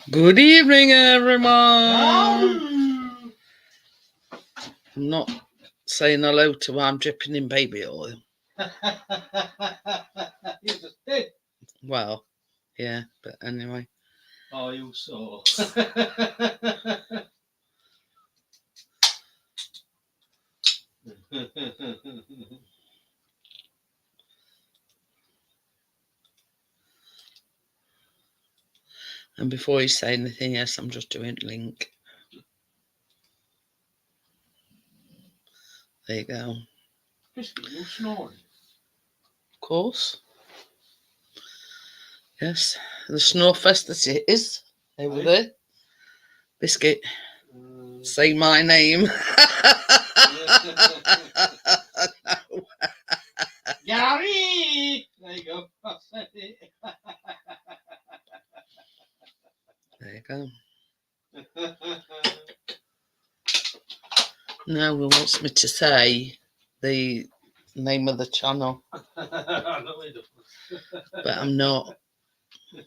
Good evening, everyone. I'm not saying hello to I'm dripping in baby oil. You just did. Well, yeah, but anyway. Oh, you saw. And before you say anything, yes, I'm just doing link. There you go. Biscuit, you're snoring. Of course. Yes, the Snorefest that it is over Right. there. Biscuit, say my name. Gary! There you go. I said it. There you go. Now he wants me to say the name of the channel, but I'm not,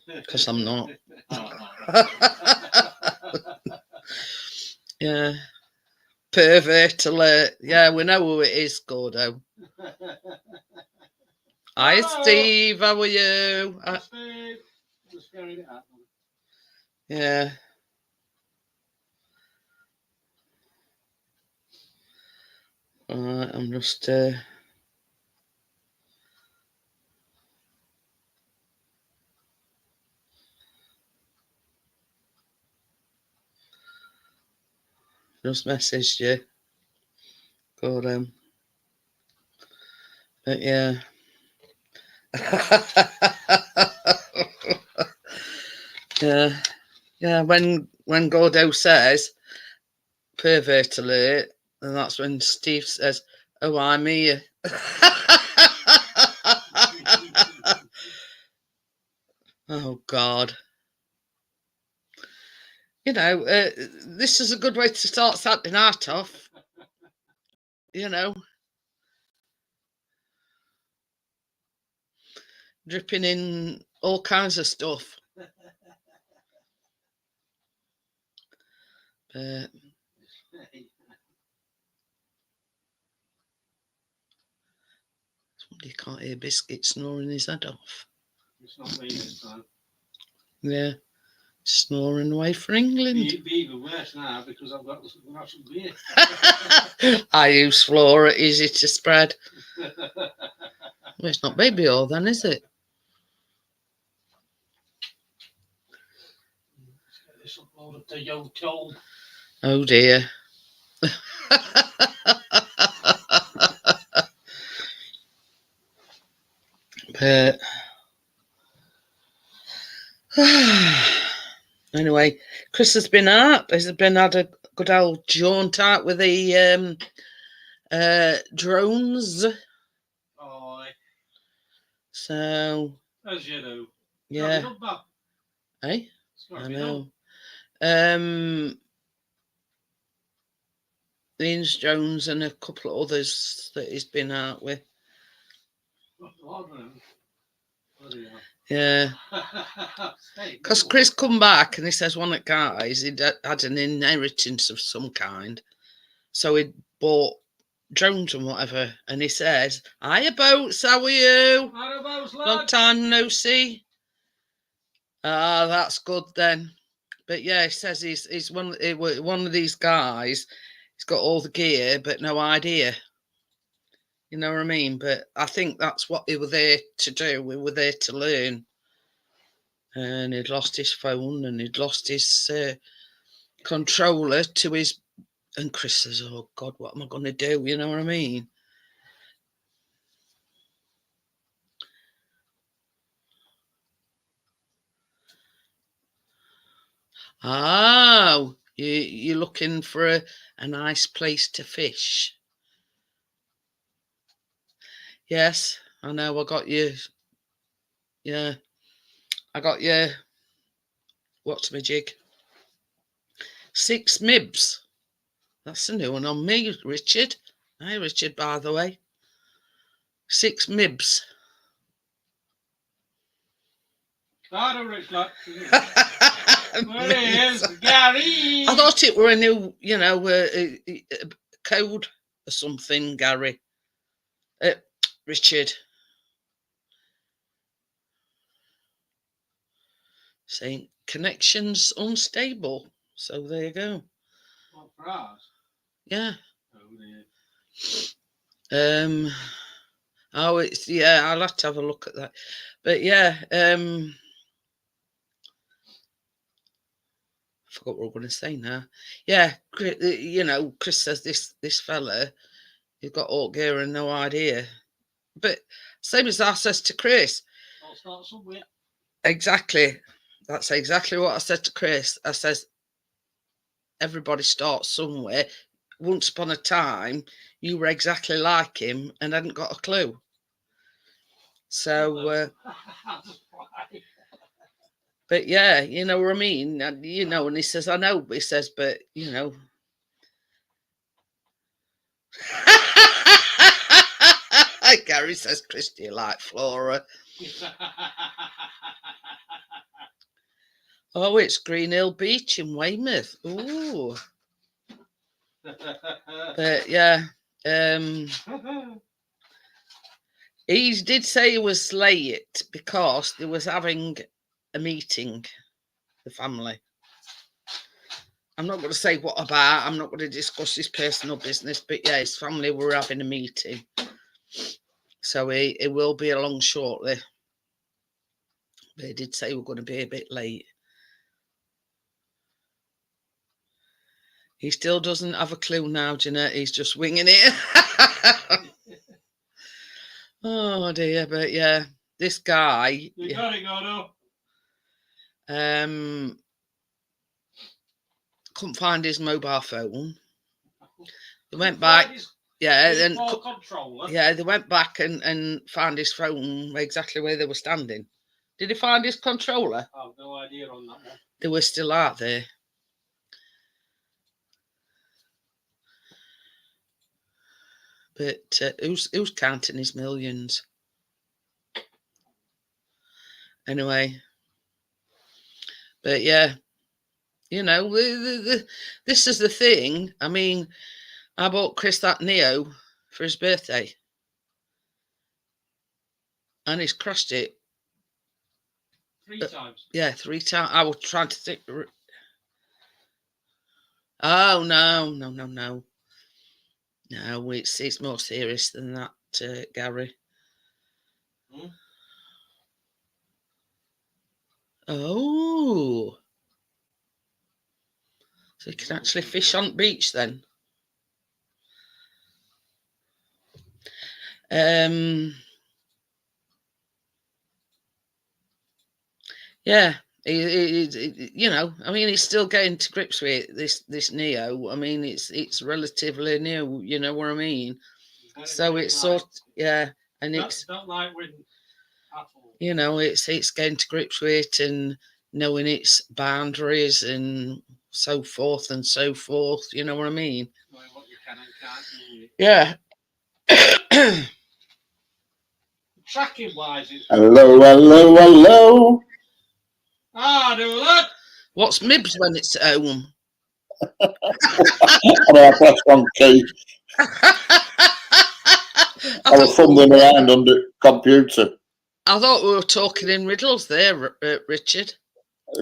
because I'm not. Yeah. Pervert alert. Yeah, we know who it is, Gordo. Hi, Steve. How are you? Steve. Just carried it out. Yeah. I'm just messaged you. Gordo. But yeah. Yeah. Yeah, when Gordo says pervert alert, and that's when Steve says, "Oh, I'm here." Oh God. You know, this is a good way to start Saturday night off. You know, dripping in all kinds of stuff. But you can't hear Biscuit snoring his head off. It's not me this time. Yeah, snoring away for England. Be even worse now because I've got some beer. I use Flora, easy to spread. Well, it's not baby oil then, is it? This uploaded to YouTube. Oh dear. But anyway, Chris has been out. He's been had a good old jaunt out with the drones. Oh, So as you do. yeah. Hey, I know. Ian's Jones and a couple of others that he's been out with. Yeah. Because Chris come back and he says one of the guys he'd had an inheritance of some kind, so he'd bought drones and whatever, and he says, "Hiya boats, how are you? Hiya boats, lad. Long time no see." Ah, that's good then. But yeah, he says he's one of these guys. He's got all the gear but no idea. You know what I mean? But I think that's what we were there to do. We were there to learn. And he'd lost his phone and he'd lost his controller to his. And Chris says, "Oh God, what am I going to do?" You know what I mean? Oh, you're looking for a nice place to fish. Yes, I know. I got you. Yeah, I got you. What's my jig? 6 mibs. That's a new one on me, Richard. Hi, Richard, by the way. 6 mibs. I don't rich lad. Where is Gary? I thought it were a new, code or something, Gary. Richard. Saying connections unstable. So there you go. What for ours? Yeah. Oh dear. Oh, I'll have to have a look at that. But yeah, I forgot what we were going to say now. Yeah, Chris says this fella, he's got all gear and no idea. But same as I says to Chris. I'll start somewhere. Exactly. That's exactly what I said to Chris. I says, everybody starts somewhere. Once upon a time, you were exactly like him and hadn't got a clue. So, but yeah, you know what I mean? And, and he says, I know, but he says, but, Gary says, Christy, like Flora. Oh, it's Green Hill Beach in Weymouth. Ooh. But yeah, he did say he was late because they was having a meeting, the family. I'm not going to say what about. I'm not going to discuss his personal business, but yeah, his family were having a meeting. So he will be along shortly. But he did say we're going to be a bit late. He still doesn't have a clue now, Jeanette. He's just winging it. Oh dear, but yeah, this guy. You got it, Gordo. Couldn't find his mobile phone. They went back. Then controller. Yeah, they went back and found his phone exactly where they were standing. Did he find his controller? I have no idea on that one. They were still out there. But who's counting his millions? Anyway. But yeah, this is the thing. I mean, I bought Chris that Neo for his birthday. And he's crashed it. 3 times. Yeah, 3 times. I was trying to think. Oh, no. No, it's more serious than that, Gary. Hmm? Oh. So you can actually fish on the beach then. Yeah, I mean, he's still getting to grips with this Neo. I mean, it's relatively new. You know what I mean? So it's and it's don't like wind at all. It's getting to grips with it and knowing its boundaries and so forth and so forth. You know what I mean? Knowing what you can and can't do. Yeah. Tracking wise, it's Hello. do that. What's Mibs when it's at home? I pressed one key. I was fumbling around on the computer. I thought we were talking in riddles there, Richard.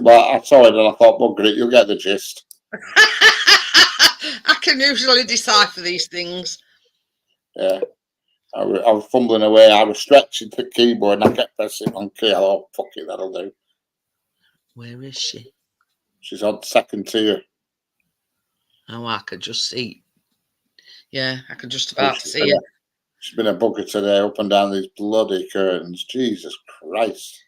But I saw it and I thought, bugger it, you'll get the gist. I can usually decipher these things. Yeah. I was fumbling away. I was stretching the keyboard and I kept pressing on key. I thought, fuck it, that'll do. Where is she? She's on 2nd tier. Oh, I could just see. Yeah, I could just about see her. She's been a bugger today, up and down these bloody curtains. Jesus Christ.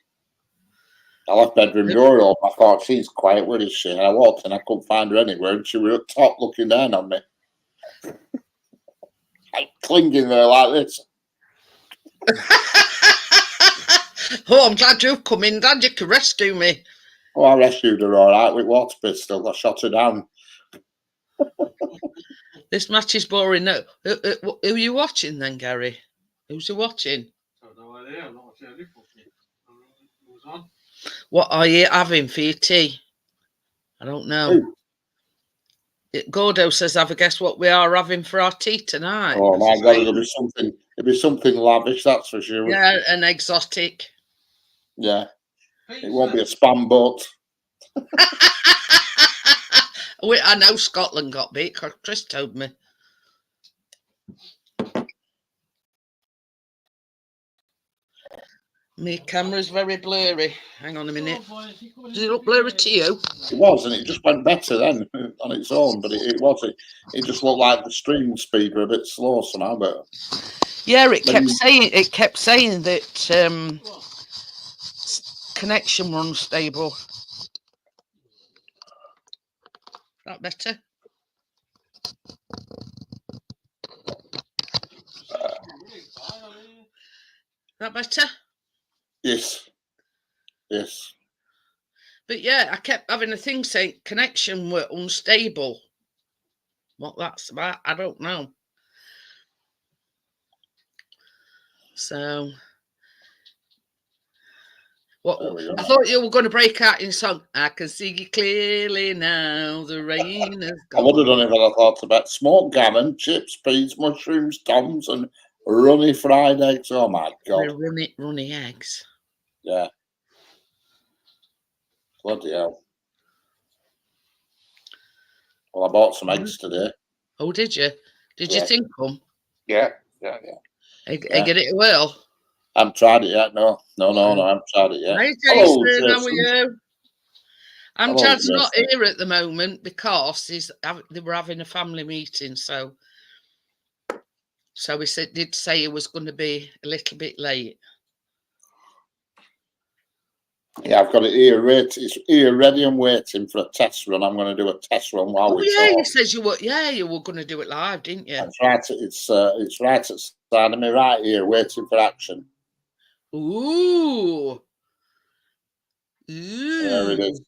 I left bedroom door open. I thought, she's quiet, where is she? And I walked in, I couldn't find her anywhere, and she was up top looking down on me. Like clinging there like this. Oh, I'm glad you've come in, Dad. You can rescue me. Oh, I rescued her all right with water pistol. I shot her down. This match is boring. No, who are you watching then, Gary? Who's you watching? I have no idea. I'm not watching any fucking. Who's on? What are you having for your tea? I don't know. Who? Gordo says, "Have a guess what we are having for our tea tonight?" Oh my God, it'll be something. It'll be something lavish, that's for sure. Yeah, an exotic. Yeah. It won't be a spam boat. I know Scotland got beat because Chris told me. My camera's very blurry. Hang on a minute. Does it look blurry to you? It was, and it just went better then on its own, but it wasn't. It just looked like the stream speed were a bit slow somehow. But yeah, it kept saying that connection were unstable. That better? That better? Yes. Yes. But yeah, I kept having a thing saying connection were unstable. What that's about, I don't know. So, what I thought you were going to break out in song. I can see you clearly now. The rain has gone. I would have done it if I thought about smoked gammon, chips, peas, mushrooms, toms, and runny fried eggs. Oh my God! Runny eggs. Yeah. Bloody hell. Well, I bought some eggs today. Oh, did you? Did you think them? Yeah. I get it well. I haven't tried it yet. No, I haven't tried it yet. Hi, Jason. How are you? Chad's not Jason. here at the moment because they were having a family meeting. So he did say he was going to be a little bit late. Yeah, I've got it here. It's here ready and waiting for a test run. I'm going to do a test run while we talk. You said you were. Yeah, you were going to do it live, didn't you? That's right. It's right at the side of me, right here, waiting for action. Ooh. There it is.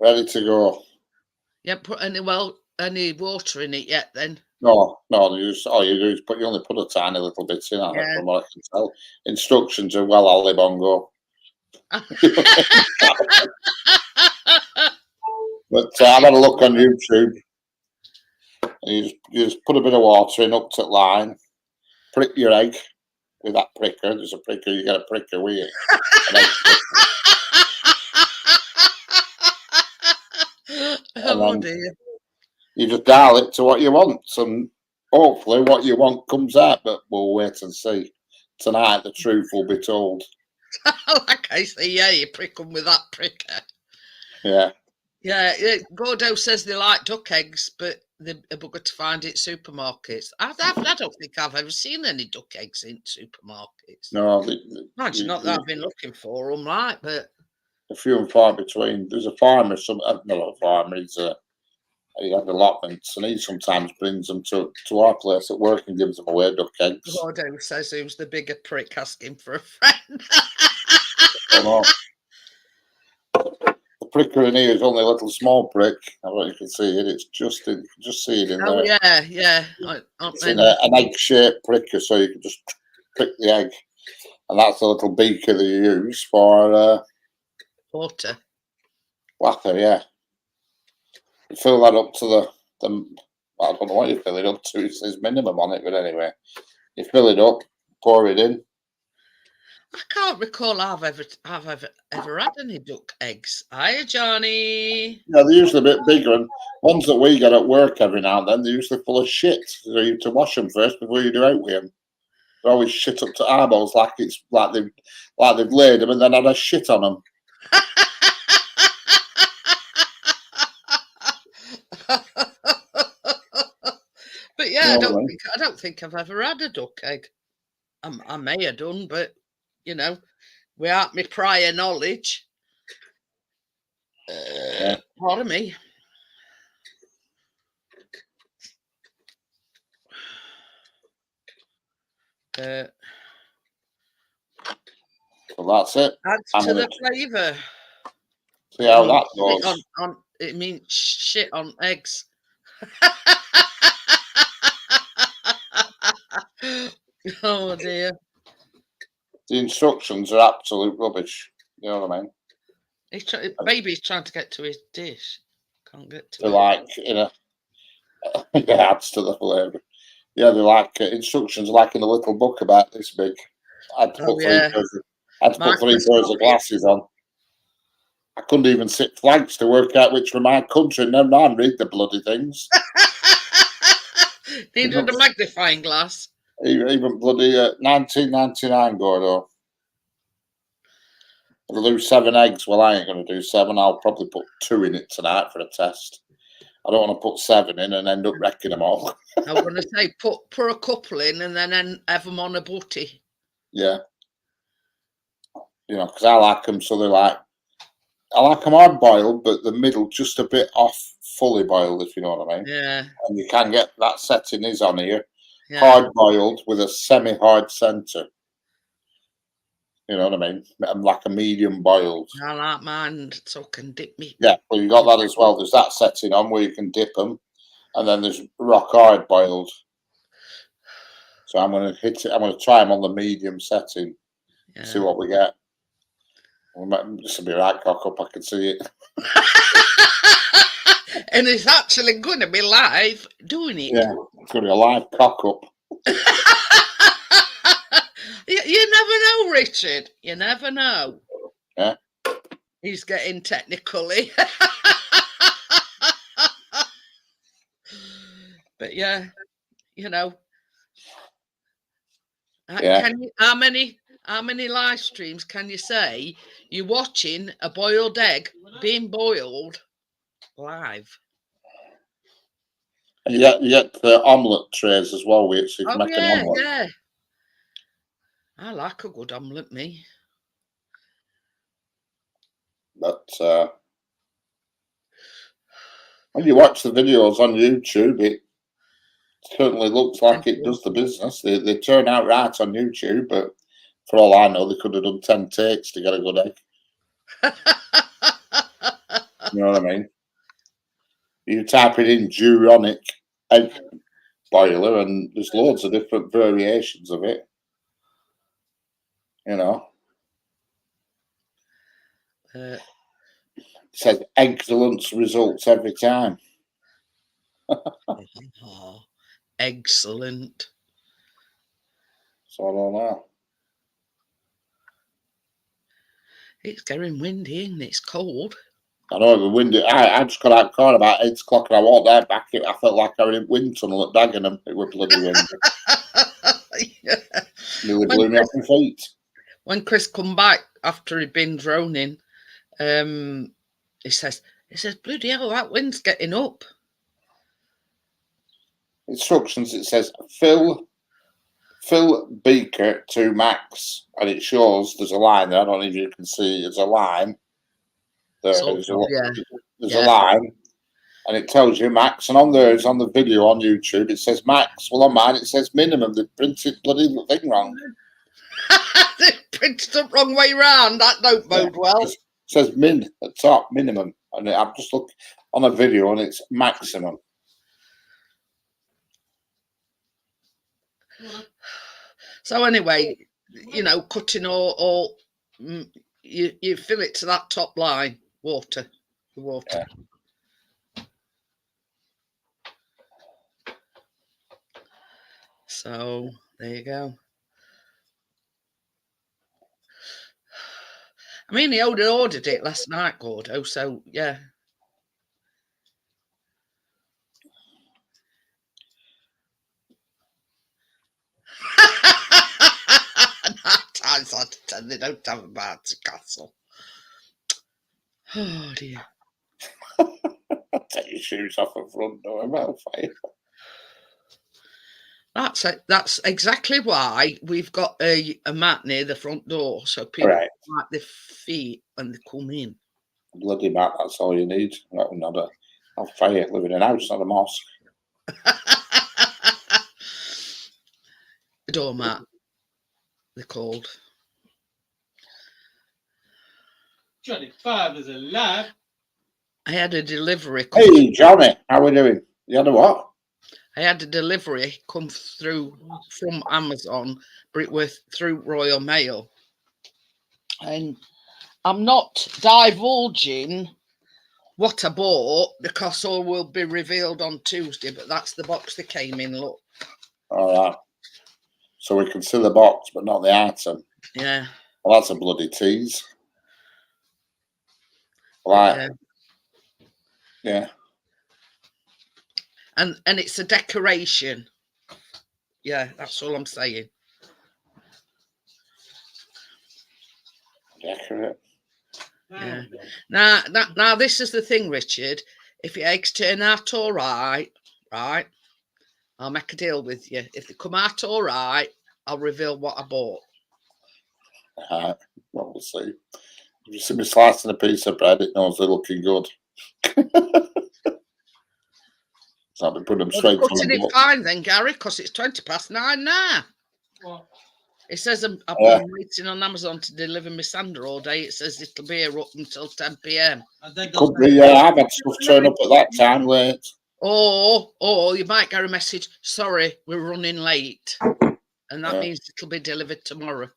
Ready to go. You haven't put any water in it yet, then? No. All you do is you only put a tiny little bit in. From what I can tell, instructions are well Ali Bongo. But I've had a look on YouTube. You just put a bit of water in up to the line, prick your egg with that pricker. There's a pricker, you get a pricker with it. Oh dear. You just dial it to what you want, and hopefully what you want comes out, but we'll wait and see. Tonight the truth will be told. Like I say, yeah, you prick them with that pricker. Yeah. Yeah, Gordo says they like duck eggs, but they're buggered to find it at supermarkets. I don't think I've ever seen any duck eggs in supermarkets. No. Imagine not that I've been looking for them, right? But a few and far between. There's a farmer, not a farmer, he had allotments, and he sometimes brings them to our place at work and gives them away, duck eggs. Gordo says who's the bigger prick asking for a friend. The pricker in here is only a little small prick. I don't know if you can see it. It's you can just see it in there. Oh yeah. It's in an egg-shaped pricker, so you can just prick the egg, and that's a little beaker that you use for water. Yeah. You fill that up to the I don't know what you fill it up to. It says minimum on it, but anyway, you fill it up, pour it in. I can't recall I've ever had any duck eggs. Hiya, Johnny. Yeah, they're usually a bit bigger, and ones that we get at work every now and then, they're usually full of shit. So you have to wash them first before you do out with them. They're always shit up to eyeballs, like they've laid them and then had a shit on them. But yeah, I don't think I've ever had a duck egg. I may have done, but without my prior knowledge. Pardon me. So that's it. Adds to the flavour. See how that goes. It means shit on eggs. Oh dear. The instructions are absolute rubbish. You know what I mean? Baby's trying to get to his dish. Can't get to They're it. like, yeah, adds to the flavour. Yeah, they're like instructions like in a little book about this big. I had to put three pairs of glasses on. I couldn't even sit flanks to work out which were my country. Never mind read the bloody things. Needed a magnifying glass. Even bloody 1999, Gordo. I'll do 7 eggs. Well, I ain't going to do 7. I'll probably put 2 in it tonight for a test. I don't want to put 7 in and end up wrecking them all. I was going to say, put a couple in and then have them on a butty. Yeah. Because I like them so they're like, I like them hard boiled, but the middle just a bit off fully boiled, if you know what I mean. Yeah. And you can get that setting is on here. Yeah. Hard boiled with a semi-hard centre. You know what I mean? Like a medium boiled. I like mine so I can dip me. Yeah, well, you got that as well. There's that setting on where you can dip them. And then there's rock hard boiled. So I'm going to hit it. I'm going to try them on the medium setting. Yeah. See what we get. This will be right cock up. I can see it. And it's actually going to be live doing it. Yeah, it's going to be a live cock up. You never know, Richard. You never know. Yeah. He's getting technically. But yeah, Yeah. How many live streams can you say you're watching a boiled egg being boiled live? And you get the omelette trays as well, where you can make an omelette. Yeah. I like a good omelette, me. But when you watch the videos on YouTube, it certainly looks like it does the business. They turn out right on YouTube, but for all I know, they could have done 10 takes to get a good egg. You know what I mean? You type it in Duronic egg boiler, and there's loads of different variations of it. It says excellent results every time. Oh, excellent. So I don't know. It's getting windy and it's cold. I know it was windy. I just got out car about 8 o'clock and I walked there back. I felt like I was in a wind tunnel at Dagenham. It was bloody windy. Yeah. Nearly blew me off my feet. When Chris come back after he'd been droning, he says, bloody hell, that wind's getting up. Instructions, it says fill beaker to max, and it shows there's a line there. I don't know if you can see, there's a line. There's a line, and it tells you max, and on there is on the video on YouTube, it says max. Well, on mine, it says minimum. They printed bloody thing wrong. They printed the wrong way round. That don't bode well. It says min at the top, minimum. And I've just looked on a video and it's maximum. So anyway, cutting all you fill it to that top line, water. Yeah. So there you go. I mean, he ordered it last night, Gordo, so yeah. Times out of 10, they don't have a bouncy castle. Oh dear. Take your shoes off the front door, Malfire. That's exactly why we've got a mat near the front door, so people like their feet when they come in. Bloody mat, that's all you need. Not a fire, live in a house, not a mosque. A doormat, they're called. Johnny Father's alive. I had a delivery. Hey, Johnny, how are we doing? You had a what? I had a delivery come through from Amazon, but it was through Royal Mail. And I'm not divulging what I bought because all will be revealed on Tuesday, but that's the box that came in, look. All right. So we can see the box, but not the item. Yeah. Well, that's a bloody tease. Right. Yeah. And it's a decoration. Yeah, that's all I'm saying. Decorate. Yeah. Now this is the thing, Richard. If your eggs turn out all right, I'll make a deal with you. If they come out all right, I'll reveal what I bought. Right. Well, we'll see. If you see me slicing a piece of bread, it knows they're looking good. So I'll be putting them straight on Cutting the it book. fine then, Gary, because it's 9:20 now. What? It says I've been waiting on Amazon to deliver my sander all day. It says it'll be here up until 10 p.m. Could be, I've had stuff turn up at that time late. Or you might get a message, sorry, we're running late. And that means it'll be delivered tomorrow.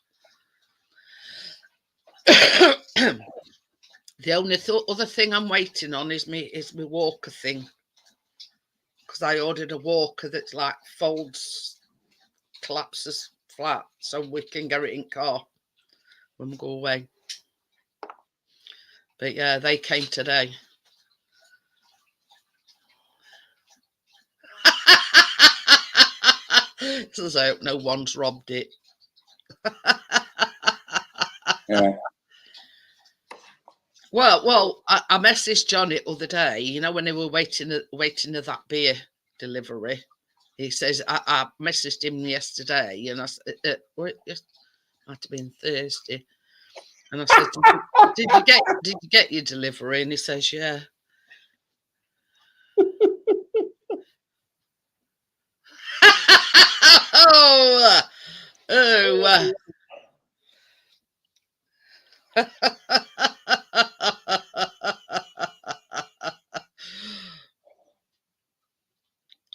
The only other thing I'm waiting on is my walker thing. Because I ordered a walker that's like folds, collapses flat, so we can get it in car when we go away. But yeah, they came today. So I hope no one's robbed it. Yeah. Well, I messaged Johnny the other day. You know when they were waiting of that beer delivery. He says I messaged him yesterday, and I said it might have been Thursday, and I said, "Did you get your delivery?" And he says, "Yeah." oh.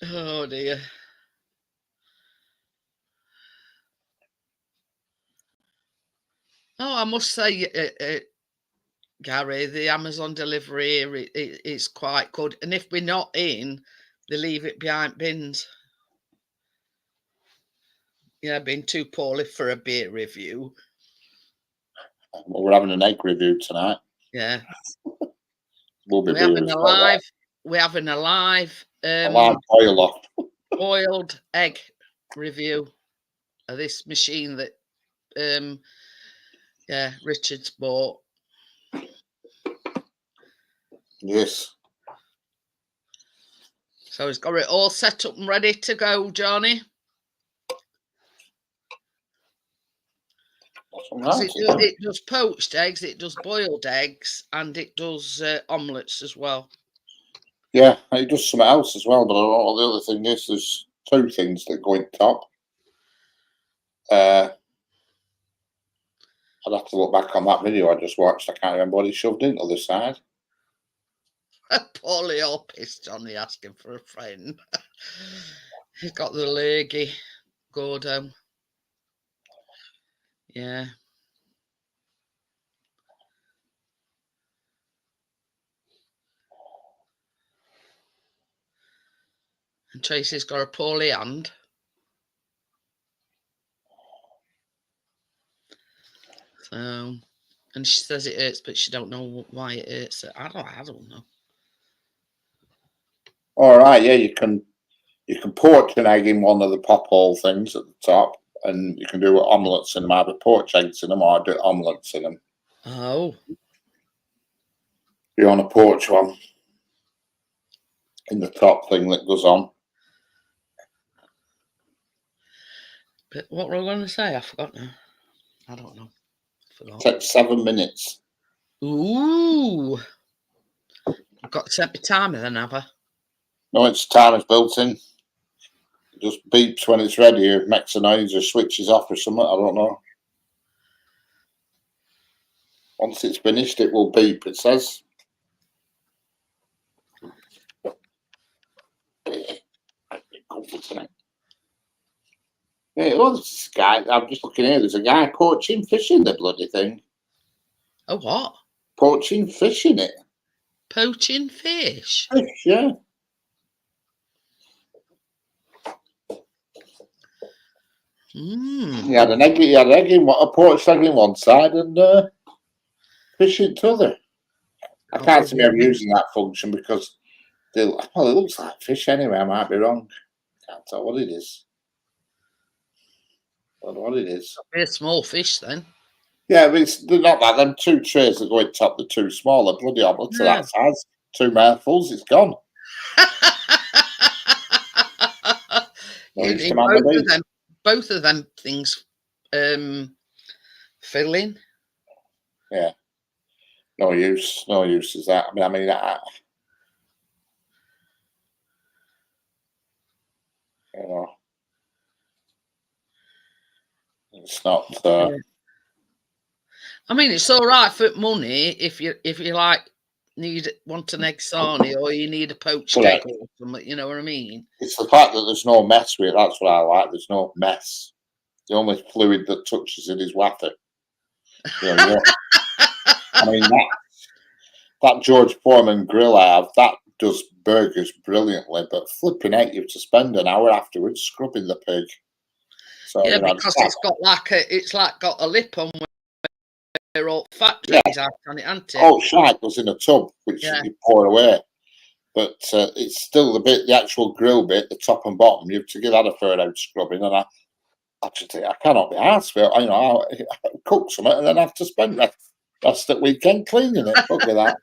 Oh dear. Oh, I must say, Gary, the Amazon delivery here is quite good. And if we're not in, they leave it behind bins. Yeah, being too poorly for a beer review. Well, we're having an egg review tonight. Yeah. We're having a live boiled egg review of this machine that Richard's bought. Yes. So he's got it all set up and ready to go, Johnny. It does poached eggs, it does boiled eggs, and it does omelettes as well. Yeah, it does something else as well, but I don't know what the other thing is. There's two things that go in top. I'd have to look back on that video I just watched. I can't remember what he shoved in the other side. Poorly all pissed, Johnny, asking for a friend. He's got the lurgy, Gordo. Yeah. And Tracy's got a poorly hand. So, and she says it hurts, but she don't know why it hurts. I don't know. All right, yeah, you can poach an egg in one of the pop hole things at the top, and you can do omelettes in them. Either poach eggs in them or do omelettes in them. Oh. You want to poach one in the top thing that goes on. But what were I going to say? I forgot now. I don't know. It takes 7 minutes. Ooh. I've got to set my timer then, have I? No, it's timer's built in. It just beeps when it's ready. It makes a noise or switches off or something. I don't know. Once it's finished, it will beep, it says. Yeah, well, this guy, I'm just looking here. There's a guy poaching fish in the bloody thing. A what? Poaching fish in it. Poaching fish. Fish, yeah. Mm. He had an egg. He had an egg in a poached egg in one side and fish in the other. I can't see me ever using that function because it looks like fish anyway. I might be wrong. Can't tell what it is. I don't know what it is. Be a small fish then. Yeah, but they're not that. Them 2 trays that go in top, they're too small. They're bloody hell to that size. 2 mouthfuls, it's gone. Both of them things filling. Yeah. No use. No use is that. I mean, you know, it's not. I mean, it's all right for money if you like want an egg sarnie or you need a poached egg or something. You know what I mean? It's the fact that there's no mess with it. That's what I like. There's no mess. The only fluid that touches it is water. You know, I mean that George Foreman grill I have, that does burgers brilliantly, but flipping out, you have to spend an hour afterwards scrubbing the pig. So, yeah, because it's got a lip on where all fat drains out on it, hasn't it? Oh, shite goes in a tub, which you pour away. But it's still the actual grill bit, the top and bottom. You have to give that a third out scrubbing, and I cannot be arsed for it. You know, I cook something and then have to spend rest of the weekend cleaning it. Look at that.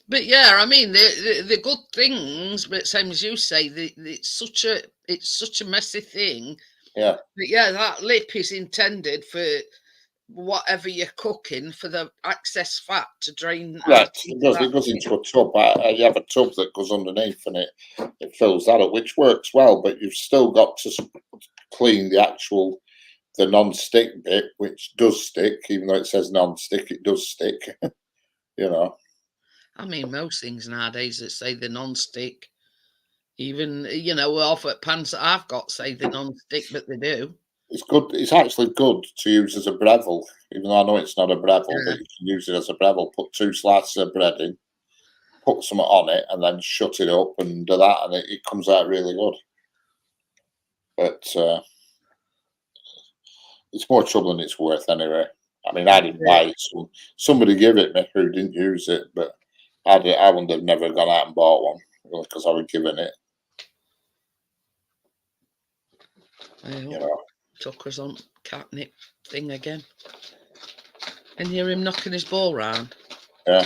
But yeah, I mean the good things, but same as you say, it's such a messy thing. Yeah. But yeah, that lip is intended for whatever you're cooking, for the excess fat to drain. Right, it goes into a tub. You have a tub that goes underneath and it fills that up, which works well, but you've still got to clean the non-stick bit, which does stick, even though it says non-stick, it does stick. You know. I mean, most things nowadays that say they're non-stick, even, you know, off at pans that I've got say they're non-stick, but they do. It's good. It's actually good to use as a Breville, even though I know it's not a Breville, but you can use it as a Breville. Put 2 slices of bread in, put something on it, and then shut it up and do that, and it comes out really good. But it's more trouble than it's worth anyway. I mean, I didn't buy it. Somebody gave it me who didn't use it, but I wouldn't have never gone out and bought one because I was given it. You know. Tucker's on catnip thing again. And hear him knocking his ball round. Yeah.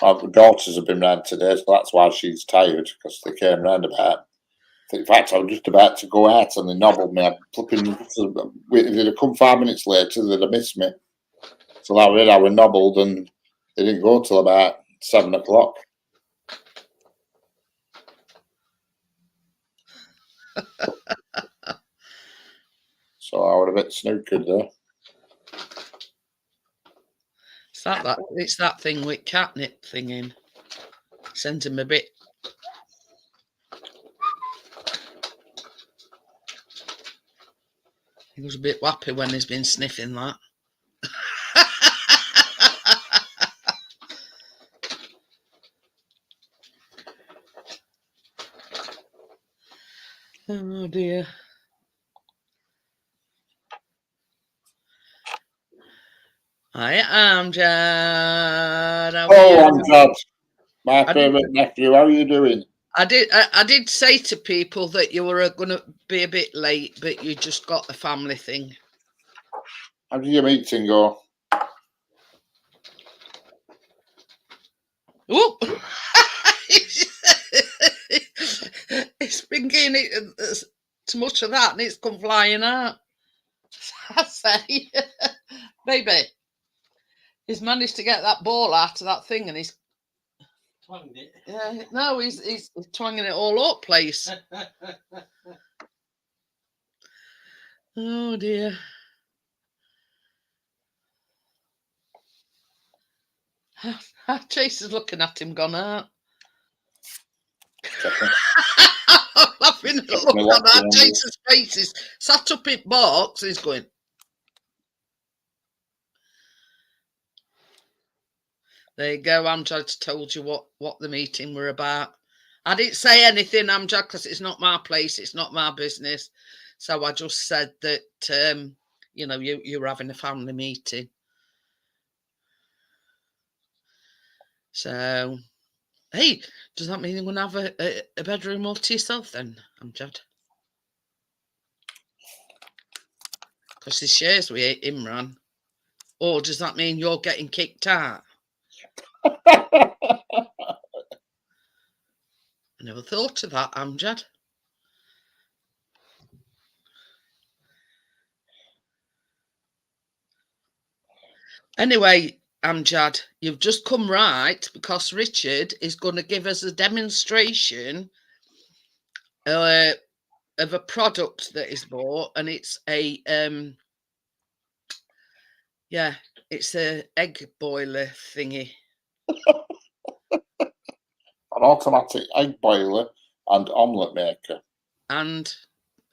My daughters have been round today, so that's why she's tired, because they came round about. In fact, I was just about to go out and they nobbled me. If they'd have come 5 minutes later, they'd have missed me. So that was it. I was nobbled and they didn't go till about 7 o'clock. So I was a bit snookered there. It's that thing with catnip thing in. Sends him a bit. He was a bit wappy when he's been sniffing that. Oh dear. I am Jad. I'm Jad. My favourite nephew. How are you doing? I did say to people that you were going to be a bit late, but you just got the family thing. How did your meeting go? Whoop! It's been getting too much of that, and it's come flying out. I say, baby, he's managed to get that ball out of that thing, and he's twanged it. Yeah, no, he's twanging it all up, place. Oh dear. Chase is looking at him, gone out. I'm laughing at the look at that. Chase's face is sat up in box. He's going. There you go. Amjad told you what the meeting were about. I didn't say anything, Amjad, because it's not my place. It's not my business. So I just said that, you know, you were having a family meeting. So, hey, does that mean you're going to have a bedroom all to yourself then, Amjad? Because he shares with Imran. Or does that mean you're getting kicked out? I never thought of that, Amjad. Anyway, Amjad, you've just come right because Richard is going to give us a demonstration of a product that is bought, and it's a yeah, it's a egg boiler thingy. An automatic egg boiler and omelette maker. And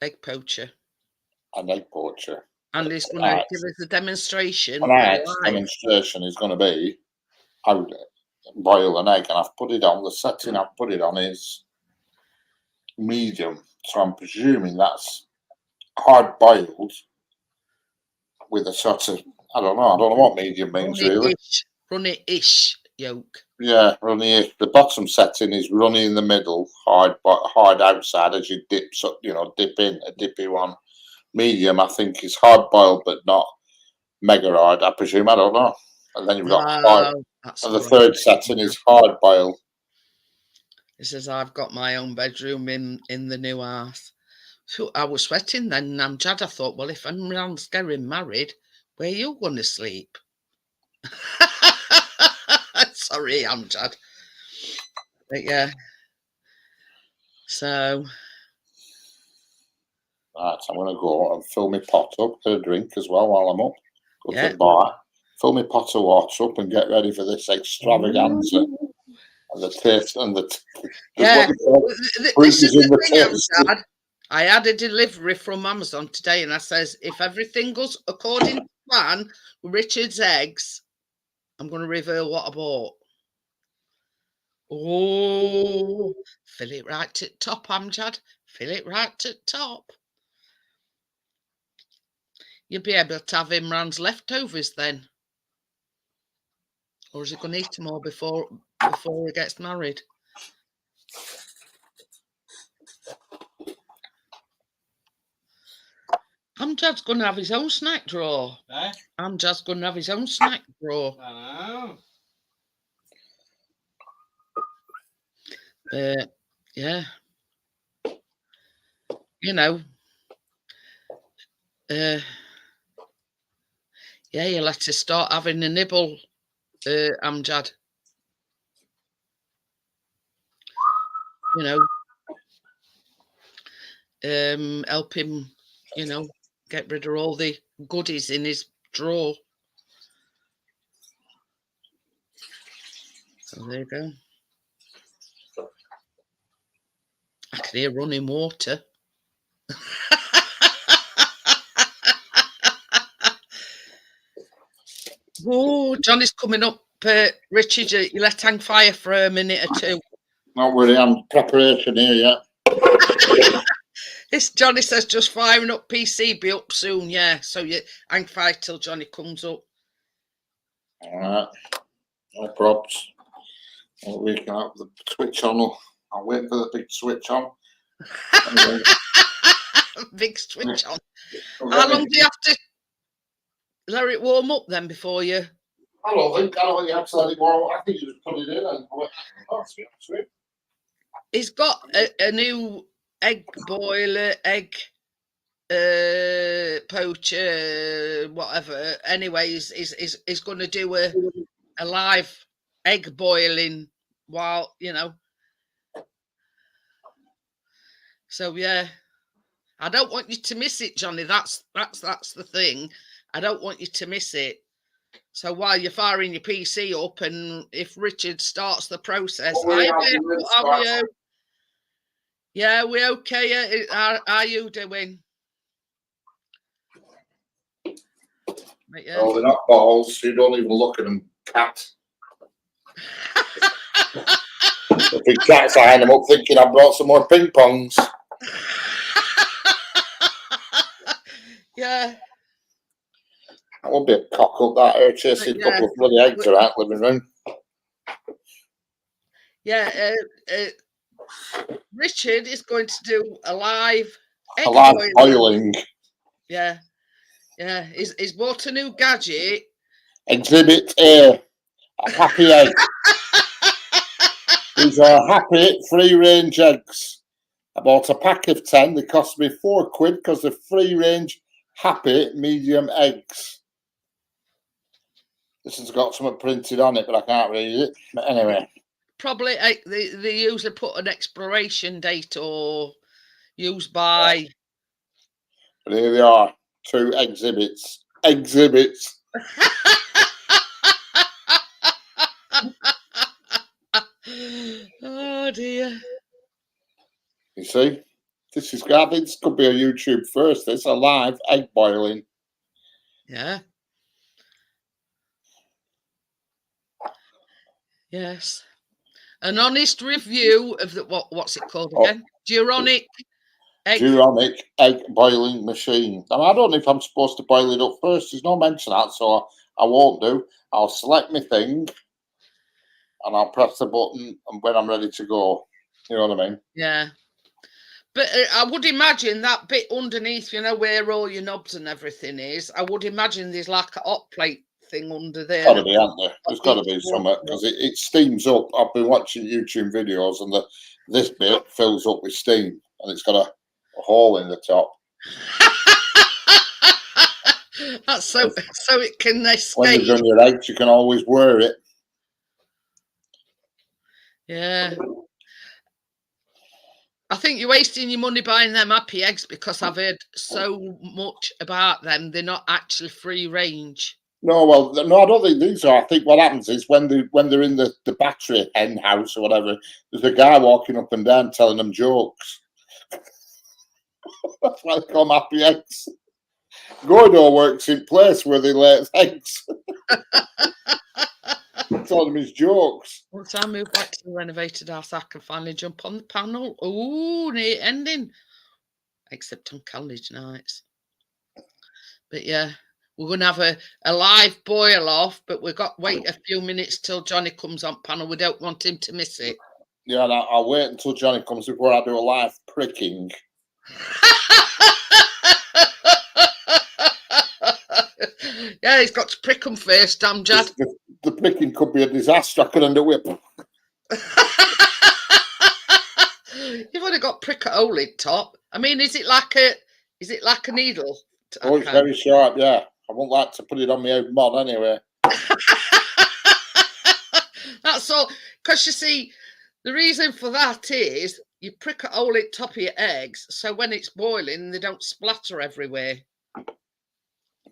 egg poacher. And egg poacher. And he's going to give us a demonstration. Tonight's demonstration is going to be how to boil an egg, and I've put it on, the setting I've put it on is medium, so I'm presuming that's hard boiled with a sort of, I don't know what medium means really. Runny-ish yolk. Yeah, runny-ish. The bottom setting is runny in the middle, hard outside as you dip in a dippy one. Medium, I think, is hard boiled but not mega hard, I presume. I don't know. And then you've got hard. And the third setting is hard boiled. He says, I've got my own bedroom in the new house. So I was sweating then, Amjad. I thought, well, if Imran's getting married, where are you going to sleep? Sorry, Amjad. But yeah. So. Right, I'm going to go and fill my pot up, get a drink as well while I'm up. Go to the bar, fill my pot of water up and get ready for this extravaganza. And the taste and the this is the thing, Amjad. I had a delivery from Amazon today, and I says, if everything goes according to plan with Richard's eggs, I'm going to reveal what I bought. Oh, fill it right to the top, Amjad. Fill it right to the top. You'll be able to have Imran's leftovers then. Or is he going to eat them all before he gets married? Amjad's going to have his own snack drawer. Eh? Amjad's going to have his own snack drawer. I know. Yeah. You know. Yeah, you'll have to start having a nibble, Amjad. You know, help him, you know, get rid of all the goodies in his drawer. So there you go. I can hear running water. Oh, Johnny's coming up. Richard, you let hang fire for a minute or two. Not really, I'm preparation here yet. This Johnny says just firing up PC, be up soon, yeah. So you hang fire till Johnny comes up. All right, no props. We can have the switch on. I'll wait for the big switch on. Big switch on. How long do you have to let it warm up then before you? I don't think you have to let it warm up. I think you just put it in and sweet. He's got a new egg boiler, egg poacher, whatever. Anyways, he's going to do a live egg boiling while, you know. So yeah, I don't want you to miss it, Johnny. That's the thing. I don't want you to miss it. So while you're firing your PC up, and if Richard starts the process, yeah, we okay? How are you doing? Yeah. Oh, they're not balls. You don't even look at them, cat. The big cat's eyeing them up, thinking I've brought some more ping pongs. Yeah. That would be a cock up, that her chasing a couple of bloody eggs around the living room. Yeah. Richard is going to do a live egg boiling. Yeah. Yeah. He's bought a new gadget. Exhibit A happy egg. These are happy free range eggs. I bought a pack of 10. They cost me £4 because they're free range happy medium eggs. This has got something printed on it, but I can't read it. But anyway. Probably they usually put an expiration date or used by. But here they are. 2 exhibits. Exhibits. Oh dear. You see? This is, I think this could be a YouTube first. It's a live egg boiling. Yeah. Yes. An honest review of the what's it called again? Duronic egg boiling machine. Now, I don't know if I'm supposed to boil it up first. There's no mention of that, so I won't do. I'll select my thing and I'll press the button and when I'm ready to go. You know what I mean? Yeah. But I would imagine that bit underneath, you know, where all your knobs and everything is, I would imagine there's like a hot plate thing under there. Got to be, hasn't there? There's got to be something because it steams up. I've been watching YouTube videos and this bit fills up with steam and it's got a hole in the top. That's so it can escape. When you've done your eggs, you can always wear it. Yeah. I think you're wasting your money buying them happy eggs because I've heard so much about them. They're not actually free range. No, well, no, I don't think these are. I think what happens is when they're in the battery hen house or whatever, there's a guy walking up and down telling them jokes. That's why they call them happy eggs. Gordo works in place where they lay eggs. Telling him his jokes. Once I move back to the renovated house, I can finally jump on the panel. Oh, near ending. Except on college nights. But yeah, we're going to have a live boil off, but we've got to wait a few minutes till Johnny comes on panel. We don't want him to miss it. Yeah, and I'll wait until Johnny comes before I do a live pricking. Yeah, he's got to prick them first, damn Jad. The pricking could be a disaster. I could end up with. You've only got prick a hole in top. I mean, is it like a needle? Oh, it's very sharp. Yeah, I wouldn't like to put it on my own mod anyway. That's all. Because you see, the reason for that is you prick a hole in top of your eggs, so when it's boiling, they don't splatter everywhere.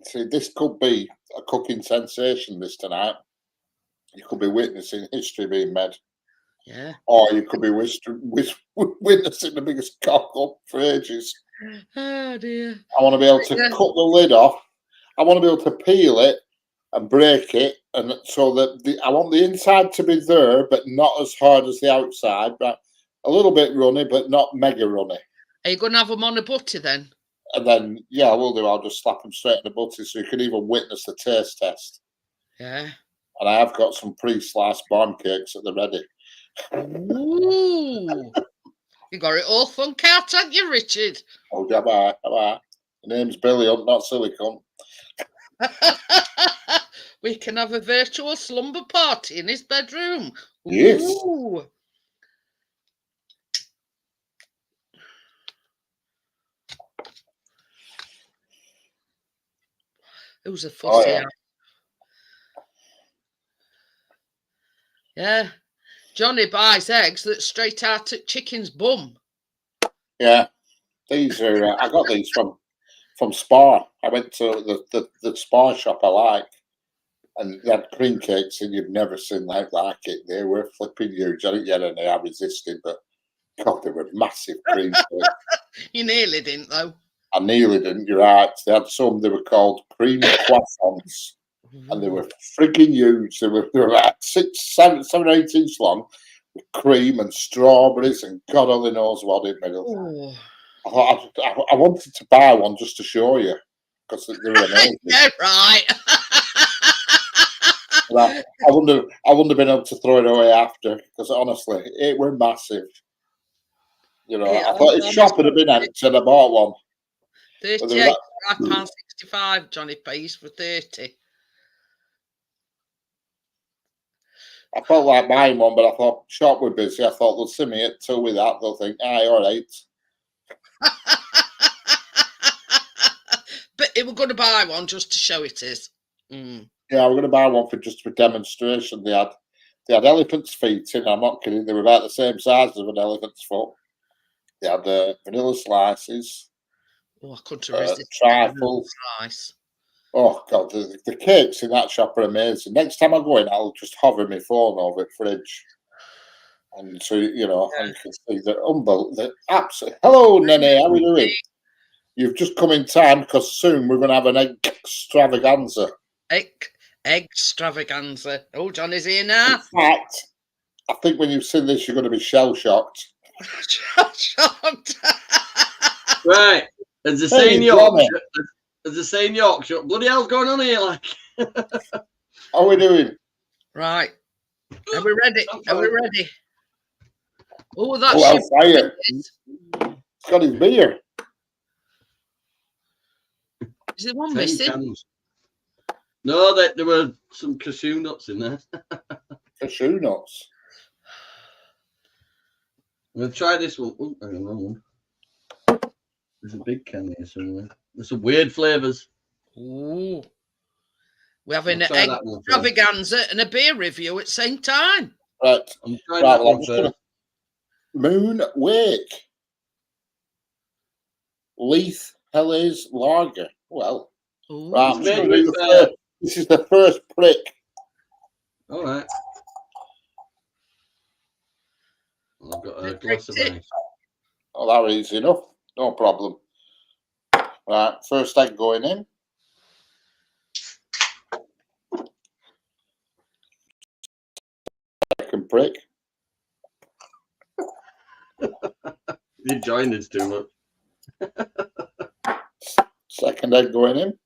See, this could be a cooking sensation this tonight. You could be witnessing history being made. Yeah. Or you could be witnessing the biggest cock up for ages. Oh, dear. I want to be able to cut the lid off. I want to be able to peel it and break it. And so that I want the inside to be there, but not as hard as the outside. But a little bit runny, but not mega runny. Are you going to have them on a butty then? And then, yeah, I will do. I'll just slap them straight in the butty so you can even witness the taste test. Yeah. And I have got some pre-sliced barn cakes at the ready. Ooh. You got it all thunk out, haven't you, Richard? Oh, yeah, bye. The name's Billy Hunt, not Silicon. We can have a virtual slumber party in his bedroom. Yes. Ooh. Who's a fussy ass? Yeah. Johnny buys eggs that's straight out of chicken's bum. Yeah. These are, I got these from Spar. I went to the Spar shop I like. And they had cream cakes and you've never seen like it. They were flipping huge. I didn't get any. I resisted, but God, they were massive cream cakes. You nearly didn't, though. I nearly didn't. You're right. They had some. They were called cream croissants. and they were frigging huge. They were about 7 or 8 inch long, with cream and strawberries and God only knows what in the middle. Oh. I thought I wanted to buy one just to show you because they were amazing. Yeah, right. I wouldn't have been able to throw it away after because honestly, it were massive. You know, Yeah, I thought his shop would have been empty and I bought one. But they were £38.65 Johnny pays for 30. I felt like buying one, but I thought shop were busy. I thought they'll see me at 2 with that. They'll think, aye, all right. But we're going to buy one just to show it is. Mm. Yeah, we're going to buy one for just for demonstration. They had elephant's feet in. I'm not kidding. They were about the same size as an elephant's foot. They had vanilla slices. Oh, I couldn't resist trifles. Nice. Oh God, the cakes in that shop are amazing. Next time I go in, I'll just hover my phone over the fridge, and so you know, and you can see the absolute. Hello, Nene, how are you doing? You've just come in time because soon we're going to have an egg extravaganza. Egg extravaganza. Oh, Johnny's here now. In fact, I think when you've seen this, you're going to be shell shocked. Shocked. Right, as they say in Yorkshire, Yorkshire, bloody hell's going on here? Like, how are we doing? Right, are we ready? Are we ready? Oh, that's fire! He's got his beer. Is there one missing? Cans. No, there were some cashew nuts in there. Cashew nuts. We'll try this one. Oh, hang on, wrong one. There's a big can here somewhere. There's some weird flavours. Ooh. We're having an egg extravaganza and a beer review at the same time. Right. I'm trying that one first. Moon Wake. Leith Helles Lager. Well, right, this is the first prick. All right. I've got a glass of ice. Oh, that was easy enough. No problem. Right, first egg going in. Second prick. You joined us too much. Second egg going in.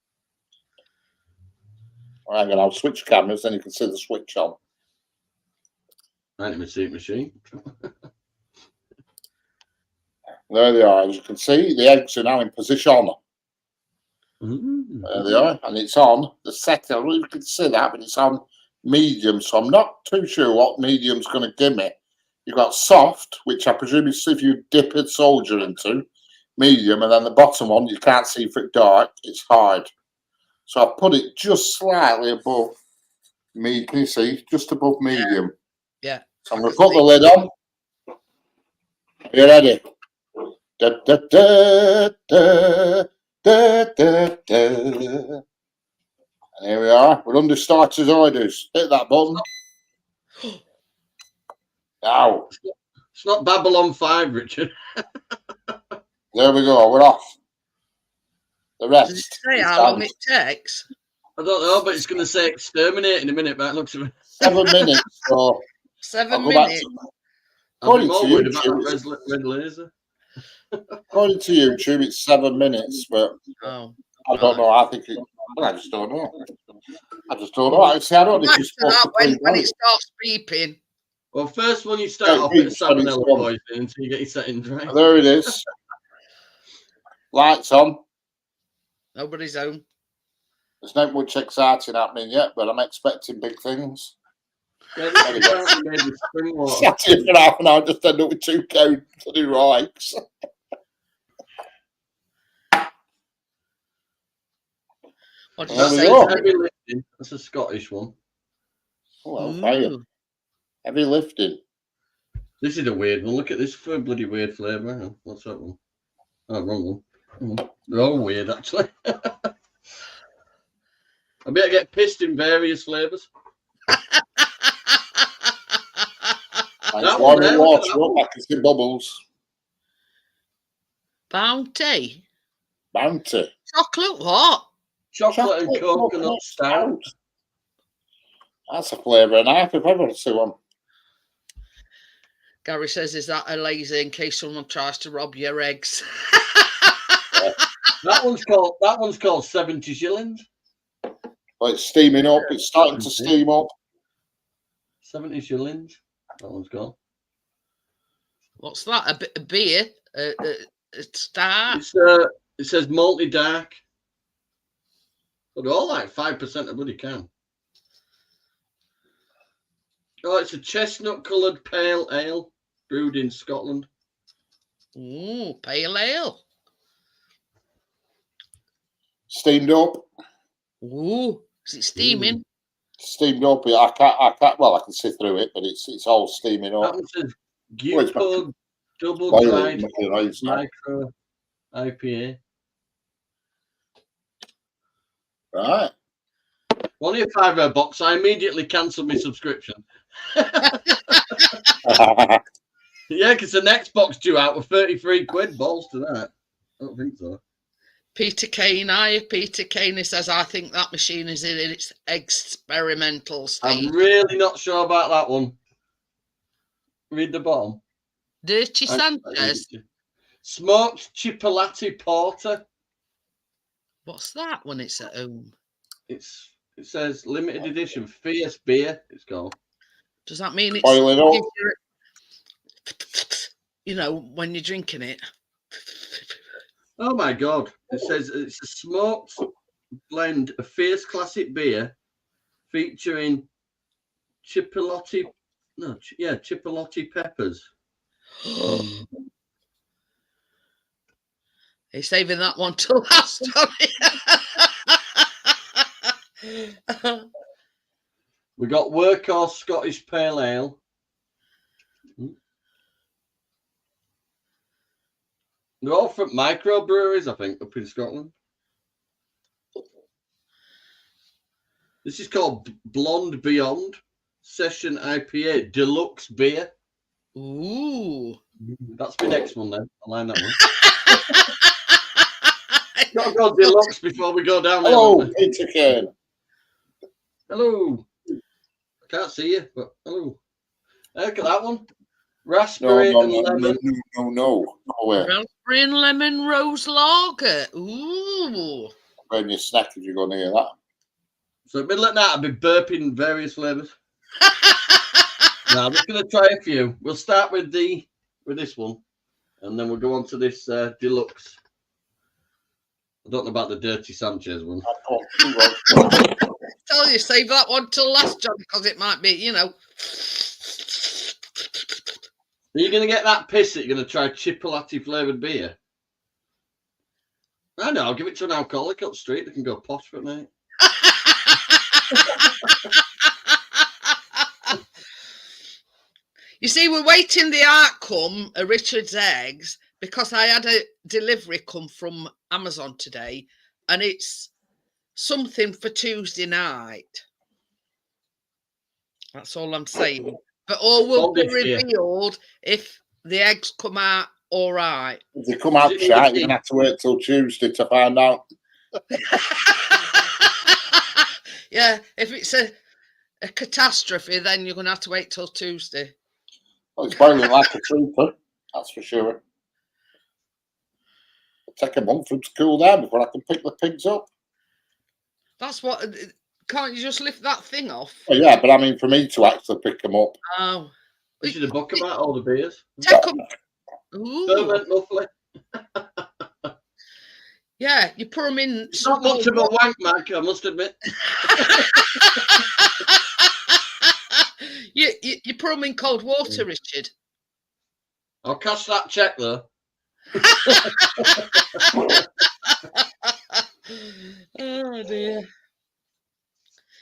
Right, and I'll switch cameras, then you can see the switch on. Anti-machine machine. There they are. As you can see, the eggs are now in position. There they are, and it's on the setting. I don't know if you can see that, but it's on medium. So I'm not too sure what medium's going to give me. You've got soft, which I presume is if you dip a soldier into. Medium, and then the bottom one you can't see if it's dark. It's hard. So I've put it just slightly above me. Can you see? Just above medium. Yeah. So I'm going to put the lid on. Are you ready? Da, da, da, da, da, da, da. And here we are. We're under starters orders. Hit that button. Now. It's not Babylon 5, Richard. There we go. We're off. The rest. Does it say how long it takes? I don't know, but it's going to say exterminate in a minute. But it looks 7 minutes. So 7 minutes. According to YouTube, red laser. According to YouTube, it's 7 minutes, but I don't know. I think I just don't know. I just don't know. See, I don't know if you're supposed to when it starts beeping. Well, first one you start off with salmonella poisoning until you get your settings right. There it is. Lights on. Nobody's home. There's not much exciting happening yet, but I'm expecting big things. Sat here for half an hour, just end up with 2 cold bloody rikes. What did you say? Heavy lifting. That's a Scottish one. Oh, fire. Heavy lifting. This is a weird one. Look at this for a bloody weird flavour. What's that one? Oh, wrong one. They're all weird, actually. I better get pissed in various flavours. That one there, water up, I can see bubbles. Bounty. Bounty. Chocolate what? Chocolate and coconut stout. That's a flavour and a half if ever see one. Gary says, "Is that a laser in case someone tries to rob your eggs?" That one's called 70 shillings. Well, it's steaming up. It's starting to steam up. 70 shillings. That one's gone. What's that? A beer? A star? It says multi dark. But they're all like 5% of bloody can. Oh, it's a chestnut coloured pale ale brewed in Scotland. Ooh, pale ale. Steamed up. Ooh, is it steaming? Steamed up. I can't. Well, I can see through it, but it's all steaming That up. one says it's Gupog double boiling, dried making noise now. micro IPA. Right. Only a £5 box. I immediately cancelled my subscription. Yeah, because the next box due out with 33 quid. Balls to that. I don't think so. Peter Kane, Peter Kane, he says, "I think that machine is in its experimental stage." I'm really not sure about that one. Read the bottom. Dirty Sanchez. Smoked Chipolati Porter. What's that when it's at home? It says limited edition fierce beer. It's called. Does that mean it's Boiling up. you know, when you're drinking it? Oh my god! It says it's a smoked blend of fierce classic beer featuring Chipolati. Chipolati peppers. He's saving that one till last time. We got Workhorse Scottish Pale Ale. They're all from microbreweries, I think, up in Scotland. This is called Blonde Beyond Session IPA Deluxe Beer. Ooh. That's my next one then. I'll line that one. Gotta go deluxe before we go down there. Hello, Peter Kane. Hello. I can't see you, but hello. Look at that one. Raspberry and lemon. No. Go away. Raspberry and lemon rose lager. Ooh. When you snack if you're going to hear that. So middle of that, I'll be burping various flavours. Now I'm just going to try a few. We'll start with this one, and then we'll go on to this deluxe. I don't know about the Dirty Sanchez one. Tell you, save that one till last, John, because it might be, you know. Are you going to get that piss that you're going to try Chipolati flavoured beer? I know, I'll give it to an alcoholic up the street. They can go posh for it, mate. You see, we're waiting the outcome of Richard's eggs because I had a delivery come from Amazon today, and it's something for Tuesday night. That's all I'm saying. But all will be revealed if the eggs come out all right. If they come out shite, you're going to have to wait till Tuesday to find out. Yeah, if it's a catastrophe, then you're going to have to wait till Tuesday. Well, it's boiling like a trooper, that's for sure. It'll take a month for them to cool down before I can pick the pigs up. That's what. Can't you just lift that thing off? Oh, yeah, but I mean for me to actually pick them up. Oh. We should have booked them out, all the beers. Take them. Ooh. Ferment lovely. Yeah, you put them in. It's not much of a wank, Mike, I must admit. You put them in cold water, Richard. I'll cash that check, though. Oh, dear.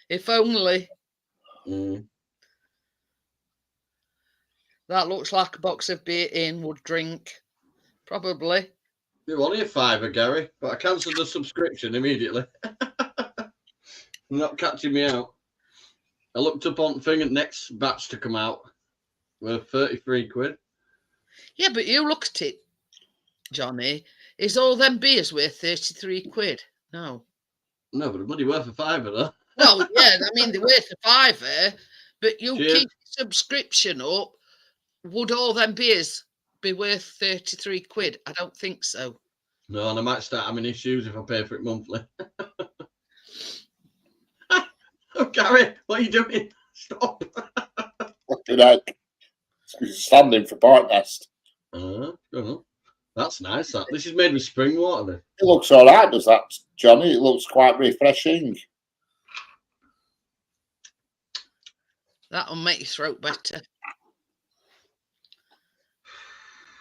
If only. That looks like a box of beer Ian would drink. Probably. You're only a £5, Gary, but I cancelled the subscription immediately. Not catching me out. I looked up on the thing at next batch to come out with 33 quid. Yeah, but you look at it, Johnny. Is all them beers worth 33 quid? No. No, but the money worth a £5, though. Well, yeah, I mean, they're worth a £5, but you Cheers. keep subscription up. Would all them beers be worth 33 quid? I don't think so. No, and I might start having issues if I pay for it monthly. Oh, Gary, what are you doing? Stop. Fucking heck. He's standing for Park Nest. That's nice. That. This is made with spring water, then. It looks all right, does that, Johnny? It looks quite refreshing. That'll make your throat better.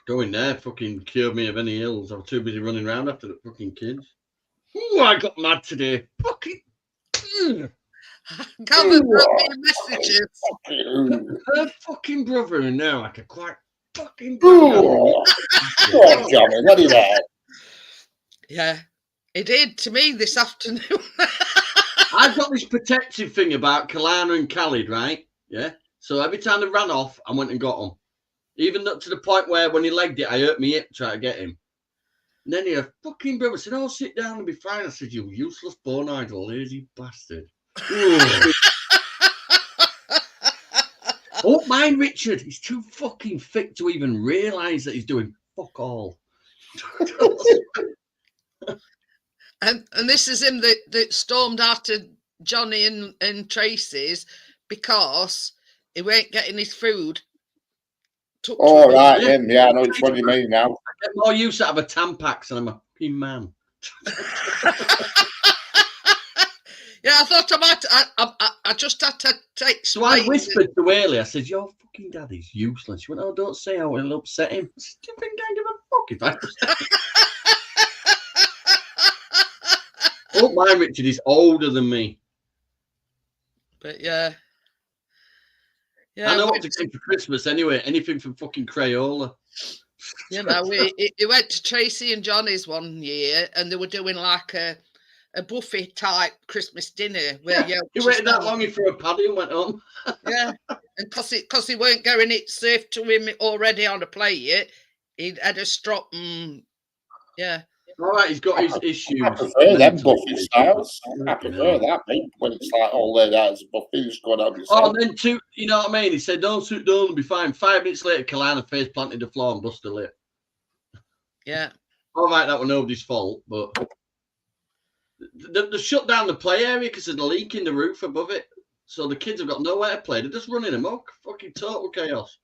Going there fucking cured me of any ills. I was too busy running around after the fucking kids. Ooh, I got mad today. Fucking. Come and drop me messages. Her fucking brother in there like a quite fucking. Go on, Johnny, what are you there? Yeah, he did to me this afternoon. I've got this protective thing about Kalana and Khalid, right? Yeah. So every time they ran off, I went and got them. Even up to the point where when he legged it, I hurt my hip trying to get him. And then your fucking brother said, "Oh, sit down and be fine." I said, "You useless bone-eyed lazy bastard." Oh, mind Richard. He's too fucking thick to even realise that he's doing fuck all. And this is him that stormed after Johnny and Tracy's because he weren't getting his food. Oh, right, him. Yeah, I know what you mean now. I get more use out of a Tampax than I'm a fucking man. Yeah, I thought I might. I just had to take. So I whispered to Whaley, I said, "Your fucking daddy's useless." She went, "Oh, don't say how it'll upset him." I said, "Do you think I give a fuck if I Oh, my Richard is older than me. But yeah. Yeah, I know what to get for Christmas anyway. Anything from fucking Crayola. You know, we went to Tracy and Johnny's one year and they were doing like a buffet type Christmas dinner where he waited that long, he threw a paddy and went home. Yeah, and because he weren't getting it served to him already on a plate, he had a strop and yeah. All right, he's got his issues. I prefer them buffet styles. I prefer that, mate. When it's like all laid out as a buffet, just going out yourself. Oh, and then two, you know what I mean? He said, "Don't sit down and be fine." 5 minutes later, Kalana face planted the floor and busted a lip. Yeah. All right, that was nobody's fault, but they shut down the play area because there's a leak in the roof above it. So the kids have got nowhere to play. They're just running amok. Fucking total chaos.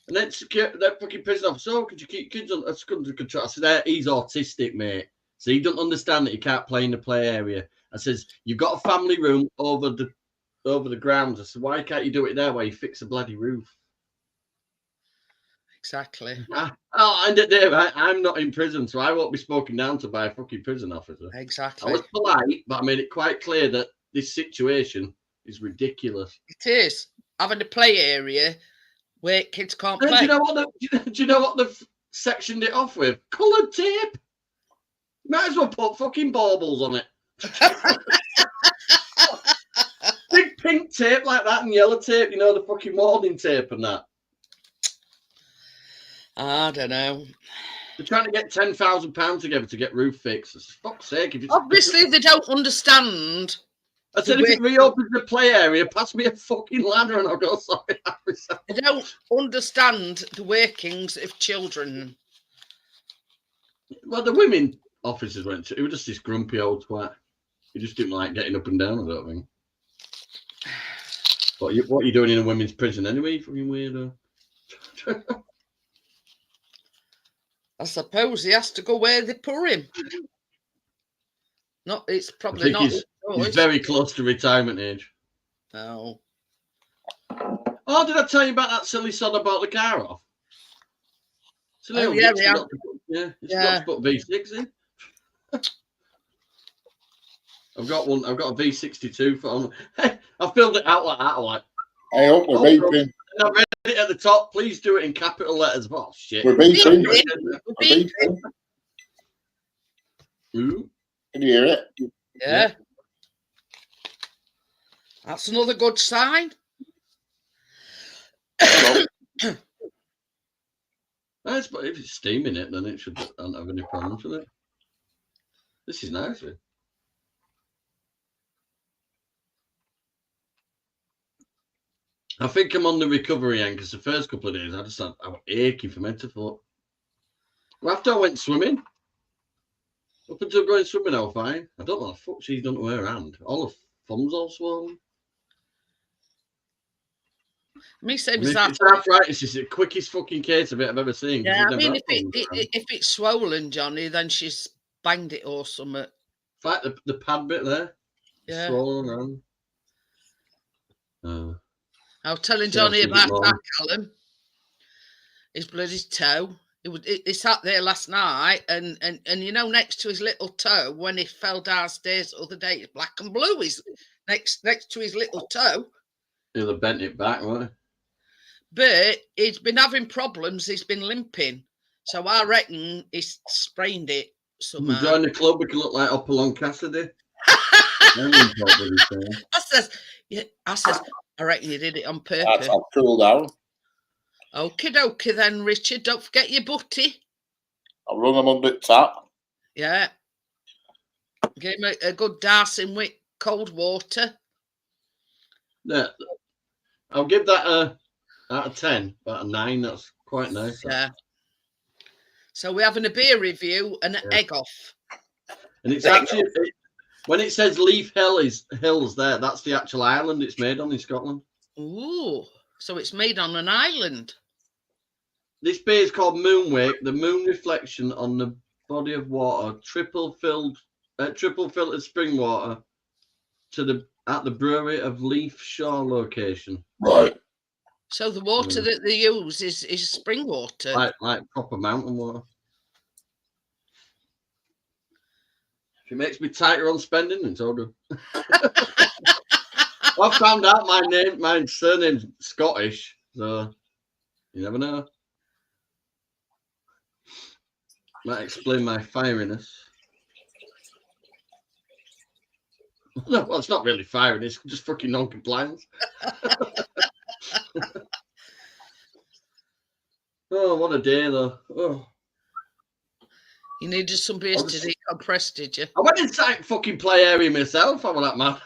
And then that fucking prison officer, "Oh, could you keep kids under control?" I said, "He's autistic, mate. So he doesn't understand that he can't play in the play area." I says, "You've got a family room over the grounds." I said, "Why can't you do it there where you fix a bloody roof?" Exactly. And at day, right, I'm not in prison, so I won't be spoken down to by a fucking prison officer. Exactly. I was polite, but I made it quite clear that this situation is ridiculous. It is. Having a play area where kids can't And play. do you know what they've sectioned it off with? Coloured tape. Might as well put fucking baubles on it. Big pink tape like that and yellow tape, you know, the fucking warning tape and that. I don't know. They're trying to get £10,000 together to get roof fixed. For fuck's sake. Obviously, they don't understand. I said, if it reopens the play area, pass me a fucking ladder and I'll go sorry. They don't understand the workings of children. Well, the women officers went to, it was just this grumpy old twat. He just didn't like getting up and down, I don't think. What are you doing in a women's prison anyway, you fucking weirdo? I suppose he has to go where they put him. It's probably not. He's very close to retirement age. No. Oh, did I tell you about that silly sod about the car off? Oh, yeah, It's got to put V6 in. I've got a V62 for. I filled it out like that. Like, I hope we're beeping. I read it at the top. Please do it in capital letters. Oh shit! We're beeping. We're beeping. Ooh. Can you hear it? Yeah. That's another good sign. Nice, but if it's steaming it, then it should not have any problems with it. This is nice. I think I'm on the recovery end because the first couple of days I was aching from head to foot. Well, after I went swimming, up until going swimming, I was fine. I don't know what the fuck she's done to her hand. All her thumbs all swollen. Me same I mean, as that. it's arthritis. It's the quickest fucking case of it I've ever seen. Yeah, I mean, if it's swollen, Johnny, then she's banged it or something. It's like the pad bit there. Yeah. Swollen around. I was telling Johnny about that, Callum. His bloody toe. He sat there last night, and you know, next to his little toe, when he fell downstairs the other day, it's black and blue. He's next to his little toe. He'll have bent it back, won't he? But he's been having problems. He's been limping, so I reckon he's sprained it somehow. Join the club. We can look like Upalong Cassidy. I says, I reckon you did it on purpose. That's all cool down. Okie dokie then, Richard. Don't forget your butty. I'll run them under tap. Yeah. Give him a good dousing with cold water. Yeah. I'll give that out of 10, about a 9. That's quite nice. Yeah. So we're having a beer review and an egg off. And it's actually, when it says Leaf Hills there, that's the actual island it's made on in Scotland. Ooh, so it's made on an island. This beer is called Moonwake, the moon reflection on the body of water, triple filtered spring water at the brewery of Leaf Shore location. Right. So the water that they use is spring water. Like proper mountain water. If it makes me tighter on spending, it's all good. I found out my surname's Scottish, so you never know. Might explain my fieriness. No, well, it's not really firing, it's just fucking non-compliance. Oh, what a day, though. Oh. You needed some beers to decompress, did you? I went inside fucking play area myself. I was like, man.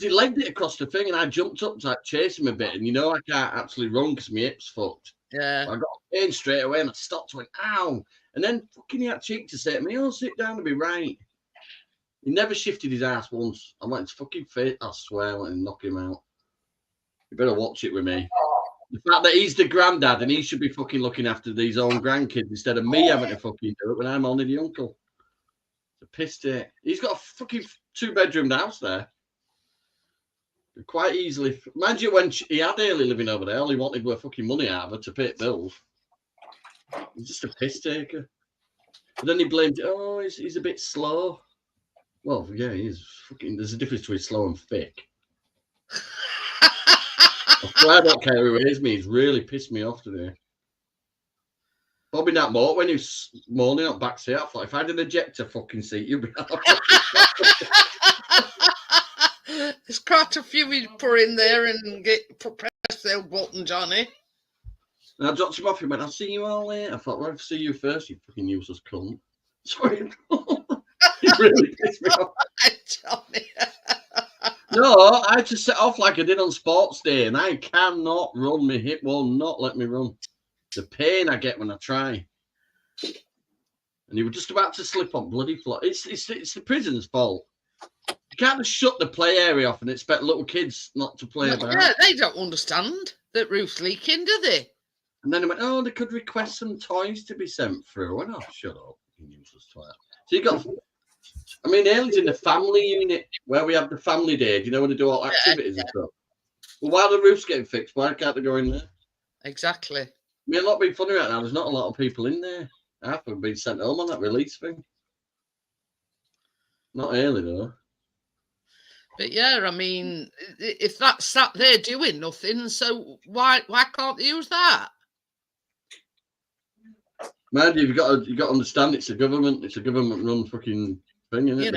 He legged it across the thing and I jumped up to like, chase him a bit. And you know, I can't actually run because my hip's fucked. Yeah. So I got pain straight away and I stopped and went, ow. And then fucking he had cheek to say to me, oh, sit down and be right. He never shifted his ass once. I went, his fucking face, I swear, I went and knock him out. You better watch it with me. The fact that he's the granddad and he should be fucking looking after these own grandkids instead of me having to fucking do it when I'm only the uncle. It's a piss take. He's got a fucking 2-bedroom house there. Quite easily. Mind you, when he had Haley living over there, all he wanted were fucking money out of her to pay bills. He's just a piss taker. But then he blamed, oh, he's a bit slow. Well, yeah, he is. Fucking, there's a difference between slow and thick. I swear I don't care who it is me. He's really pissed me off today. Probably not more when he was moaning on back seat. I thought if I had an ejector fucking seat, you'd be There's quite a few we put in there and press the button, Johnny. And I dropped him off. He went, I'll see you all later. I thought, well, I'll see you first, you fucking useless cunt. Sorry. He really pissed me off. Johnny. No, I had to set off like I did on sports day, and I cannot run. My hip will not let me run. The pain I get when I try. And he was just about to slip on bloody floor. It's the prison's fault. You can't just shut the play area off and expect little kids not to play about. Yeah, they don't understand that roof's leaking, do they? And then he went, oh, they could request some toys to be sent through. I went, oh, shut up, you useless twat. So you got... I mean, Haley's in the family unit where we have the family day. Do you know when they do all activities and stuff? Well, while the roof's getting fixed, why can't they go in there? Exactly. I mean, a lot being funny right now. There's not a lot of people in there. Half have been sent home on that release thing. Not Haley, though. But yeah, I mean, if that's sat there doing nothing, so why can't they use that? Mind you, you've got to understand it's a government run fucking thing, isn't it? You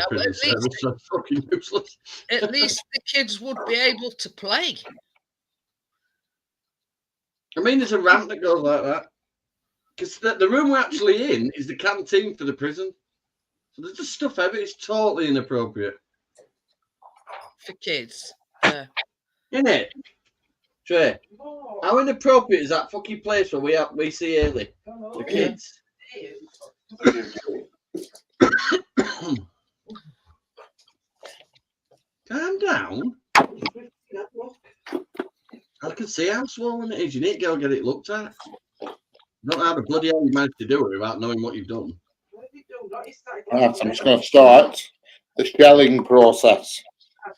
know, fucking useless. At least the kids would be able to play. I mean, there's a ramp that goes like that. Because the room we're actually in is the canteen for the prison. So there's just stuff everywhere. It's totally inappropriate. For kids. Yeah. Innit? Trey, how inappropriate is that fucking place where we see Haley? The kids. Calm down. I can see how swollen it is. You need to go get it looked at. You don't know how the bloody hell you managed to do it without knowing what you've done. Right, I'm just going to start the shelling process. I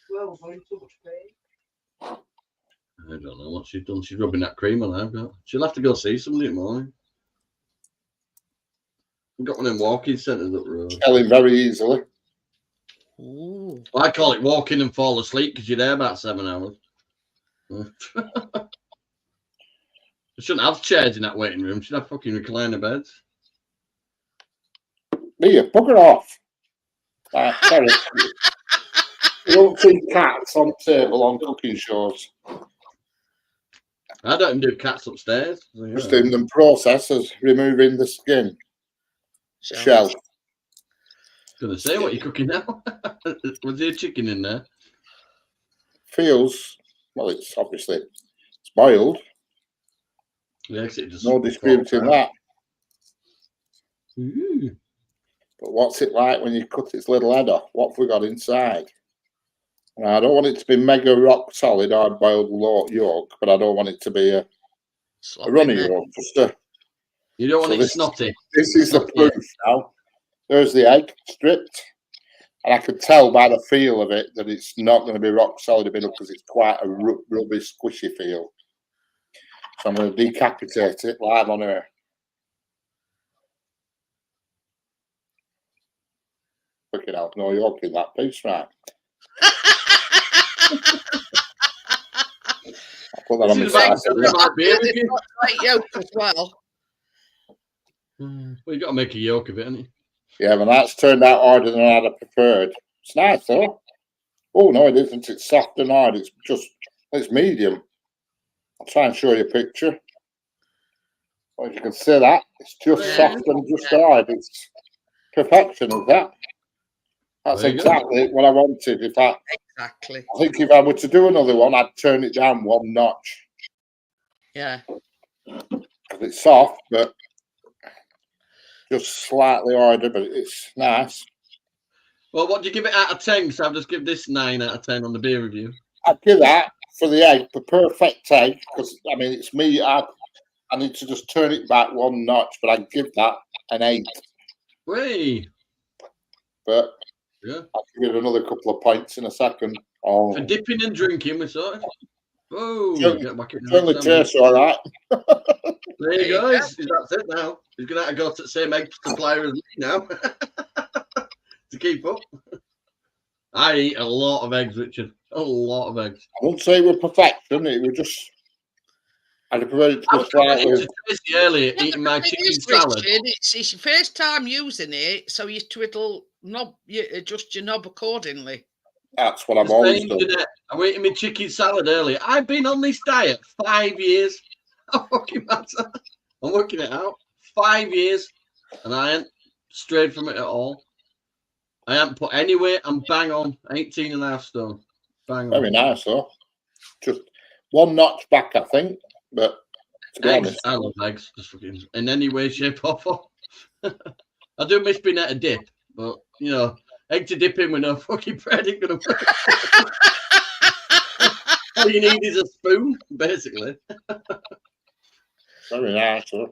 don't know what she's done. She's rubbing that cream on her. She'll have to go see somebody in the morning. We've got one in walking centres up the road. Shelling very easily. Ooh. Well, I call it walking and fall asleep because you're there about 7 hours. I shouldn't have chairs in that waiting room. Should have fucking recliner beds. Mia, bugger off. Right, sorry. You don't see cats on table on cooking shows. I don't even do cats upstairs. So, yeah. Just in the process of removing the skin. Shell. I was going to say, what you're cooking now? Was there chicken in there? Feels, well, it's obviously it's boiled. Yes, it just No disputing that. Ooh. But what's it like when you cut its little head off? What have we got inside? Now, I don't want it to be mega rock solid hard boiled yolk, but I don't want it to be a runny yolk. You don't want it snotty. This is the proof now. There's the egg stripped, and I can tell by the feel of it that it's not going to be rock solid a bit because it's quite a rubby, squishy feel. So I'm going to decapitate it live on air. Look it out, no yolk in that piece, right? I'll put that on my side. Like yolk as well. Well, you got to make a yolk of it, haven't you? Yeah, but that's turned out harder than I'd have preferred. It's nice though. Oh no, it isn't. It's soft and hard. It's medium. I'll try and show you a picture. Well, if you can see that, it's just soft and just hard. It's perfection of that. That's exactly what I wanted. Exactly. I think if I were to do another one, I'd turn it down one notch. Yeah. Because it's soft, but just slightly harder, but it's nice. Well, what do you give it out of 10? So I'll just give this 9 out of 10 on the beer review. I'd give that for the egg, the perfect egg, because I mean it's me. I need to just turn it back one notch, but I'd give that an 8. Way. But yeah, I'll give it another couple of points in a second. Oh, for dipping and drinking, we saw it. Oh, certainly tastes all right. There you go. That's it now. He's going to have to go to the same egg supplier as me now to keep up. I eat a lot of eggs, Richard. A lot of eggs. I wouldn't say we're perfection. It was just. I'd prefer it to be slightly. Earlier eating my chicken salad. Richard, it's your first time using it, so you twiddle knob, you adjust your knob accordingly. That's what I've always done. I'm eating my chicken salad earlier. I've been on this diet 5 years. I'm fucking matter. I'm working it out. 5 years, and I ain't strayed from it at all. I haven't put any weight. I'm bang on 18.5 stone. Bang on. Very nice, though. Just one notch back, I think. But to be honest, I love eggs. Just fucking in any way, shape, or form. I do miss being at a dip, but you know, egg to dip in with no fucking bread ain't gonna work. All you need is a spoon, basically. Very nice, though.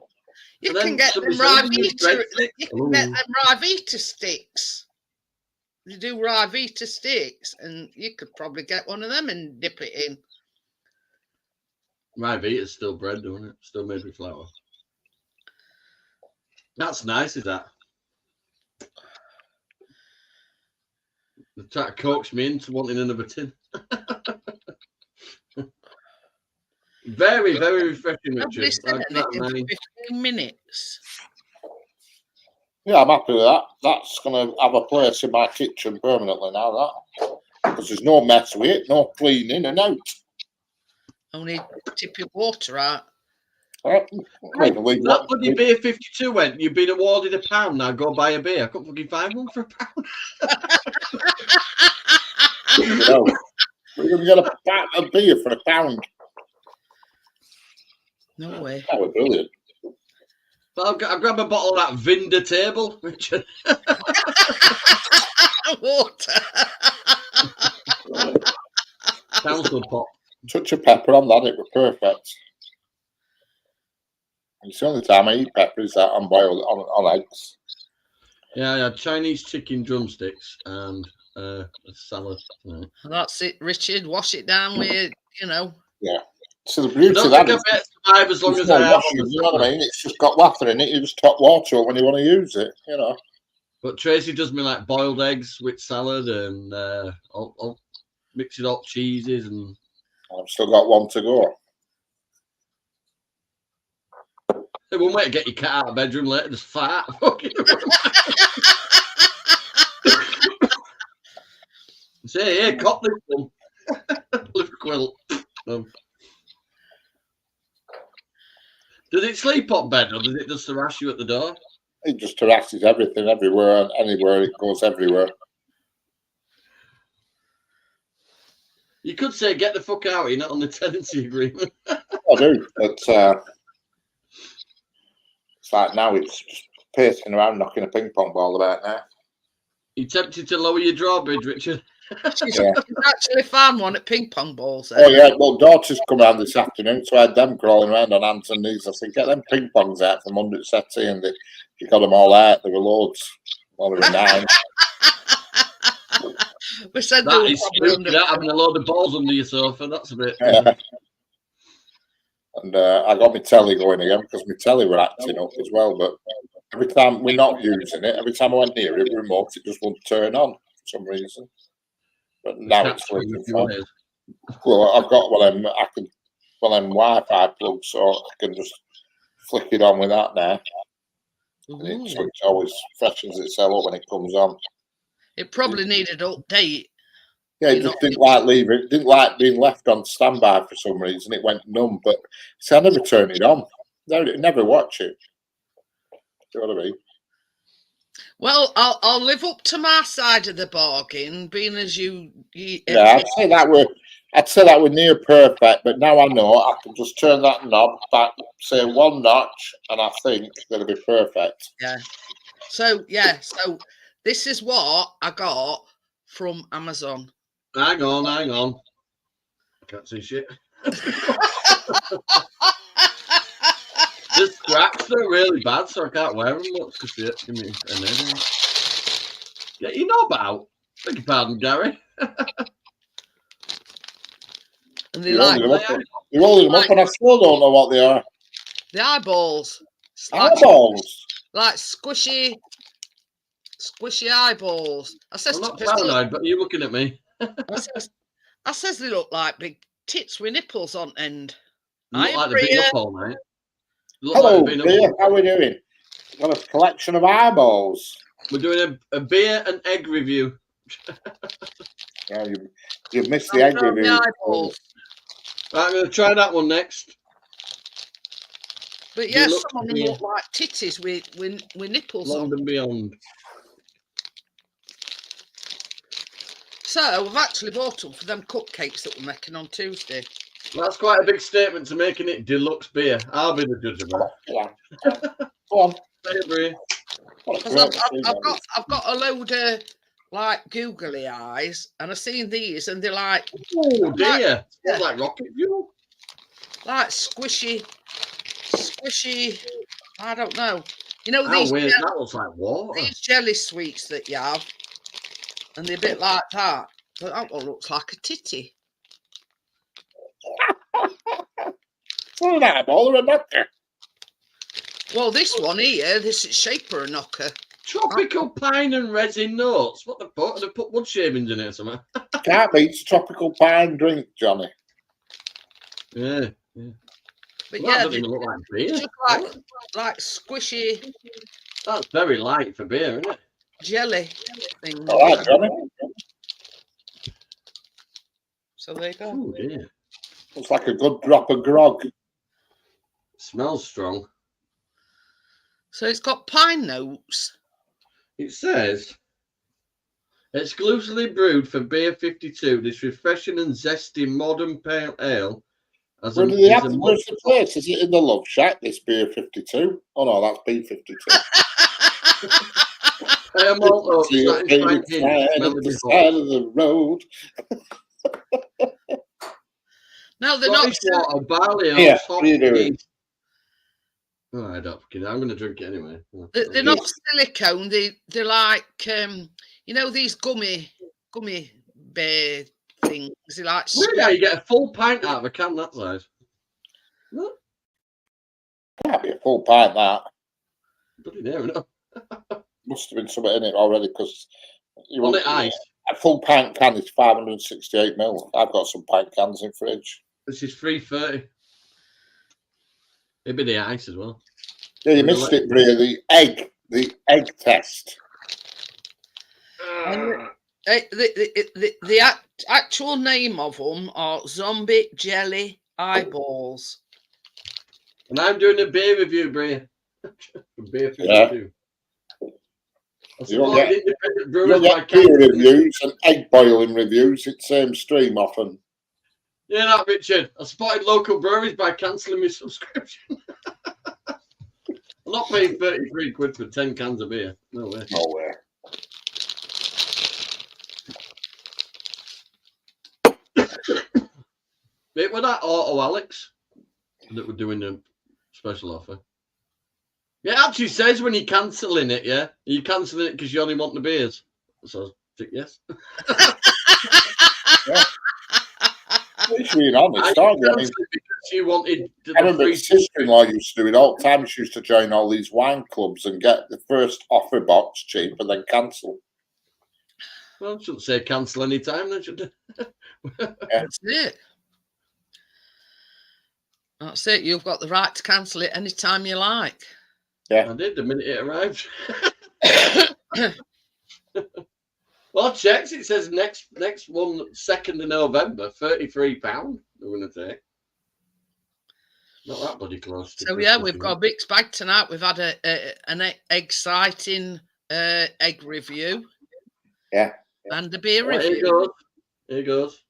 You can get them Ryvita. You can get them Ryvita sticks. You do Ryvita sticks, and you could probably get one of them and dip it in. Ryvita's still bread, doing it? Still made with flour. That's nice, is that? They're trying to coax me into wanting another tin. Very, very refreshing, Richard. 15 minutes. Yeah, I'm happy with that. That's going to have a place in my kitchen permanently now, that. Because there's no mess with it, no cleaning and out. Only tip your water out. That bloody beer 52 went. You've been awarded £1. Now go buy a beer. I couldn't fucking find one for £1. No, We're going to get a pack of beer for £1. No way. That was brilliant. I'll grab a bottle of that Vinda table, Richard. Water. Council pot. Touch of pepper on that, it was perfect. It's the only time I eat pepper is that on boiled on eggs. Yeah, I had Chinese chicken drumsticks and a salad. That's it, Richard. Wash it down with, Yeah. So the I beauty don't of that think is I bet survive as long there's as I no have. washing, you know what I mean? It's just got water in it. You just top water it when you want to use it, But Tracy does me like boiled eggs with salad and I'll mix it up cheeses and. I've still got one to go. Hey, one way to get your cat out of the bedroom later, just fart. Say, hey, cop this one. Lift quilt. Does it sleep on bed or does it just harass you at the door? It just harasses everything, everywhere, and anywhere. It goes everywhere. You could say, get the fuck out, you're not on the tenancy agreement. I do, but it's like now it's just pacing around knocking a ping pong ball about now. You tempted to lower your drawbridge, Richard? she's Yeah. actually found one at ping pong balls. Oh yeah, well, daughter's come around this afternoon, so I had them crawling around on hands and knees. I said, get them ping pongs out from under the settee, and you got them all out. There were loads. Well, there were 9. We said That is spooky, that having a load of balls under your sofa. That's a bit. Yeah. And I got my telly going again because my telly were acting up as well. But every time we're not using it, every time I went near it, remote, it just wouldn't turn on for some reason. But now it's working fine. Well, I've got one of them. Wi-Fi plugs, so I can just flick it on with that now. So it always freshens itself up when it comes on. It probably needed update. Yeah, it just didn't like leave it. Didn't like being left on standby for some reason. It went numb. But see, I never turn it on. Never watch it. Do you know what I mean? Well, I'll live up to my side of the bargain, being as you yeah, I'd say that we're near perfect, but now I know I can just turn that knob back, say 1 notch, and I think that'll be perfect. Yeah. So this is what I got from Amazon. Hang on. I can't see shit. The scraps are really bad, so I can't wear them much because they give me an headache. Yeah, you know about. Beg your pardon, Gary. And they You're like holding them up, and I still don't know what they are. the eyeballs. Eyeballs. Like squishy eyeballs. I says, I'm not paranoid, but you're looking at me. I says they look like big tits with nipples on end. You look like they've been up all night. Hello, Beer. How are we doing? Got a collection of eyeballs. We're doing a beer and egg review. Yeah, you've missed the egg review. Eyeballs. Right, I'm going to try that one next. But yes, some of them look like titties with nipples Long on. and beyond. So I've actually bought them for them cupcakes that we're making on Tuesday. That's quite a big statement to making it deluxe beer. I'll be the judge of that. Yeah. Go on. I've got a load of like googly eyes, and I've seen these, and they're like, oh dear, like rocket fuel, like squishy. I don't know. You know how weird that looks like water. These jelly sweets that you have, and they're a bit like that. But that one looks like a titty. What an eyeball or a knocker? Well, this one here, this is shaper a knocker. Tropical pine and resin notes. What the fuck? They put wood shavings in it or something. Can't beat tropical pine drink, Johnny. Yeah. But well, yeah, that doesn't even look like beer. Just like squishy. That's very light for beer, isn't it? Jelly thing. All right, Johnny. So there you go. Oh dear. Looks like a good drop of grog. Smells strong. So it's got pine notes. It says Exclusively brewed for Beer 52, this refreshing and zesty modern pale ale. Where's the place? Is it in the Love Shack, this Beer 52? Oh, no, that's B52. Pale malt oak, See you satisfying hint, at the side of the road. No, they're not. Water, barley, Yeah, oats, what are you doing? Oh, I don't fucking. I'm going to drink it anyway. They're not silicone. They're like you know, these gummy bear things. They like. Weird how you get a full pint out of a can that size. What? Can't be a full pint, that. Bloody near enough. Must have been something in it already, because On it ice. A full pint can is 568 ml. I've got some pint cans in fridge. This is 330. Maybe the ice as well. Yeah, you missed it, Bria. The egg test. The actual name of them are zombie jelly eyeballs. And I'm doing a beer review, Bria. Beer 52. Yeah. You'll get beer reviews and egg boiling reviews. It's same stream often. Yeah, that Richard. I spotted local breweries by cancelling my subscription. I'm not paying 33 quid for 10 cans of beer. No way. No way. It was that Auto Alex that were doing a special offer. Yeah, it actually says when you're cancelling it, yeah? You're cancelling it because you only want the beers. So I think yes. Yeah. It's being honest, aren't you? I mean, because you wanted I remember my sister-in-law used to do it all the time. She used to join all these wine clubs and get the first offer box cheap and then cancel. Well, I shouldn't say cancel any time, then should I? That's it. That's it. You've got the right to cancel it anytime you like. Yeah. I did the minute it arrived. Well, I checked. It says next one, 2nd of November, £33 we're going to take. Not that bloody close. So yeah, we've got a mixed bag tonight. We've had an exciting egg review. Yeah. And a beer Right, review. Here goes.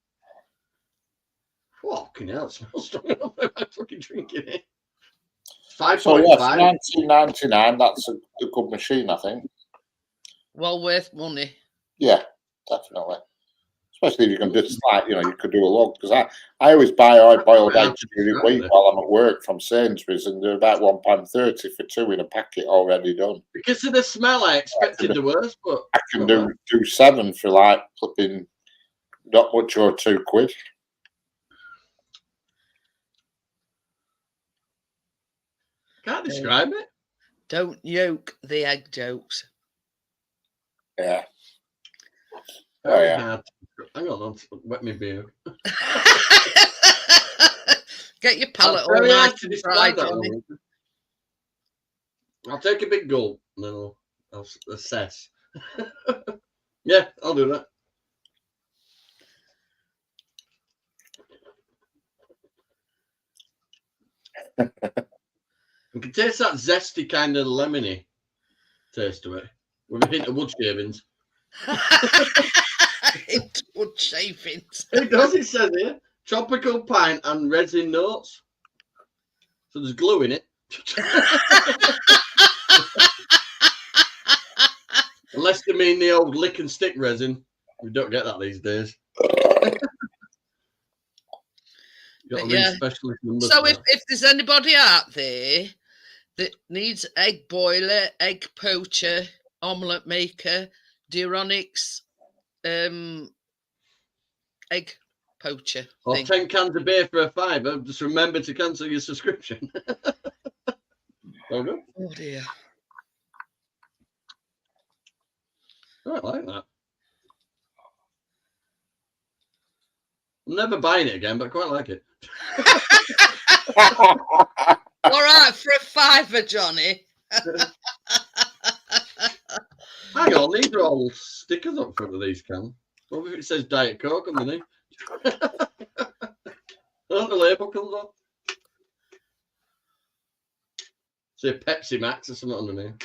Fucking hell, it smells strong enough. I'm fucking drinking it. 5.5. So yes, 1999. That's a good machine, I think. Well worth money. Yeah, definitely. Especially if you can just you could do a log, because I always buy boiled eggs during the week while I'm at work from Sainsbury's, and they're about £1.30 for 2 in a packet already done. Because of the smell, I expected the worst, but I can do 7 for like flipping not much or £2. Can't describe it. Don't yoke the egg jokes. Yeah. Oh yeah. Hang on, wet me beer. Get your palate all nice and dry, Johnny. I'll take a big gulp and then I'll assess. Yeah, I'll do that. You can taste that zesty kind of lemony taste to it with a hint of wood shavings. Wood shavings. It does, it says here. Tropical pine and resin notes. So there's glue in it. Unless they mean the old lick and stick resin. We don't get that these days. Yeah. So if there's anybody out there that needs egg boiler, egg poacher, omelette maker, Duronics, egg poacher, or 10 cans of beer for a £5, just remember to cancel your subscription. Oh dear. I like that. I'm never buying it again, but I quite like it. All right, for a £5, Johnny. Hang on, these are all stickers up front of these cans. What if it says Diet Coke underneath? The label comes off. Say Pepsi Max or something underneath.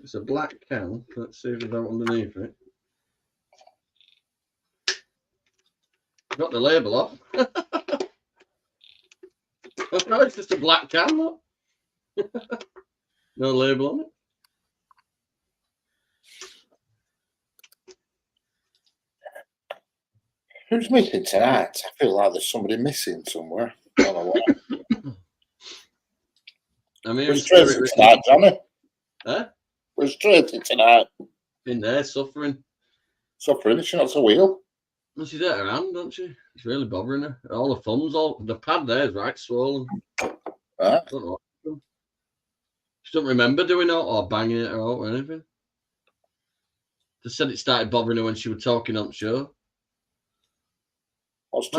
It's a black can. Let's see if it's out underneath it. Got the label off. No, it's just a black can, look. No label on it. Who's missing tonight? I feel like there's somebody missing somewhere. I don't know what. I'm here. Where's Tracy tonight, Johnny? Huh? Where's Tracy tonight? In there, suffering. Suffering, is she not so ill? Well, she's at her hand, don't she? It's really bothering her. All the thumbs, the pad there is right swollen. Right. I don't know. She don't remember doing it or banging it out or anything. Just said it started bothering her when she was talking on the show. What's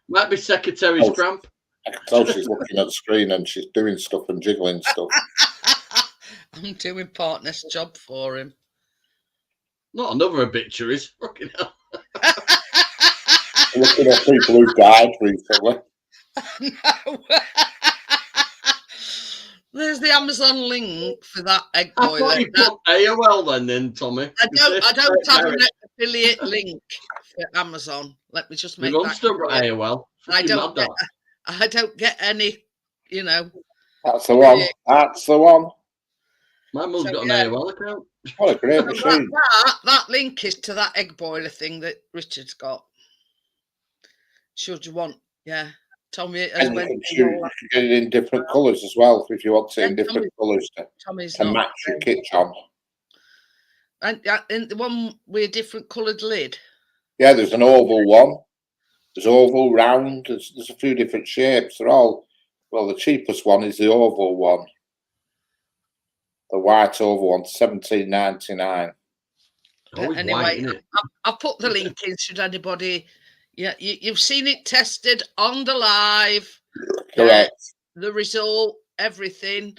Might be secretary's cramp. I can tell she's looking at the screen and she's doing stuff and jiggling stuff. I'm doing partner's job for him. Not another obituaries. Fucking hell. Looking at people who died recently. No. There's the Amazon link for that egg I boiler. thought you put AOL then, Tommy. I don't have an affiliate link for Amazon. Let me just make that still got AOL. I don't get any, you know. That's the one. That's the one. My mum's got an AOL account. What a great machine. That link is to that egg boiler thing that Richard's got. Should you want, Tommy has And you can get it in different colours as well if you want it in different colours to match your kitchen. And the one with a different coloured lid. Yeah, there's an oval one. There's oval, round. There's a few different shapes. They're all, well, the cheapest one is the oval one. The white oval one, $17.99. Anyway, I'll put the link in should anybody. Yeah, you've seen it tested on the live. Correct. The result, everything.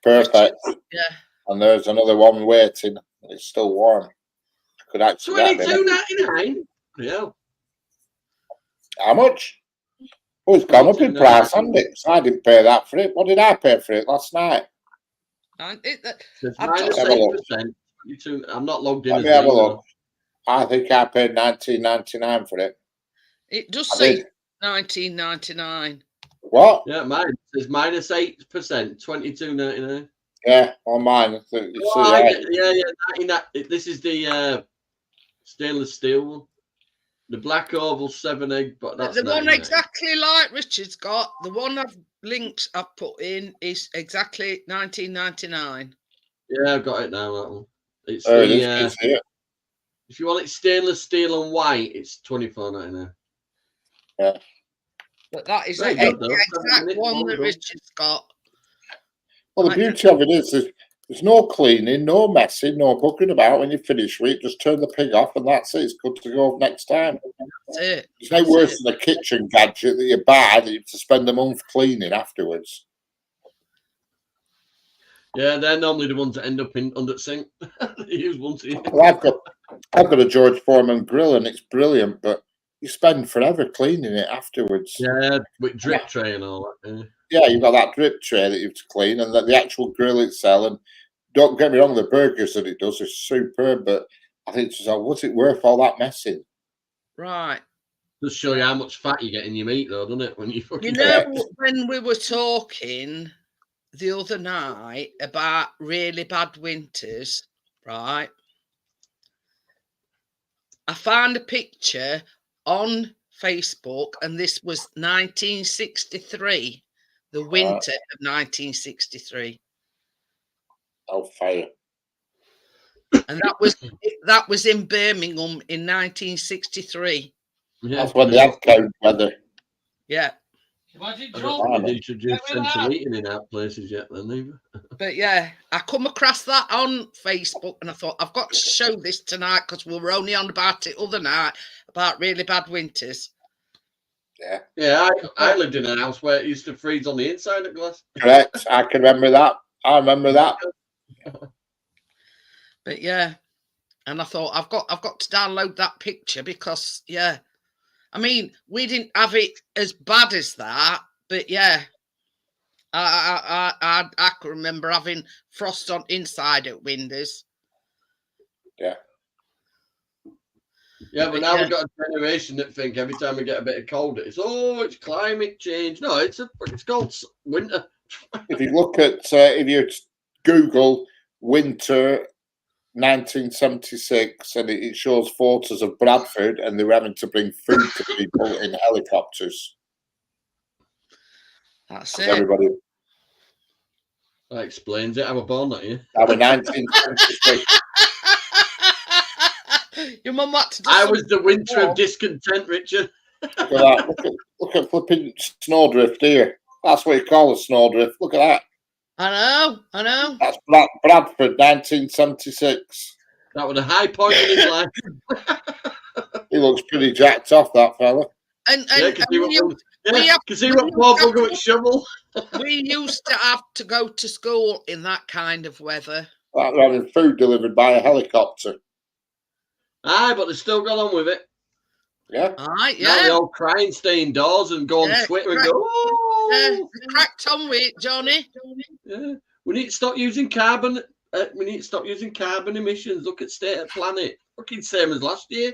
Perfect. Yeah. And there's another one waiting. It's still warm. I could actually. $22.99. Yeah. How much? Oh, it's gone up in price, hasn't it? So I didn't pay that for it. What did I pay for it last night? I'm not logged in. Let me have a look. I think I paid $19.99 for it. It does say $19.99. What? Yeah, mine says -8%, $22.99. Yeah, on mine. This is the stainless steel one. The black oval 7-egg, but that's the one exactly like Richard's got. The one I've put in is exactly $19.99. Yeah, I've got it now. That one. It's if you want it stainless steel and white, it's $24.99. Yeah, but that is the exact one that Richard's got. Well, the beauty of it is there's no cleaning, no messing, no bugging about. When you finish with it, just turn the pig off and that's it. It's good to go next time. That's it. It's no worse than a kitchen gadget that you buy that you have to spend a month cleaning afterwards. Yeah, they're normally the ones that end up under the sink. They use once a year. Well, I've got a George Foreman grill and it's brilliant, but you spend forever cleaning it afterwards. Yeah, with drip tray and all that. Yeah, you've got that drip tray that you have to clean, and the actual grill itself. And don't get me wrong, the burgers that it does is superb, but I think it's just, what's it worth all that messing? Right. Just show you how much fat you get in your meat, though, doesn't it? When when we were talking the other night about really bad winters, right? I found a picture on Facebook, and this was 1963, the winter of 1963. Oh, fire! And that was in Birmingham in 1963. Yeah, that's when they had cold weather. Yeah. I don't think they introduced central heating in our places yet, then either. But yeah, I come across that on Facebook, and I thought I've got to show this tonight because we were only on about it other night about really bad winters. Yeah, I lived in a house where it used to freeze on the inside of glass. Correct. I can remember that. I remember that. But yeah, and I thought I've got to download that picture because I mean we didn't have it as bad as that, but yeah, I can remember having frost on inside at windows. Yeah. Yeah, but now we've got a generation that think every time we get a bit of cold, it's climate change. No, it's called winter. If you look at, if you Google winter 1976, and it shows photos of Bradford, and they were having to bring food to people in helicopters. That's it. Everybody. That explains it. I was born that year. That was 1976. Your mum had to do I something was the winter more. of discontent, Richard. Look at that. Look at flipping snowdrift here. That's what you call a snowdrift. Look at that. I know. That's Bradford, 1976. That was a high point in his life. He looks pretty jacked off, that fella. And Yeah, because he we went Paul Bugger with shovel. we used to have to go to school in that kind of weather. They're having food delivered by a helicopter. Aye, but they still got on with it. Yeah. Right, Now they yeah. all cry and stay indoors and go on Yeah, Twitter and correct. go, oh, Cracked on with it, Johnny. yeah. We need to stop using carbon. We need to stop using carbon emissions. Look at state of planet. Fucking same as last year,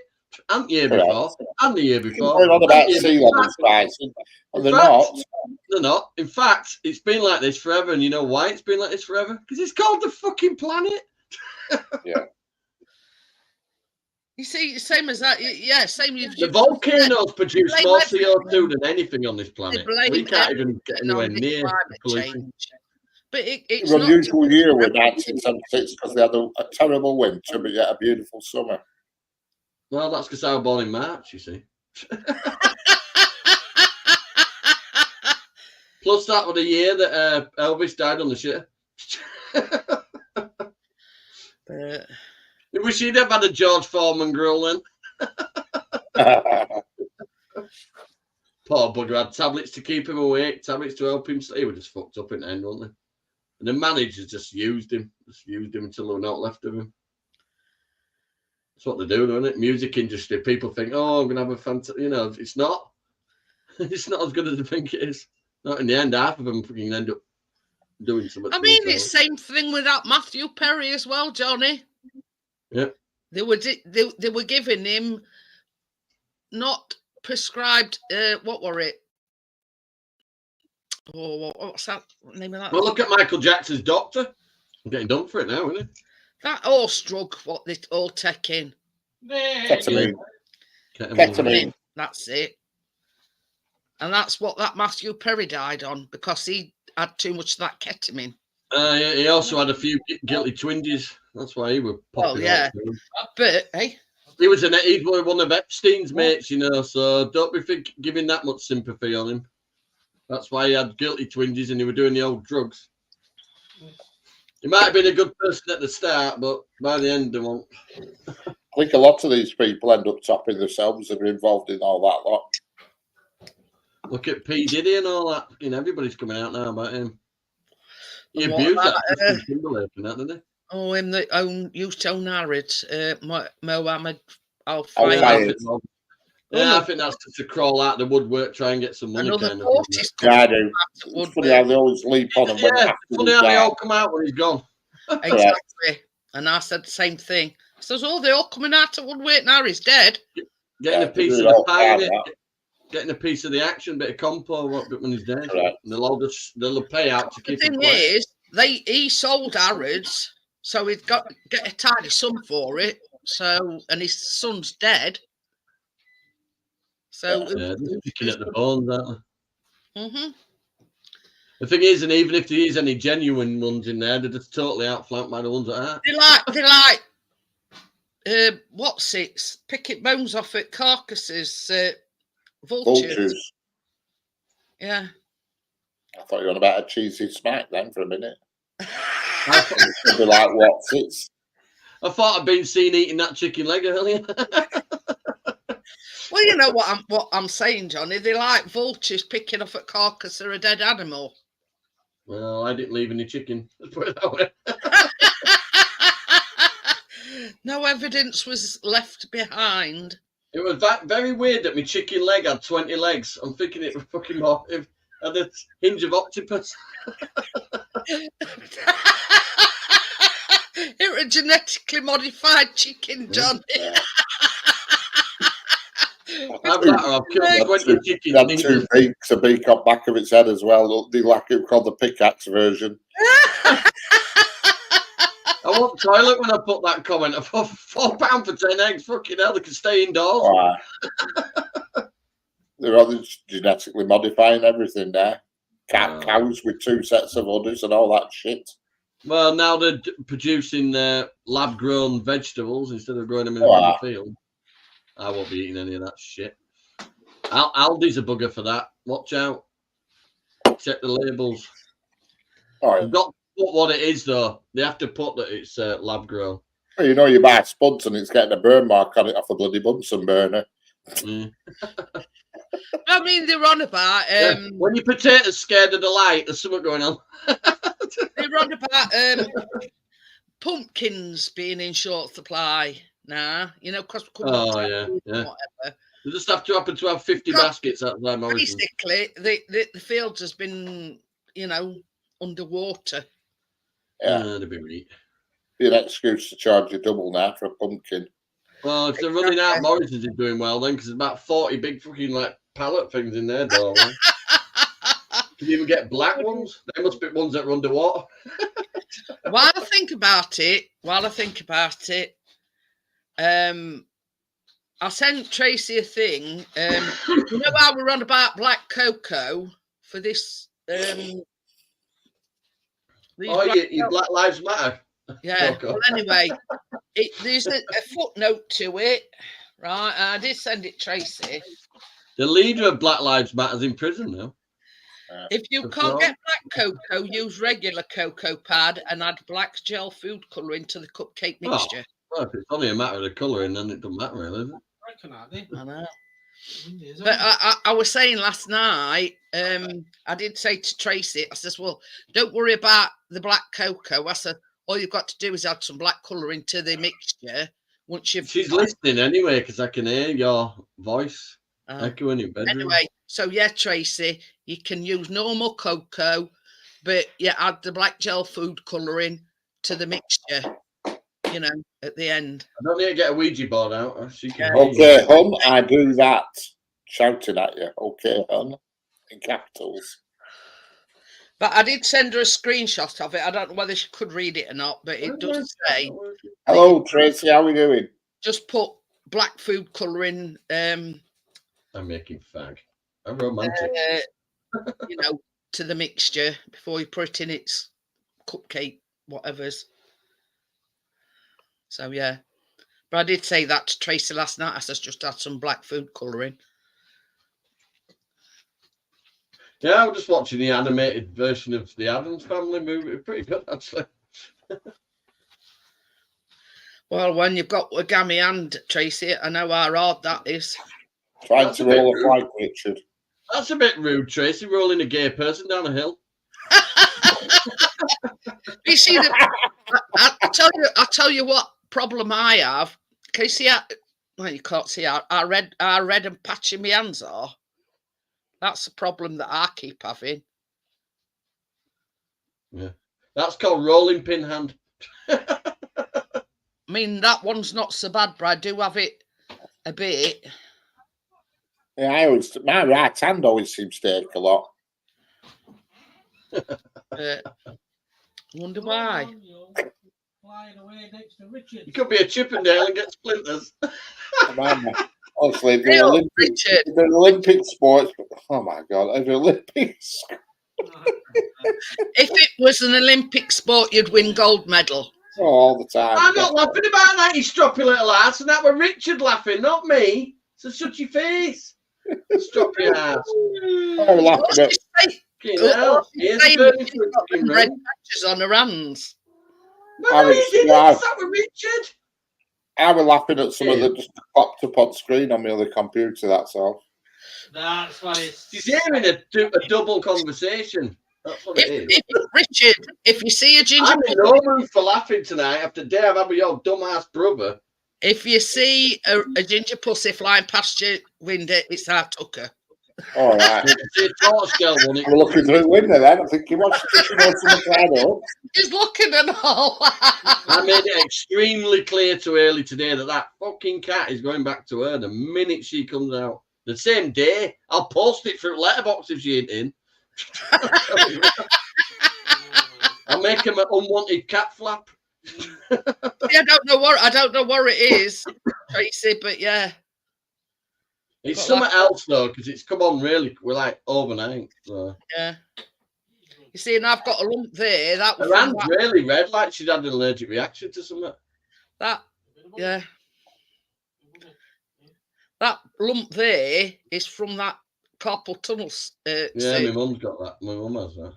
and the year before, and the year before. Going on about and the sea year levels rising, and they're In fact, not. They're not. In fact, it's been like this forever, and you know why it's been like this forever? Because it's called the fucking planet. Yeah. You see, same as that. Yeah, same as The volcanoes produce blame more everything. CO2 than anything on this planet. blame We can't even get everything on anywhere this near the climate pollution. change. But it's It was an not unusual year with 1976 because they had a terrible winter, but yet a beautiful summer. Well, that's because I was born in March, you see. Plus, that was the year that Elvis died on the shit. But I wish he'd have had a George Foreman grill then. Poor bugger had tablets to keep him awake, tablets to help him sleep. He was just fucked up in the end, wasn't he? And the managers just used him until there was not left of him. That's what they do, isn't it? Music industry, people think, oh, I'm going to have a fantastic, it's not. It's not as good as they think it is. Not in the end, half of them fucking end up doing something. I mean, it's same thing with that Matthew Perry as well, Johnny. Yeah. They were giving him not prescribed. What were it? Oh, what's that name of that? Well, look at Michael Jackson's doctor. I'm getting done for it now, isn't it? That horse drug, what they all take in. Ketamine. Ketamine. That's it. And that's what that Matthew Perry died on, because he had too much of that ketamine. He also had a few guilty twinges. That's why he was popping yeah. out. But hey, He's one of Epstein's mates, so don't be giving that much sympathy on him. That's why he had guilty twinges and he were doing the old drugs. He might have been a good person at the start, but by the end, they won't. I think a lot of these people end up topping themselves and are involved in all that lot. Look at P. Diddy and all that. Everybody's coming out now about him. He And abused what about, that Justin Timberlake and that, didn't he? oh, him that used to own Harrods, Mohammed Al Al-Fayed. Fayed. Yeah, I think that's to crawl out the woodwork, try and get some money. Another Kind of 40's Yeah, I do. would It's funny how they always leap on him. when Yeah, after funny they how they die. all come out when he's gone. Exactly. And I said the same thing. So they're all coming out of woodwork now. He's dead. Getting Yeah, a piece they of do it the all pie, the time, getting a piece of the action, bit of compo when he's dead. Correct. And they'll pay out to The keep him thing quiet. is, he sold Harrods, so he'd get a tidy sum for it. So, and his son's dead. So, Yeah, they're picking at the bones, aren't they? mm-hmm. The thing is, and even if there is any genuine ones in there, they're just totally outflanked by the ones that are. They like, what's it? Picking bones off at carcasses, vultures. Vultures. Yeah. I thought you were on about a cheesy smack then for a minute. I thought, It'd be like what's it? I thought I'd been seen eating that chicken leg earlier. Well, you know what I'm saying, Johnny. They like vultures picking off at carcass of a dead animal. Well, I didn't leave any chicken. Let's put it that way. No evidence was left behind. It was very weird that my chicken leg had 20 legs. I'm thinking it was fucking more. and the hinge of octopus. It was genetically modified chicken, Johnny. Yeah. I've killed 20 chickens. It had two beaks, a beak on back of its head as well. They like it called the pickaxe version. I want toilet when I put that comment. I thought £4 for 10 eggs. Fucking hell, they can stay indoors. Wow. They're all genetically modifying everything there. Cows with 2 sets of udders and all that shit. Well, now they're producing lab-grown vegetables instead of growing them in the field. I won't be eating any of that shit. Aldi's a bugger for that. Watch out. Check the labels. Oh, yeah. They've got to put what it is, though. They have to put that it's lab-grown. Well, you know, you buy spuds and it's getting a burn mark on it off a bloody Bunsen burner. Mm. I mean, they're on about... When your potato's scared of the light, there's something going on. They're on about pumpkins being in short supply now. You know, because whatever. They just have to happen to have 50 baskets at that moment. Basically, the fields has been, you know, underwater. Yeah, they'd be right. Be an excuse to charge you double now for a pumpkin. Well, if they're running out, Morrison's is doing well then, because there's about 40 big fucking like pallet things in there, darling. Can you even get black ones? They must be ones that are underwater. While I think about it, I sent Tracy a thing. You know how we're on about black cocoa for this? Your Black Lives Matter. Yeah. Well, anyway, there's a footnote to it, right? I did send it Tracy. The leader of Black Lives Matter is in prison now. If you can't get black cocoa, use regular cocoa pad and add black gel food colouring to the cupcake mixture. Well, if it's only a matter of the colouring, then it doesn't matter, really, is it? I know. But I was saying last night, I did say to Tracy, I says, well, don't worry about the black cocoa. I said, all you've got to do is add some black colouring to the mixture. Once you've She's listening anyway, because I can hear your voice echoing in bedroom. Anyway, so yeah, Tracy, you can use normal cocoa, but you add the black gel food colouring to the mixture, you know, at the end. I don't need to get a Ouija board out. Okay, hon, I do that. Shouting at you. Okay, hon, in capitals. But I did send her a screenshot of it. I don't know whether she could read it or not, but it does say... Hello, Tracy, how are we doing? Just put black food colouring... I'm making fag. I'm romantic. You know, to the mixture before you put it in its cupcake, whatever's. So, yeah. But I did say that to Tracy last night. I said, just add some black food colouring. Yeah, I was just watching the animated version of the Addams Family movie. Pretty good, actually. Well, when you've got a gammy hand, Tracy, I know how hard that is. Trying to roll a flight, Richard. That's a bit rude, Tracy, rolling a gay person down a hill. You see, I'll tell you what problem I have. Can you see how, well, you can't see how red and patchy my hands are? That's the problem that I keep having. Yeah. That's called rolling pin hand. I mean, that one's not so bad, but I do have it a bit. Yeah, my right hand always seems to ache a lot. Wonder why. You could be a Chippendale and get splinters. Honestly, the Olympic sports. Oh my God, the Olympics. If it was an Olympic sport, you'd win gold medal. Oh, all the time. I'm not laughing about that, you stroppy little ass, and that were Richard laughing, not me. So shut your face. Stroppy ass. Oh, laughing at red patches on her hands. No, you didn't. That were Richard. I was laughing at some of that just popped up on screen on my other computer, that's all. That's what it's... She's hearing a double conversation. That's what it is. Richard, if you see a ginger... I'm in no mood for laughing tonight after day I've had with your dumbass brother. If you see a ginger pussy flying past your window, it's our Tucker. All right. The torch girl won it. I'm looking through the window then. I'm thinking, what's she know something like up? He's looking and all. I made it extremely clear to Early today that fucking cat is going back to her the minute she comes out. The same day. I'll post it through Letterboxd if she ain't in. I'll make him an unwanted cat flap. I don't know what it is, Tracy, but yeah. It's Got something that. else though, because it's come on really. We're like overnight. So. Yeah. You see, and I've got a lump there. That was Her from hand's really red, like she'd had an allergic reaction to something. that. Yeah. That lump there is from that carpal tunnel. Yeah, surgery. my mum's got that. My mum has that.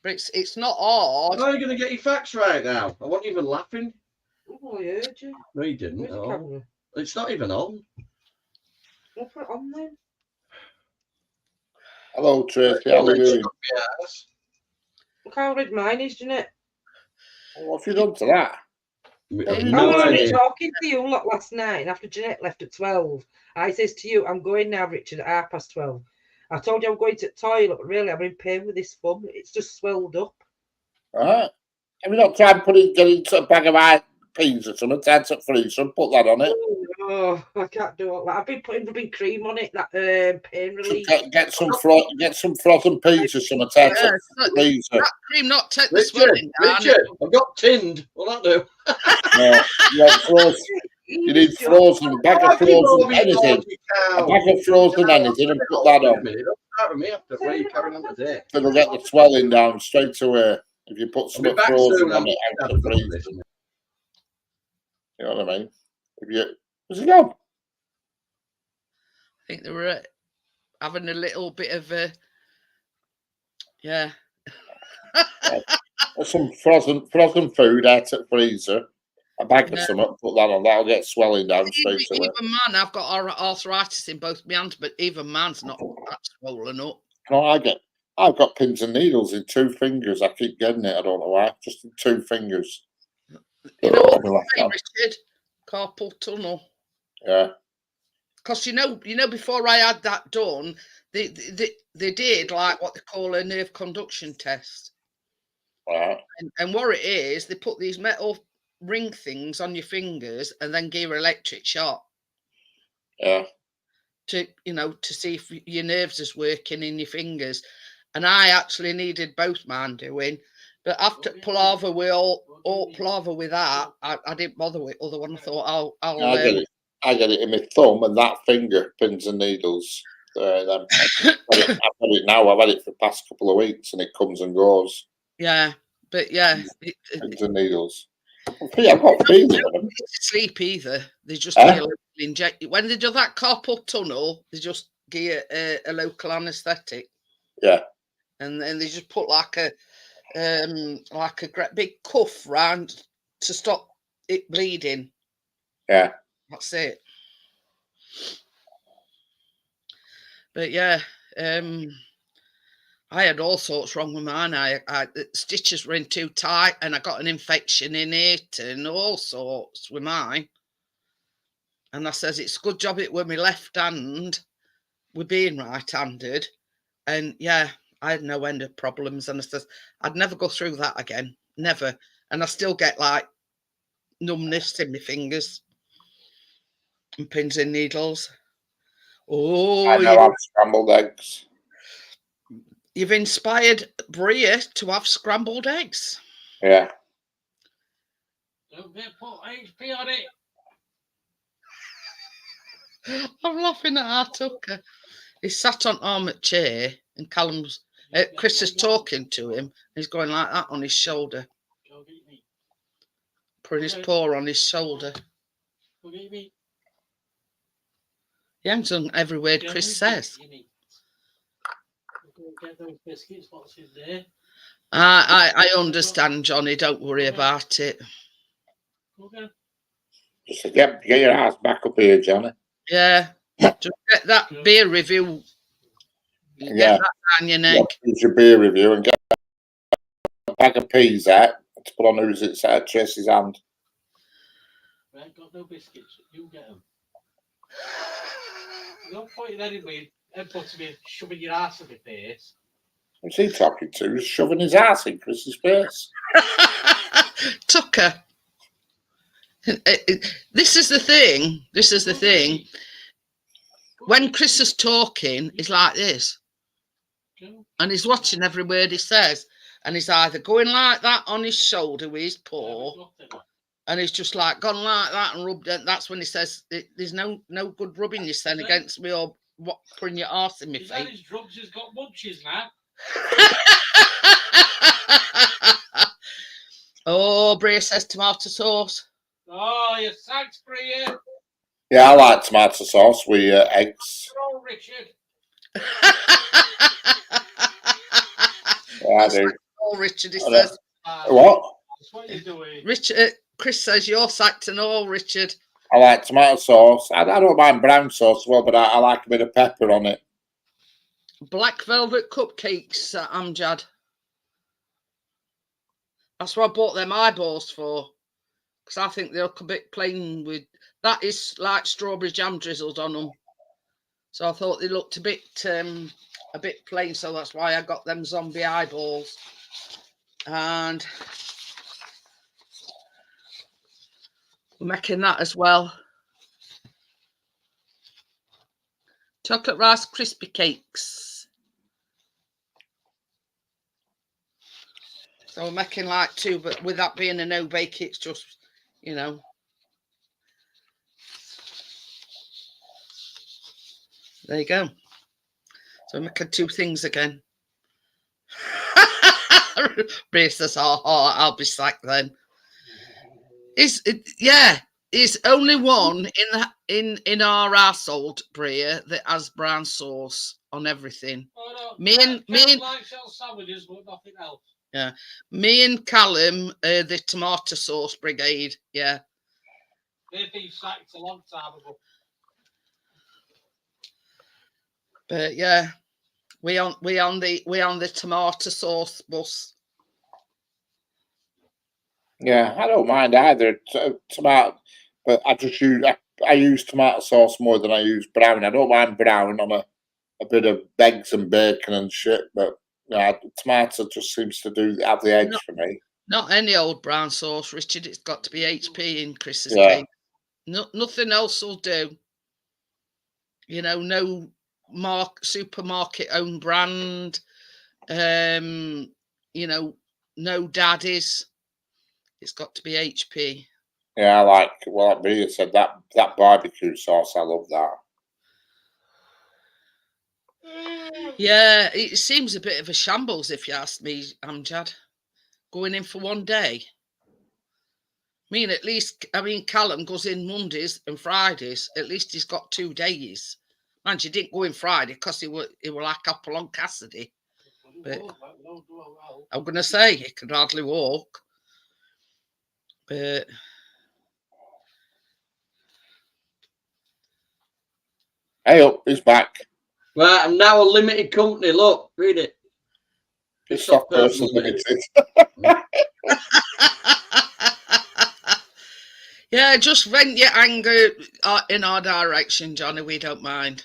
But it's not hard. How are you going to get your facts right now? I wasn't even laughing. Oh, I heard you. No, you didn't Where's at the all. camera? It's not even on. I'll put it on then. Hello, Tracy. How are you doing? Yes. Look how red mine is, Jeanette. What have you done to that? I've I no I was idea. talking to you lot last night after Jeanette left at 12. I says to you, I'm going now, Richard, at 12:30. I told you I'm going to the toilet, but really I'm in pain with this thumb. It's just swelled up. All right. Have you not tried getting into a bag of ice peas or something, tied to freezer and put that on it? Oh, I can't do all that. I've been putting rubbing cream on it, that pain relief. Get some frozen peas or something, tied Yeah, to that freezer. cream not take the Richard, swelling down. Richard, I've got tinned. What'll that do? No, you need frozen, a bag of frozen anything. A bag of frozen anything and put that on. Don't start with me after where you carrying on today. It'll get the swelling down straight away. If you put I'll some be back frozen soon. on it out of the freezer. You know what I mean? Where's it gone? I think they were having a little bit of a, yeah. Some frozen food out of the freezer. A bag of Yeah. something, put that on. That'll get swelling down straight away. Even man, I've got arthritis in both my hands, but even man's not that swollen up. No, I've got pins and needles in 2 fingers. I keep getting it. I don't know why. Just in 2 fingers. You know what On my left I'm hand. saying, Richard? Carpal tunnel. Yeah. Because you know, before I had that done, they did like what they call a nerve conduction test. Right. And what it is, they put these metal ring things on your fingers and then give an electric shock Yeah. to see if your nerves is working in your fingers. And I actually needed both mine doing, but after palaver with palaver with that, I didn't bother with other one. I thought I get it in my thumb and that finger, pins and needles. I've had it now. I've had it for the past couple of weeks, and it comes and goes. yeah, but yeah, Pins and needles. I've got feeling in them. sleep either. They just Huh? inject when they do that carpal tunnel. They just give a local anaesthetic. Yeah. And then they just put like a great big cuff round to stop it bleeding. Yeah. That's it. But yeah, I had all sorts wrong with mine. The stitches were in too tight, and I got an infection in it, and all sorts with mine. And I says it's a good job it were my left hand, with being right-handed, and yeah, I had no end of problems. And I says I'd never go through that again, never. And I still get like numbness in my fingers and pins and needles. Oh, I know I've scrambled eggs. You've inspired Bria to have scrambled eggs. Yeah. Don't get put HP on it. I'm laughing at our Tucker. He sat on armoured chair and Chris is talking to him. He's going like that on his shoulder, Go get me. putting his paw on his shoulder. Go get me. He hasn't done every word Chris says. Go get those biscuits. What's in there? I understand, Johnny. Don't worry about it. Go get 'em. Just get your ass back up here, Johnny. Yeah, just get that beer review. Get Yeah. that down your Yeah, neck. finish your beer review and get a bag of peas out to put on Tracy's hand. I ain't got no biscuits. You get them. Don't point it anyway. And put me shoving your ass in my face. What's he talking to? He's shoving his ass in Chris's face. Tucker. This is the thing. This is the thing. When Chris is talking, he's like this. And he's watching every word he says. And he's either going like that on his shoulder with his paw. And he's just like gone like that and rubbed it. That's when he says, there's no good rubbing you then against me or putting your arse in my He's had face. his drugs, he's got munchies now. Oh, Bria says tomato sauce. Oh, you thanks, Bria. Yeah, I like tomato sauce with eggs. Oh, Richard. Yeah, I do. Oh, Richard, he I says. What? That's what you're doing. Richard, Chris says you're sacked and all, Richard. I like tomato sauce. I don't mind brown sauce as well, but I like a bit of pepper on it. Black velvet cupcakes, Amjad. That's what I bought them eyeballs for. Because I think they're a bit plain with... That is like strawberry jam drizzled on them. So I thought they looked a bit plain, so that's why I got them zombie eyeballs. And we're making that as well. Chocolate Rice Crispy Cakes. So we're making like two, but with that being a no bake, it's just, you know. There you go. So we're making two things again. Bria says, oh, I'll be sacked then. Yeah, it's only one in our household, Bria, that has brown sauce on everything. Oh, no. Me and like shell sandwiches, but nothing else. Yeah, me and Callum, the tomato sauce brigade. Yeah, They've been sacked a long time ago. but yeah, we on the tomato sauce bus. Yeah, I don't mind either. Tomato, but I use tomato sauce more than I use brown. I don't mind brown on a bit of eggs and bacon and shit, but yeah, tomato just seems to have the edge for me. Not any old brown sauce, Richard. It's got to be HP in Chris's Yeah. case. No, nothing else will do. You know, no supermarket own brand. You know, no daddies. It's got to be HP. Yeah, I like, well, like Bria said, that barbecue sauce, I love that. Yeah, it seems a bit of a shambles, if you ask me, Amjad. Going in for one day. I mean, Callum goes in Mondays and Fridays. At least he's got 2 days. Man, he didn't go in Friday because he were like Apple on Cassidy. But I'm going to say he could hardly walk. But Hey up, he's back. Right, I'm now a limited company. Look, read it. It's not person limited. yeah, just vent your anger in our direction, Johnny. We don't mind.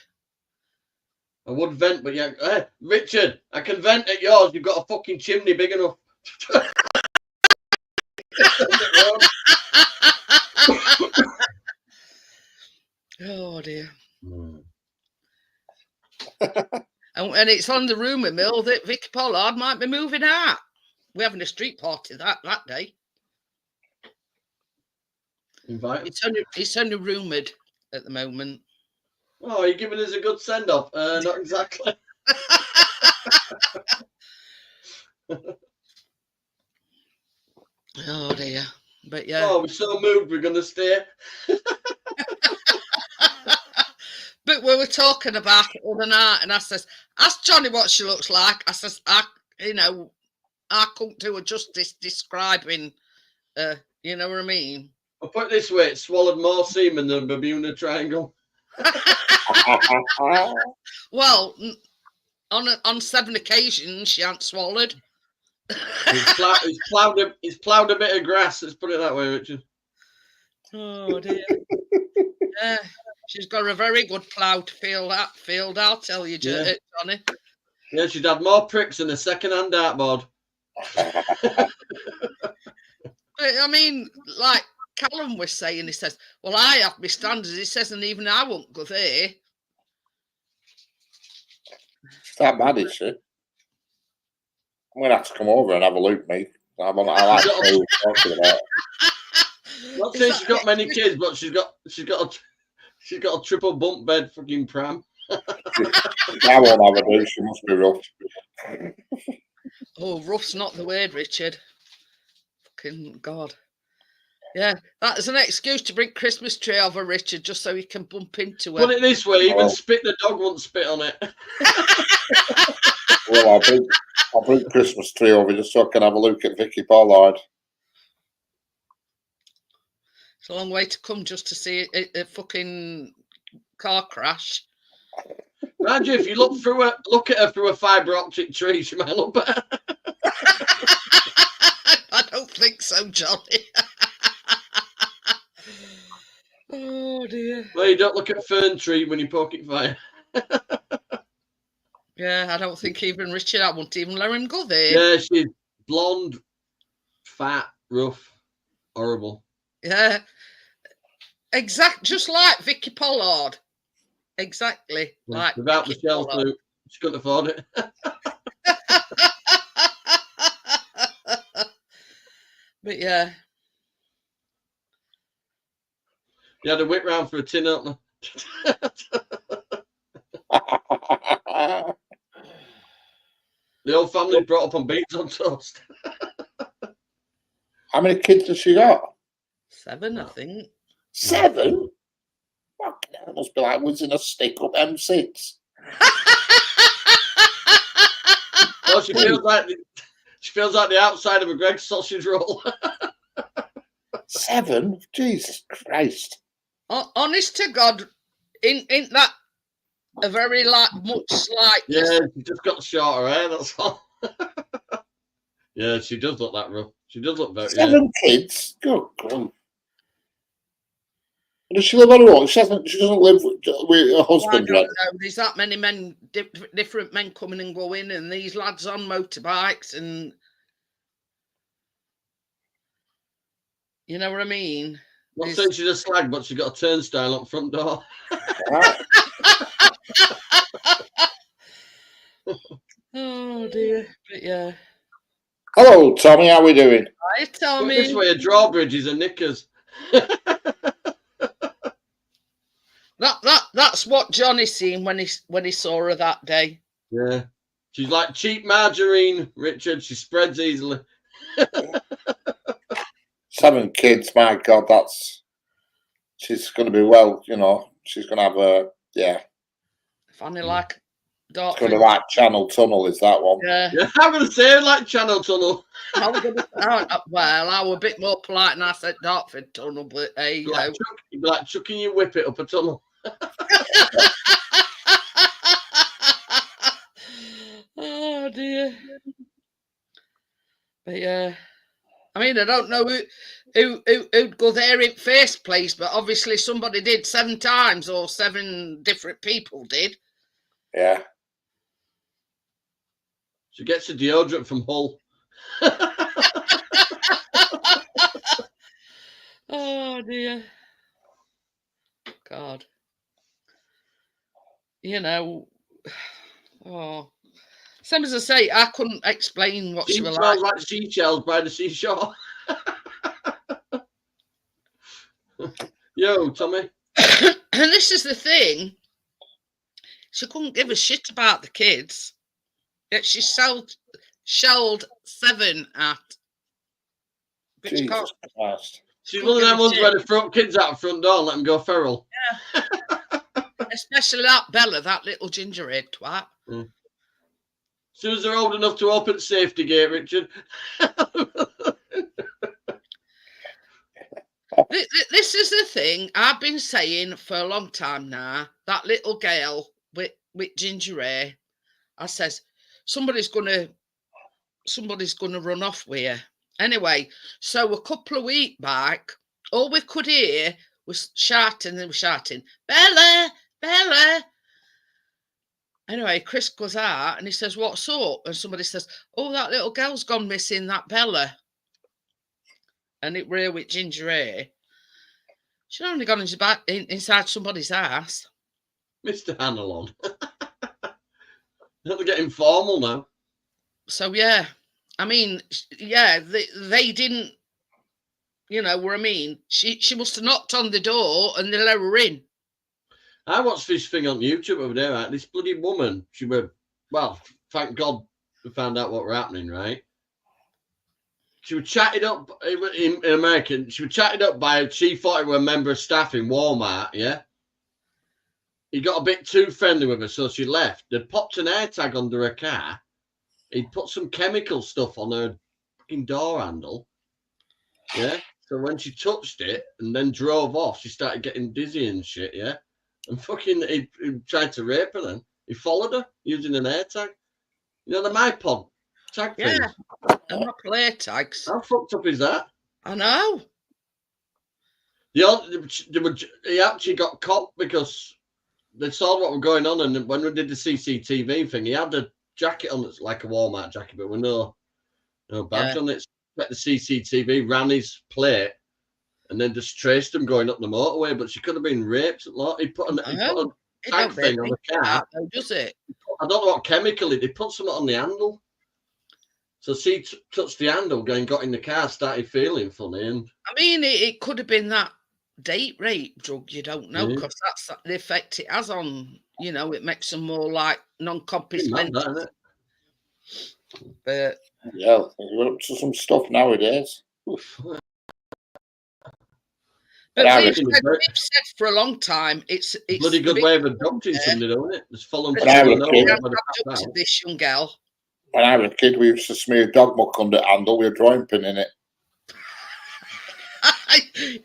I would vent, but yeah. Hey, Richard, I can vent at yours. You've got a fucking chimney big enough. Oh dear. And it's on the rumour mill that Vicky Pollard might be moving out. We're having a street party that day. Invite. It's only rumoured at the moment. Oh, you're giving us a good send off. Not exactly. Oh dear. But yeah. Oh, we're so moved we're gonna stay. But we were talking about it the other night, and I says, ask Johnny what she looks like. I says, I couldn't do her justice describing you know what I mean? I'll put it this way, it swallowed more semen than Bermuda Triangle. Well, on 7 occasions she hadn't swallowed. He's ploughed a bit of grass, let's put it that way, Richard. Oh dear. She's got a very good plough to field. I'll tell you, Yeah. Johnny. Yeah, she'd had more pricks than a second-hand dartboard. But, I mean, like Callum was saying, he says, "Well, I have my standards." He says, "And even I won't go there." It's that bad, is she? I'm gonna have to come over and have a look, mate. I like to know what we're talking about. Not Is saying that she's got many next kids, but she's got a triple bunk bed fucking pram. I won't have a do. She must be rough. Oh, rough's not the word, Richard. Fucking God. Yeah, that is an excuse to bring Christmas tree over, Richard, just so you can bump into her. Put it this way, even Well. spit the dog won't spit on it. Well, I'll bring Christmas tree over just so I can have a look at Vicky Pollard. It's a long way to come just to see a fucking car crash. Mind you, if you look at her through a fibre optic tree, she might look better. I don't think so, Johnny. Oh dear. Well, you don't look at fern tree when you poke it fire. Yeah, I don't think even Richard, I won't even let him go there. Yeah, she's blonde, fat, rough, horrible. Yeah. Just like Vicky Pollard. Exactly. Like Without Vicky the shell Pollard. suit, she couldn't afford it. But yeah. You had a whip round for a tin opener. The whole family brought up on beans on toast. How many kids has she got? 7, I think. 7? Fucking hell, it must be like whizzing a stick up M6. Well, she feels like the outside of a Greg's sausage roll. 7? Jesus Christ. Honest to God, ain't that a very much slight? Yeah, she just got shorter hair, that's all. Yeah, she does look that rough. She does look very. 7 kids? Good God. Does she live on her own? She doesn't live with her I husband, don't right? know. There's that many men, different men coming and going, and these lads on motorbikes, and you know what I mean. Not saying she's a slag, but she's got a turnstile up front door. Right. Oh dear, but yeah. Hello, Tommy. How we doing? Hi, Tommy. This way, a drawbridge is a knickers. That's what Johnny seen when he saw her that day. Yeah, she's like cheap margarine, Richard. She spreads easily. 7 kids. My God, she's going to be well. You know, she's going to have a Funny like It's going to like Channel Tunnel. Is that one? Yeah. Yeah, I'm going to say like Channel Tunnel. I was a bit more polite and I said Dartford Tunnel, but hey, you know. You'd be like chucking your whippet up a tunnel. Oh dear. But yeah, I mean, I don't know who'd go there in first place, but obviously somebody did 7 times, or 7 different people did. Yeah. She gets a deodorant from Hull. Oh dear. God. You know, same as I say, I couldn't explain what she was smells like. like seashells by the seashore. Yo, Tommy. And this is the thing. She couldn't give a shit about the kids. Yet she shelled 7 at. But you can't. Jesus Christ. She's one of them ones where they throw kids out the front door and let them go feral. Yeah. Especially that Bella, that little gingerhead twat. As soon as they're old enough to open the safety gate, Richard. This is the thing I've been saying for a long time now. That little girl with ginger hair, I says, somebody's gonna run off with her. Anyway, so a couple of weeks back, all we could hear was shouting. They were shouting, Bella, Bella. Anyway, Chris goes out and he says, what's up? And somebody says, oh, that little girl's gone missing, that Bella. And it were with ginger hair. She'd only gone inside somebody's house. Mr. Hanalon. They're getting formal now. So, yeah. I mean, yeah, they didn't, you know what I mean? She must have knocked on the door and they let her in. I watched this thing on YouTube over there, right? This bloody woman, she were, well, thank God we found out what were happening, right? She was chatted up in America. She was chatted up by, she thought he were a member of staff in Walmart, yeah? He got a bit too friendly with her, so she left. They'd popped an AirTag under her car. He'd put some chemical stuff on her fucking door handle, yeah? So when she touched it and then drove off, she started getting dizzy and shit, yeah? And fucking, he tried to rape her then. He followed her using an AirTag. You know, the MyPod tag things? Yeah, and not play tags. How fucked up is that? I know. He actually got caught because they saw what was going on, and when we did the CCTV thing, he had a jacket on that's like a Walmart jacket, but with no badge on it. Set the CCTV, ran his plate, and then just traced him going up the motorway. But she could have been raped. He put a tag thing on the car. Does it? I don't know what chemical it. They put something on the handle. So she touched the handle, got in the car, started feeling funny. And I mean, it could have been that date rape drug. You don't know, because that's the effect it has on. You know, it makes them more like non-compass mental. But yeah, we're up to some stuff nowadays. But we've said for a long time, it's bloody good way of adopting somebody, don't it? Just follow them. Adopted this young girl. When I was a kid, we used to smear dog muck under handle with a drawing pin in it.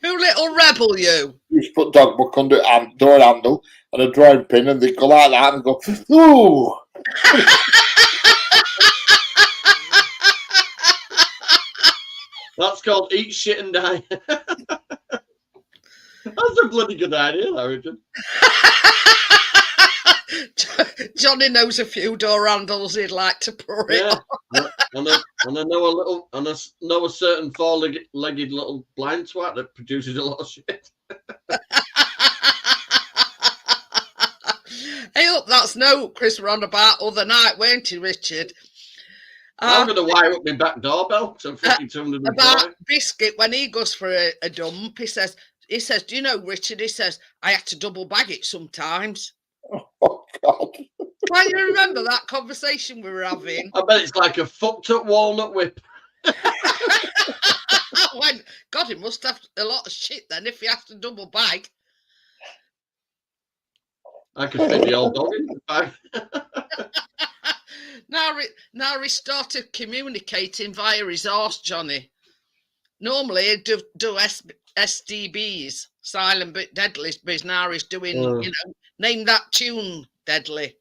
You little rebel, you! You used to put dog muck under door handle and a drawing pin, and they'd go like that and go, ooh! That's called eat shit and die. That's a bloody good idea, Larrington. Johnny knows a few door handles he'd like to pour it on. and I know a certain four-legged little blind twat that produces a lot of shit. Hey, look, that's no Chris were on about other night, weren't you, Richard? I'm going to wire up my back doorbell. So fucking about Biscuit, when he goes for a dump, he says, do you know, Richard, he says, I had to double bag it sometimes. Oh, God. Can you remember that conversation we were having? I bet it's like a fucked up walnut whip. God, he must have a lot of shit then if he has to double bag. I could fit the old dog in the bag. Now he started communicating via his horse, Johnny. Normally he'd do SDBs, silent but deadly, but now he's doing, you know, name that tune, deadly.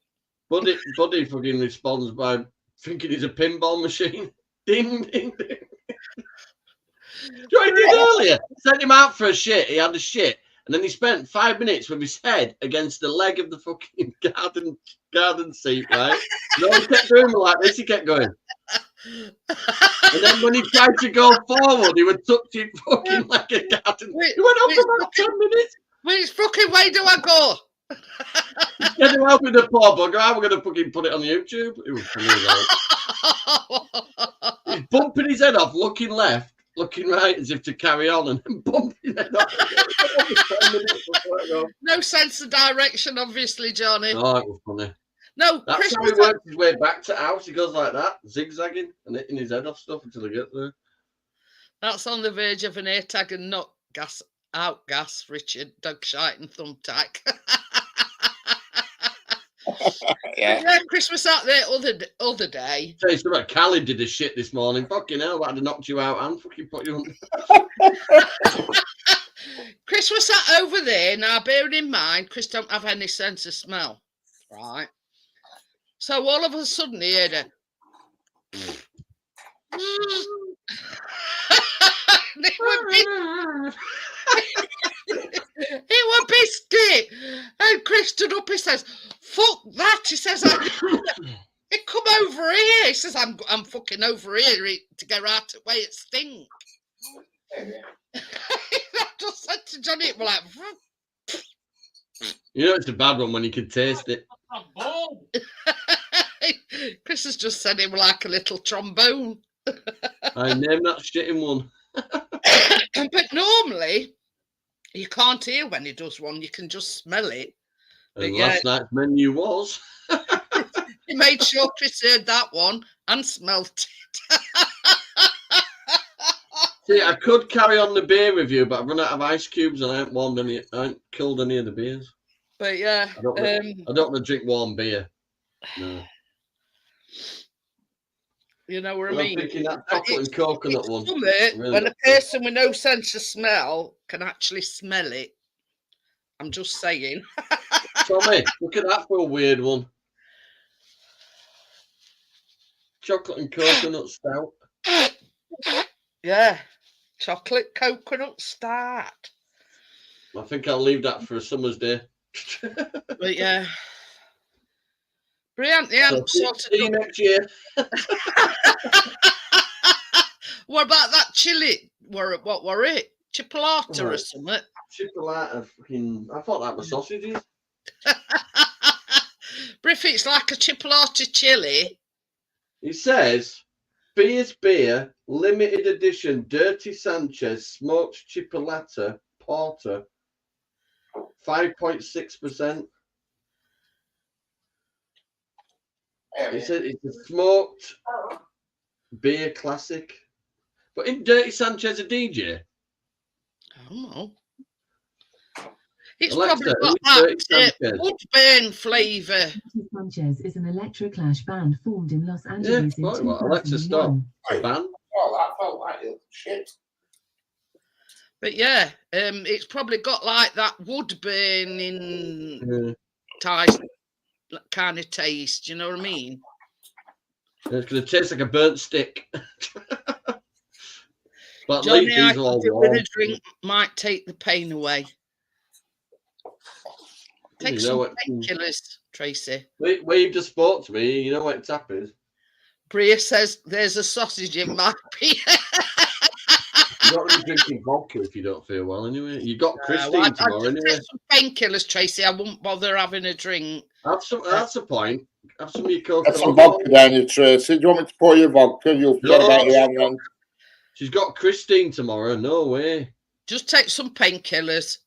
Buddy fucking responds by thinking he's a pinball machine. Ding, ding, ding. Do you know what he did earlier? Sent him out for a shit. He had a shit. And then he spent 5 minutes with his head against the leg of the fucking garden seat, right? No, he kept doing like this. He kept going. And then when he tried to go forward, he would touch it fucking like a garden. He went on for about 10 minutes. Which fucking way do I go? Get him out with the poor bugger. I'm going to fucking put it on YouTube. It was funny, he's bumping his head off, looking left, looking right, as if to carry on, and then bumping his head off. No sense of direction, obviously, Johnny. Oh, it was funny. No, that's Chris how he works his way back to house. He goes like that, zigzagging and hitting his head off stuff until he gets there. That's on the verge of an air tag and not gas. Out gas, Richard, dog shite and thumbtack. Yeah, Chris was out there other day. Tell you something, Callie did a shit this morning. Fucking hell, I'd have knocked you out and fucking put you on. Chris was sat over there. Now, bearing in mind, Chris don't have any sense of smell, right? So all of a sudden he heard a It were biscuit. And Chris stood up, he says, fuck that. He says, he come over here. He says, I'm fucking over here to get out of the way it stink. I just said to Johnny, it was like, You know it's a bad one when you can taste it. Chris has just said it was like a little trombone. I named that shit in one. But normally, you can't hear when he does one. You can just smell it. And But yeah. last night's menu was. He made sure Chris heard that one and smelt it. See, I could carry on the beer review, but I've run out of ice cubes and I ain't cooled any of the beers. But yeah, I don't want to drink warm beer. No. you know what I I'm mean? thinking that chocolate and coconut It's one. something Really when a good. person with no sense of smell can actually smell it. I'm just saying. Tommy, look at that for a weird one. Chocolate and coconut stout. Yeah, chocolate coconut start. I think I'll leave that for a summer's day. But yeah. Brilliant, yeah. So see you next year. What about that chili? What were it? Chipolata or Right. something? Chipolata, I thought that was sausages. Briff, it's like a chipolata chili. He says, Beer's Beer, limited edition, Dirty Sanchez, smoked chipolata, porter, 5.6%. He said it's a smoked beer classic. But in Dirty Sanchez a DJ? I don't know. It's Alexa, probably got who's Dirty that Sanchez? woodburn flavour. Sanchez is an electroclash band formed in Los Angeles in right, well, Alexa, stop. 2001. Ban? Oh, that felt like shit. But yeah, it's probably got like that wood burning type kind of taste. You know what I mean? It's going to taste like a burnt stick. But at Johnny, least I these are all think warm. with a drink might take the pain away. Take You some know what- painkillers, Tracy. We've just spoke to me. You know what tap is? Bria says there's a sausage in my beer. You're not really drinking vodka if you don't feel well, anyway. You got Christine I'd tomorrow, just anyway. take some painkillers, Tracy. I won't bother having a drink. Have some. That's a point. Have some of your Have some coconut. vodka down your Tracy. Do you want me to pour your vodka? You'll forget No. about your hand. She's got Christine tomorrow. No way. Just take some painkillers.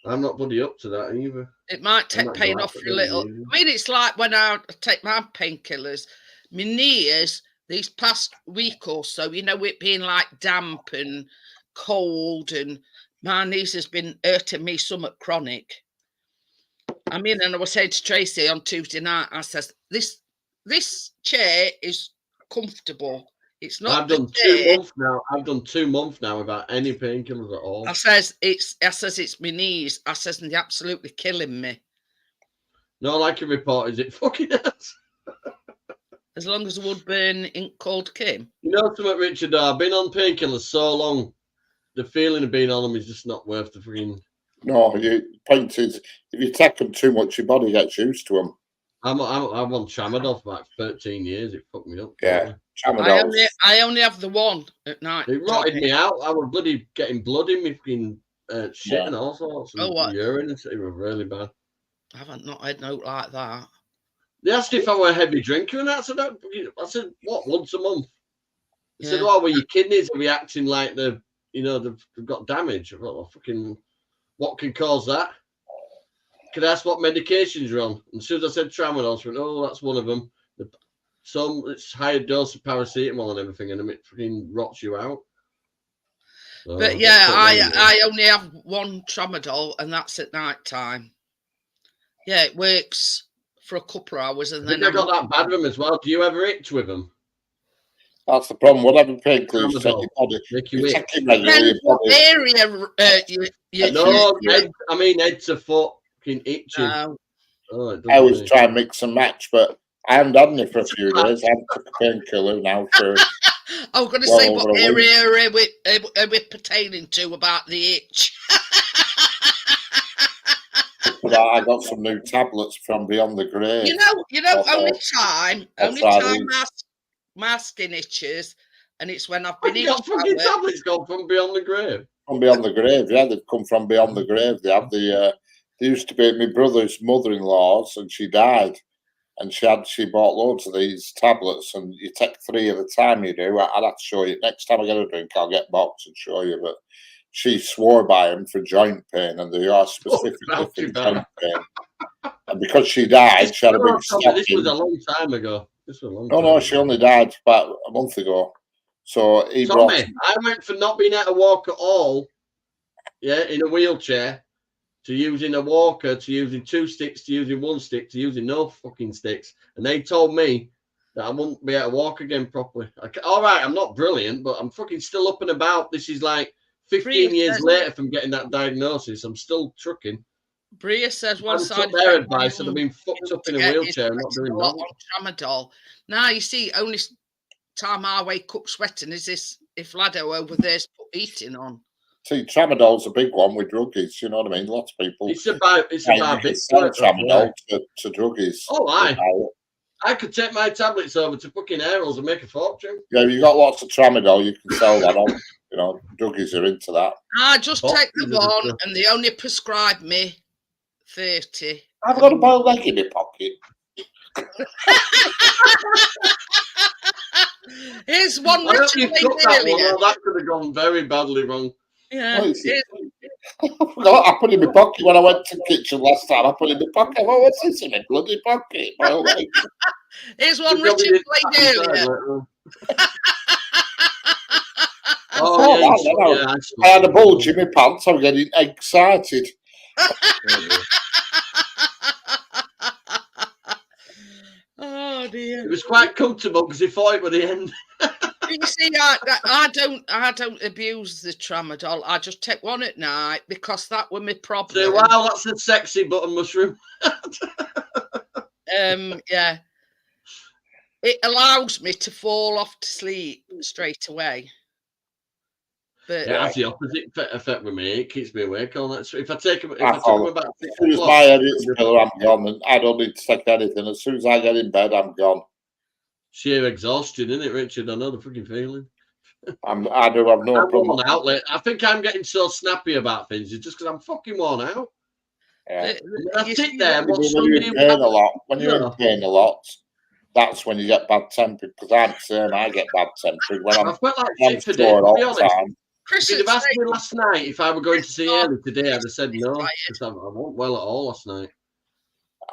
I'm not bloody up to that either. It might I'm take not pain glad off that you a they're little. using. I mean, it's like when I take my painkillers, my knees, these past week or so, you know, it being like damp and cold, and my knees has been hurting me somewhat chronic. I mean, and I was saying to Tracy on Tuesday night, I says, this chair is comfortable. It's not. I've done the 2 chair. months now. I've done 2 months now without any painkillers at all. I says it's my knees. I says, and they're absolutely killing me. No, like a report, is it fucking ass? As long as the wood burn ain't called Kim. You know something, Richard? I've been on painkillers so long. The feeling of being on them is just not worth the freaking. No, the point is, if you take them too much, your body gets used to them. I'm on Tramadol for like 13 years. It fucked me up. Yeah. I only have the one at night. It rotted me out. I was bloody getting blood in me fucking shit Yeah. and all sorts. Oh, what? Urine. It was really bad. I haven't not had note like that. They asked if I were a heavy drinker, and I said, what, once a month? They said, Yeah. well, your kidneys are reacting like they've got damage. I thought, well, fucking, what can cause that? Could I ask what medications you're on? And as soon as I said Tramadol, she went, oh, that's one of them. It's higher dose of paracetamol and everything, and it fucking rots you out. So, But yeah, that's it, I only have one Tramadol, and that's at night time. Yeah, it works for a couple of hours, and I think then I got that bad with them as well. Do you ever itch with them? That's the problem. Whatever painkillers you take Tramadol. your body, Make you you itch? take it regularly, depends your what body. area you No, you- head, I mean head to foot, fucking itching. No. Oh, it I always doesn't try and mix and match, but I haven't had any for a few days. I haven't took a painkiller now for I was going to Well say over what a week. area are we pertaining to about the itch. for that, I got some new tablets from Beyond the Grave. You know, I'll only time try my skin itches, and it's when I've been You in got fucking shower. tablets gone from Beyond the Grave. From Beyond the Grave, yeah, they've come from Beyond the Grave. They have they used to be my brother's mother-in-law's, and she died, and she bought loads of these tablets, and you take 3 at a time. You do. I'll have to show you next time I get a drink. I'll get a box and show you. But she swore by them for joint pain, and they are specifically for joint pain. And because she died, she had a big stocking. This was a long time ago. No, she only died about a month ago. So he brought. Tommy, I went from not being able to walk at all, yeah, in a wheelchair, to using a walker, to using 2 sticks, to using 1 stick, to using no fucking sticks. And they told me that I wouldn't be able to walk again properly. All right, I'm not brilliant, but I'm fucking still up and about. This is like 15 years later from getting that diagnosis. I'm still trucking. Bria says I took their advice and I've been fucked up in a wheelchair and not doing nothing. Tramadol. Now, you see, only time I wake up sweating is this if Lado over there's put heating on. See, Tramadol's a big one with druggies. You know what I mean? Lots of people. It's about Tramadol to druggies. Oh, I could take my tablets over to fucking Errol's and make a fortune. Yeah, you got lots of Tramadol. You can sell that on. You know, druggies are into that. I just take them on, and they only prescribe me 30. I've got a boiled egg in my pocket. Here's one. I hope you took that one. Oh, that could have gone very badly wrong. Yeah. I put it in my pocket when I went to the kitchen last time. I put it in my pocket. Well, what's this in my bloody pocket? Here's one Richard played earlier. I had a bulge in my pants. I'm getting excited. Oh dear! It was quite comfortable because he thought it was the end. You see, I don't abuse the Tramadol. I just take one at night because that was my problem. So, wow, that's a sexy button mushroom. Yeah, it allows me to fall off to sleep straight away. But it has the opposite effect with me. It keeps me awake all night. So if I take them, as soon as my head hits the pillow, I'm gone, and I don't need to take anything. As soon as I get in bed, I'm gone. Sheer exhaustion, isn't it, Richard? I know the fucking feeling. I do have no problem. Outlet. I think I'm getting so snappy about things. It's just because I'm fucking worn out. Yeah. I sit there and when you're in pain a lot. When you're in pain a lot, that's when you get bad tempered. Because I'm saying I get bad tempered when I'm sore all the time. If you'd have asked me last night if I were going to see Ellie today, I'd have said no. Because I wasn't well at all last night.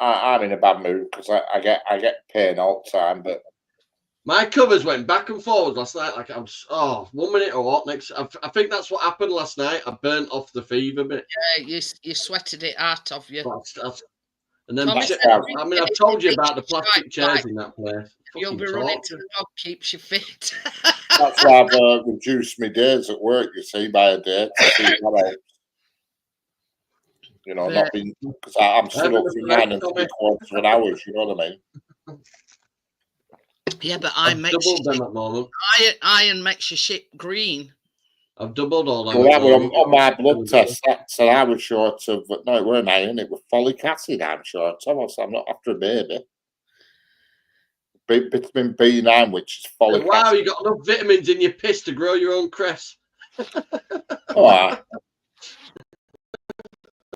I'm in a bad mood because I get pain all the time. But my covers went back and forward last night. Like I'm 1 minute or what next. I think that's what happened last night. I burnt off the fever bit. Yeah, you sweated it out of you. And then I've told you about the plastic chairs in that place. You'll be running to the dog, keeps you fit. That's why I've reduced my days at work, you see, by a day to see that helps. You know, not being because I'm still up for 9 3/4 hours. You know what I mean? Yeah, but I make doubled them at the moment. Iron makes your shit green. I've doubled all that. Well, that was on my blood test. So I was short of no, it weren't iron. It was folic acid. I'm short of. So I'm not after a baby. Vitamin B9, which is folic acid. Wow, you got enough vitamins in your piss to grow your own cress. Oh, I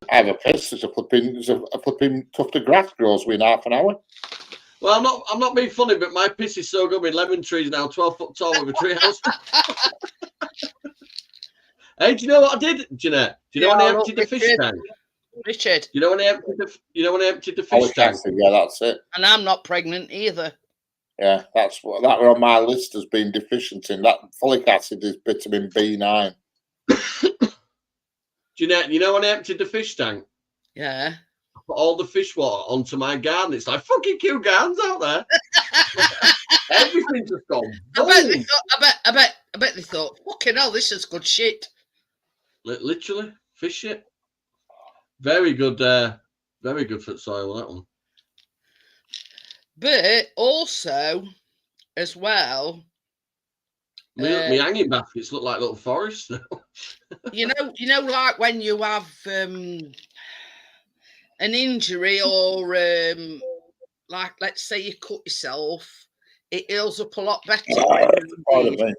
have a piss. There's a flipping tuft of grass grows within half an hour. Well, I'm not being funny, but my piss is so good with lemon trees now, 12 foot tall with a tree house. Hey, do you know what I did, Jeanette? Do you know when I emptied the fish tank? Richard. Do you know when I emptied the fish tank? Yeah, that's it. And I'm not pregnant either. Yeah, that were on my list as being deficient in. That folic acid is vitamin B9. Jeanette, you know when I emptied the fish tank? Yeah. I put all the fish water onto my garden. It's like fucking cute gardens out there. Everything's just gone. I bet they thought, fucking hell, this is good shit. Literally, fish shit. Very good for the soil, that one. But also, as well, my hanging baskets look like little forests now. you know, like when you have an injury or like let's say you cut yourself, it heals up a lot better. Pardon me.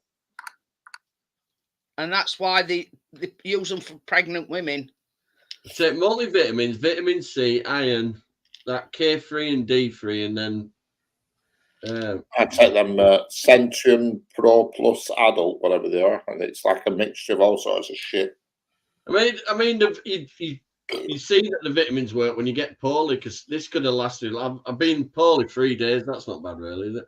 And that's why they use them for pregnant women. Take multivitamins, vitamin C, iron, that K3 and D3, and then I take them Centrium Pro Plus Adult, whatever they are, and it's like a mixture of all sorts of shit. I mean, you see that the vitamins work when you get poorly, because this could have lasted. I've been poorly 3 days. That's not bad, really, is it?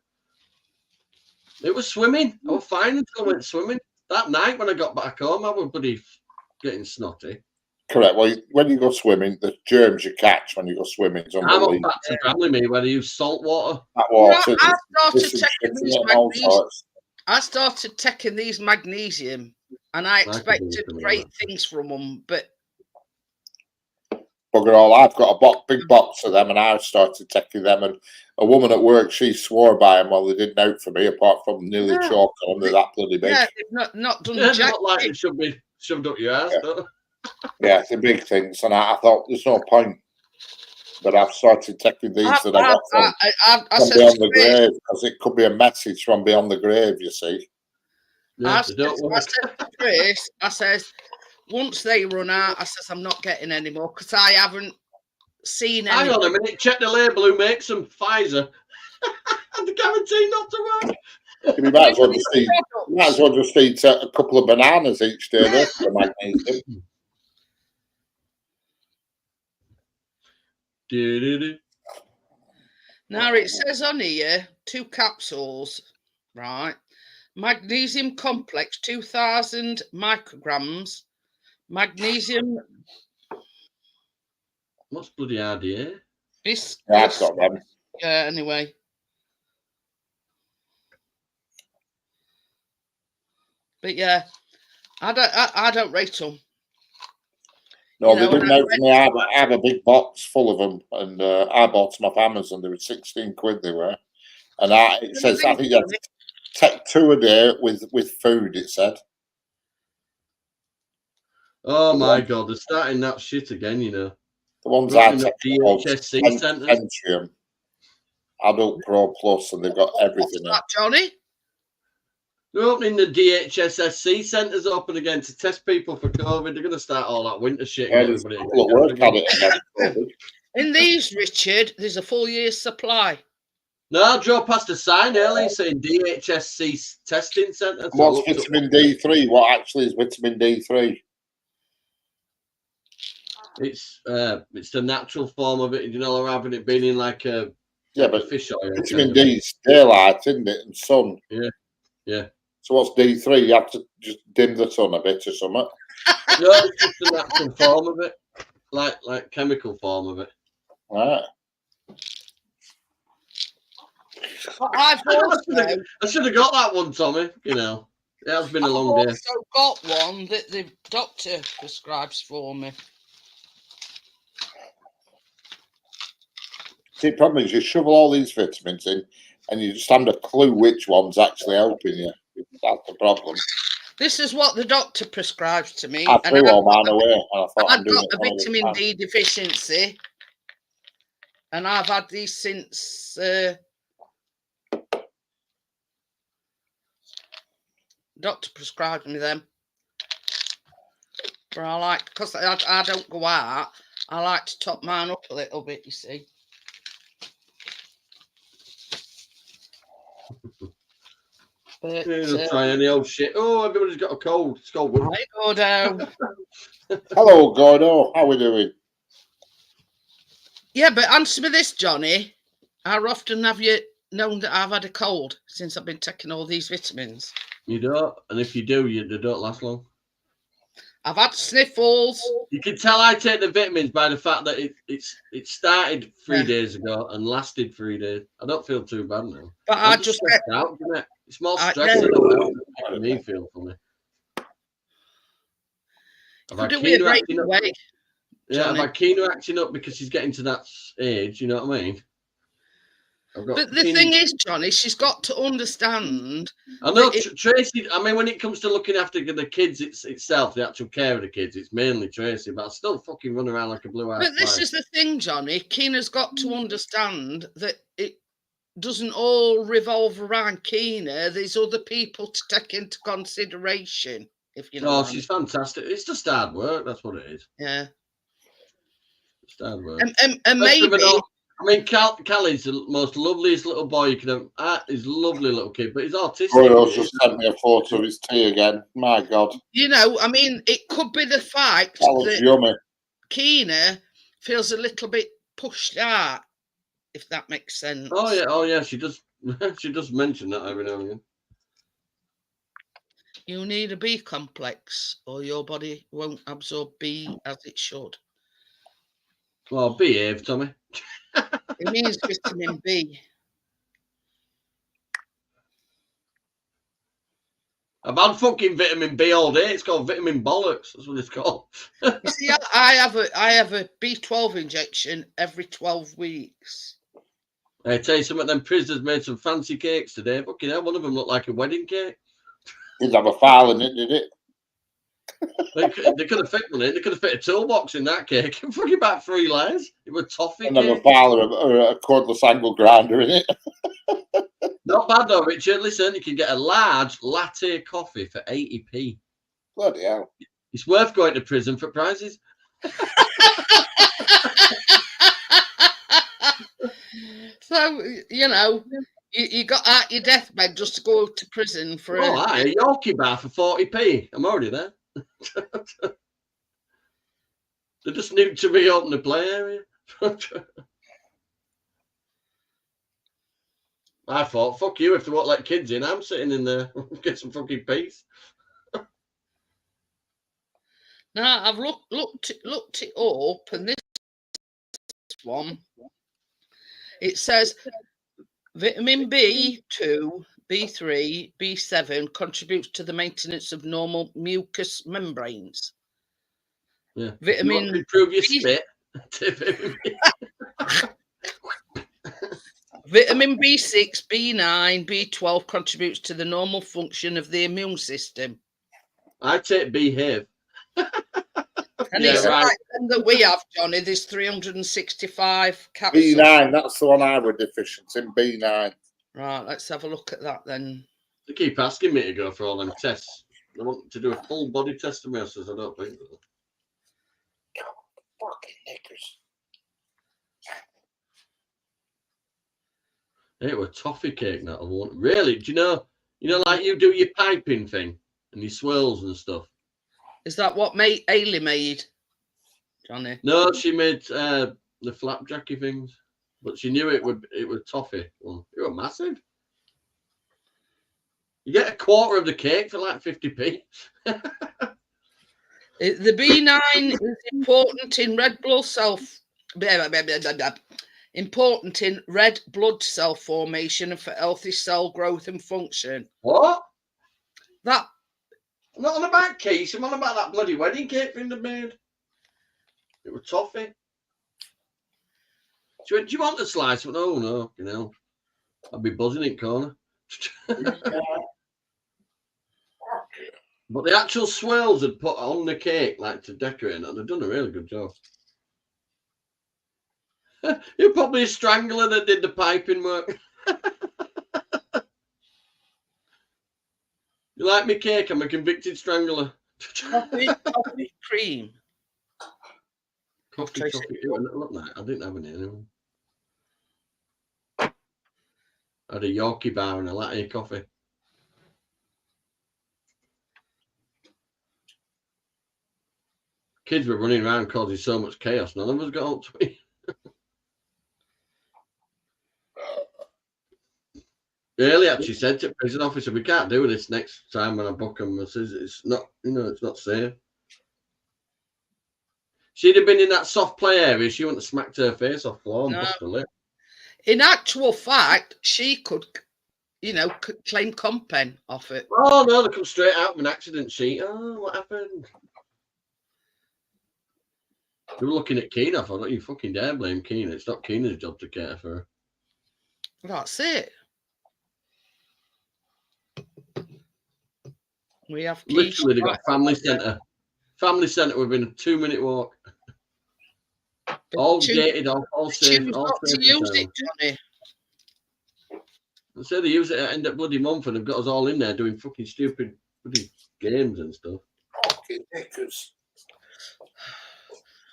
It was swimming. I was fine until I went swimming. That night when I got back home, I was bloody getting snotty. Correct. Well, when you go swimming, the germs you catch when you go swimming is I'm on unbelievable. back to family me where they use salt water. That water, I started this is taking shit these and all magnesium. sorts. I started taking these magnesium, and I could do expected something great like that. things from them, but Bugger all, I've got a big box of them, and I started taking them. And a woman at work, she swore by them. Well, they didn't out for me, apart from nearly Yeah. choking them. They're that bloody big. yeah, they've not done They jack look like shit. it should be shoved up your ass. Yeah. Don't they? Yeah, they're big things. And I thought there's no point. But I've started taking these that I got I from said beyond to the Chris, grave, because it could be a message from beyond the grave, you see. Yeah, I they don't said work. to Chris, I says, once they run out, I says, I'm not getting any more because I haven't seen any. Hang on a minute, check the label who makes them. Pfizer. And the guarantee not to work. You might as well just eat a couple of bananas each day. That's the magnesium. Do-do-do. Now it says on here 2 capsules, right? Magnesium complex, 2,000 micrograms. Magnesium What's bloody idea? this. Yeah, I've got them. Yeah. Anyway. But yeah, I don't rate them. No, You they know, didn't and know for me. I have a big box full of them, and I bought them off Amazon. They were 16 quid. They were, and it says I think you have to take 2 a day with food. It said. Oh my God, they're starting that shit again, you know. The ones I Running take up are called DHSC centres. Centrium Adult Pro Plus, and they've got what's everything in. that, Johnny? They're opening the DHSSC centres open again to test people for COVID. They're going to start all that winter shit. Yeah, And there's everybody. people at work had it against COVID. In these, Richard, there's a full year's supply. No, I drove past a sign earlier saying DHSC testing centre. So I What's looked up- vitamin D3? What actually is vitamin D3? It's the natural form of it. You know, rather than it being in like a Yeah, but fish oil. vitamin D is daylight, isn't it? And sun. Yeah. So what's D3? You have to just dim the sun a bit or something. No, it's just the natural form of it, like chemical form of it. Right. But I've also, I should have got that one, Tommy. You know, it has been a I've long day. also got one that the doctor prescribes for me. See, the problem is you shovel all these vitamins in, and you just haven't a clue which one's actually helping you. That's the problem. This is what the doctor prescribes to me. I and threw I've all got mine away, and I thought I'm I've doing got it a all the vitamin time. D deficiency, and I've had these since doctor prescribed me them. But I like, because I don't go out, I like to top mine up a little bit, you see. But Try any old shit. Oh, everybody's got a cold. It's cold. I go down. Hello, Gordo. How we doing? Yeah, but answer me this, Johnny. How often have you known that I've had a cold since I've been taking all these vitamins? You don't, and if you do, they don't last long. I've had sniffles. You can tell I take the vitamins by the fact that it started 3 Yeah. days ago and lasted 3 days. I don't feel too bad now. But I'm I just stressed out, isn't it? It's more I- stress yeah. than it me feel funny. Have could I do with a Keno break acting up? away. Yeah, have Johnny. I Keno acting up because he's getting to that age? You know what I mean? I've got But the thing is, Johnny, she's got to understand. I know that Tracy. I mean, when it comes to looking after the kids itself, the actual care of the kids, it's mainly Tracy. But I still fucking run around like a blue-eyed But this fly. is the thing, Johnny. Keena's got to understand that it doesn't all revolve around Keena. There's other people to take into consideration. If you know. Oh, what I she's fantastic. It's just hard work. That's what it is. mean. Yeah. It's hard work. And maybe. I mean, Callie's the most loveliest little boy you can have. He's a lovely little kid, but he's autistic. Royals just sent me a photo of his tea again. My God. You know, I mean, it could be the fact That was yummy. Keena feels a little bit pushed out, if that makes sense. Oh yeah, she does. She does mention that every now and again. You need a B complex, or your body won't absorb B as it should. Well, behave, Tommy. It means vitamin B. I've had fucking vitamin B all day. It's called vitamin bollocks. That's what it's called. You see, I have a B12 injection every 12 weeks. I tell you something. Them prisoners made some fancy cakes today. Fucking hell, one of them looked like a wedding cake. Didn't have a file in it, did it? They could have fit one in. They could have fit a toolbox in that cake. Fucking about 3 layers. It was toffee. Didn't have a Cake. file or a cordless angle grinder in it. Not bad though, Richard. Listen, you can get a large latte coffee for 80p. Bloody hell. It's worth going to prison for prizes. So, you know, you got out your deathbed just to go to prison for Oh, aye, a Yorkie bar for 40p. I'm already there. They just need to reopen the play area. I thought, fuck you, if they won't let kids in, I'm sitting in there. Get some fucking peace. Now, I've looked it up, and this one, it says vitamin B2, B3, B7 contributes to the maintenance of normal mucous membranes. Yeah. Vitamin You want to improve your B- spit. Vitamin B6, B9, B12 contributes to the normal function of the immune system. I take behave. And Yeah, it's right. like them that we have, Johnny. There's 365 capsules. B9, that's the one I were deficient in, B9. Right, let's have a look at that then. They keep asking me to go for all them tests. They want to do a full body test of me. I says, I don't think so. Fucking knickers. It was toffee cake that I want. Really? Do you know, like you do your piping thing and your swirls and stuff? Is that what Ailey made, Johnny? No, she made the flapjacky things, but she knew it was toffee. Well, it was massive. You get a quarter of the cake for like 50p. The B9 is important in red blood cell important in red blood cell formation and for healthy cell growth and function. What? That I'm not on about cakes. I'm on about that bloody wedding cake thing they made. It was toffee. She went, do you want a slice? I went, oh no, you know. I'd be buzzing in corner. But the actual swirls had put on the cake, like to decorate it, and they've done a really good job. You're probably a strangler that did the piping work. You like me cake? I'm a convicted strangler. coffee cream. Coffee. Look, like, I didn't have any anyway. I had a Yorkie bar and a latte coffee. Kids were running around causing so much chaos. None of us got up to me. Early actually said to the prison officer, we can't do this next time when I book them. I says, it's not, it's not safe. She'd have been in that soft play area. She wouldn't have smacked her face off the floor and bust her lip. In actual fact, she could, claim compen off it. Oh, no, they come straight out of an accident sheet. Oh, what happened? They were looking at Keena. I thought, don't you fucking dare blame Keena. It's not Keena's job to care for her. That's it. We have quiche. Literally, they got family centre. Family centre within a 2-minute walk. All gated, all safe, Choose all not safe. to use it, Johnny. I say they use it at the end of bloody month, and they've got us all in there doing fucking stupid bloody games and stuff. Fucking knickers.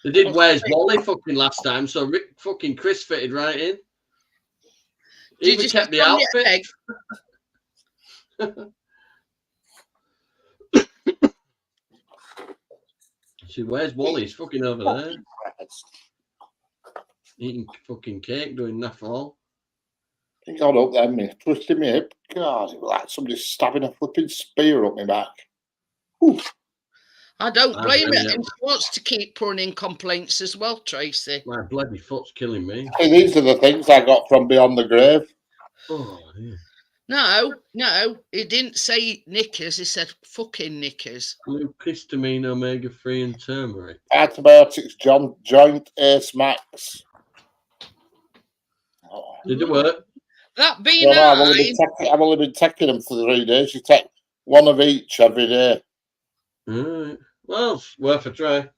They did Where's Wally fucking last time, so fucking Chris fitted right in. Did Even you kept the sit on your outfit. egg? See, Where's Wally? He's fucking over there. Christ. Eating fucking cake, doing naff all. He got up there, me, twisting my hip. God, it was like somebody stabbing a flipping spear up my back. Oof. I don't I blame blame it. you. And she wants to keep putting in complaints as well, Tracy. My bloody foot's killing me. See, these are the things I got from beyond the grave. Oh, yeah. No, he didn't say knickers. He said fucking knickers. Glucosamine, omega-3 and turmeric. Antibiotics, joint Ace Max. Oh. Did it work? That Well, B9, I've only been taking them for 3 days. You take one of each every day. Alright. Well, it's worth a try.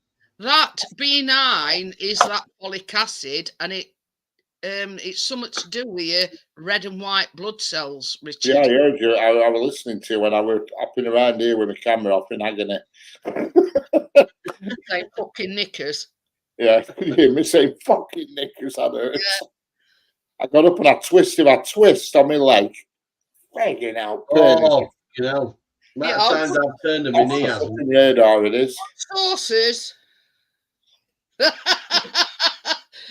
that B9 is that folic acid, and it's something to do with your red and white blood cells, Richard. Yeah, I heard you. I was listening to you when I was hopping around here with my camera off in agony. They fucking knickers. Yeah, you could hear me saying fucking knickers. I heard. I got up and I twisted my twist on my leg. Friggin' hell, pain. Oh, you know. Amount of times I've turned to my knee That's hasn't. the radar it is. Sources.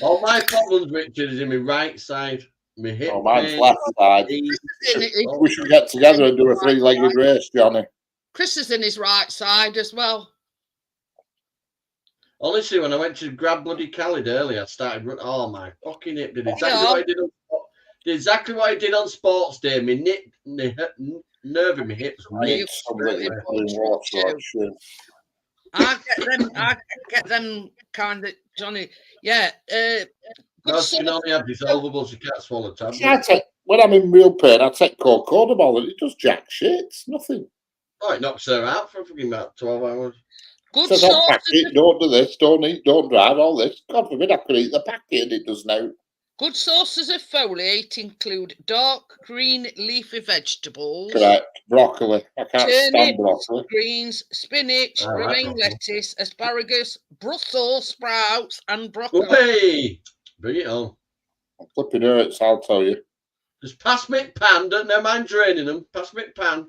All my problems, Richard, is in my right side. My hip Oh, mine's pain, left side. knees. We should get together and do a 3-legged race, Johnny. Chris is in his right side as well. Honestly, when I went to grab bloody Khaled earlier, I started running. Oh, my fucking hip did exactly Yeah. what I did on exactly what I did on sports day. My nerve in my hips. I need some liquid water or shit. I get them kind of Johnny. Yeah. Good No, you sort can only have dissolvables. You can't swallow tablets. When I'm in real pain, I take Cocodamol and it does jack shit. It's nothing. Oh, it knocks her out for fucking about 12 hours. good Says on sources. packet, don't do this, don't eat, don't drive, all this. God forbid I could eat the packet and it does now. Good sources of folate include dark green leafy vegetables, Correct. Broccoli. I can't stand turnips, broccoli. greens, spinach, I like romaine broccoli. lettuce, asparagus, Brussels sprouts, and broccoli. Hey, bring it on. I'm flipping hurts, I'll tell you. Just pass me pan. Don't mind draining them. Pass me pan.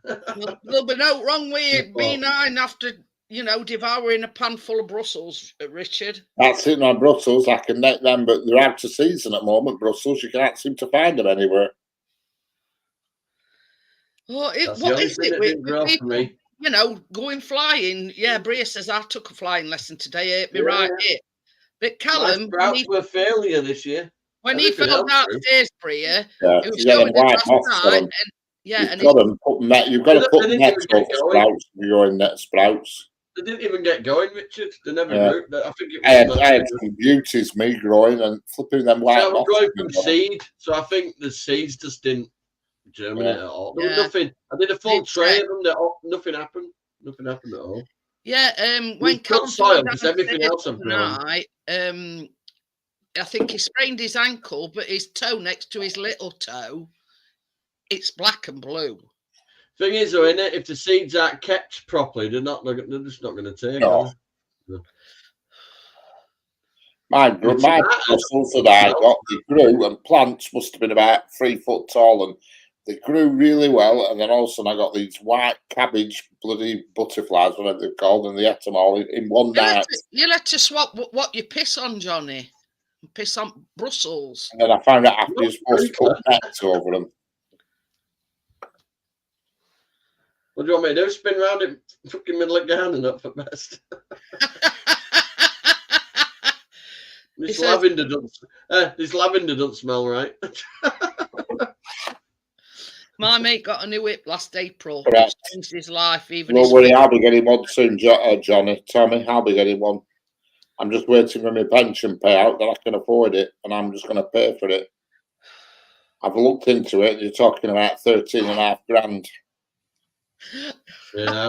There'll be no wrong with Well- B9 after, devouring a pan full of Brussels, Richard. That's it, on Brussels. I can net them, but they're out of season at the moment, Brussels. You can't seem to find them anywhere. Oh, That's the what only is thing it that with didn't grow for people, me. going flying? Yeah, Bria says I took a flying lesson today, ate me Yeah. right hit. But My Callum, sprouts were a failure this year. when he everything fell else downstairs, Bria, Yeah, he was you get showing them us white last moths for night, them. and yeah, You've and got them put net. You've got to They put didn't nets even up get for going. sprouts. If you're going net sprouts. They didn't even get going, Richard. They never Yeah. grew. I think it was. I had some beauties, me growing and flipping them white They were moths. growing from seed, so I think the seeds just didn't germinate at all. There was Yeah. nothing. I did a full It's tray of them. Nothing happened. Nothing happened at all. yeah, when Good Callum soil, fell because everything downstairs else I've grown. tonight, I think he sprained his ankle, but his toe next to his little toe, it's black and blue. Thing is, though, innit, if the seeds aren't kept properly, they're just not going to take. No. are they? My It's Brussels that I got, they grew, and plants must have been about 3 foot tall, and they grew really well. And then all of a sudden, I got these white cabbage bloody butterflies, whatever they're called, and they ate them all in one night. You'll have to swap what you piss on, Johnny. Piss on Brussels. And then I found out after you're supposed to put nets over them. What do you want me to do? Spin round it, fucking middle of garden up for best. This says- lavender doesn't smell right. My mate got a new whip last April. Correct. It's changed his life. Even Don't his worry, whip. I'll be getting one soon, Johnny. Tommy, I'll be getting one. I'm just waiting for my pension payout that I can afford it, and I'm just going to pay for it. I've looked into it. You're talking about 13.5 grand. Yeah, I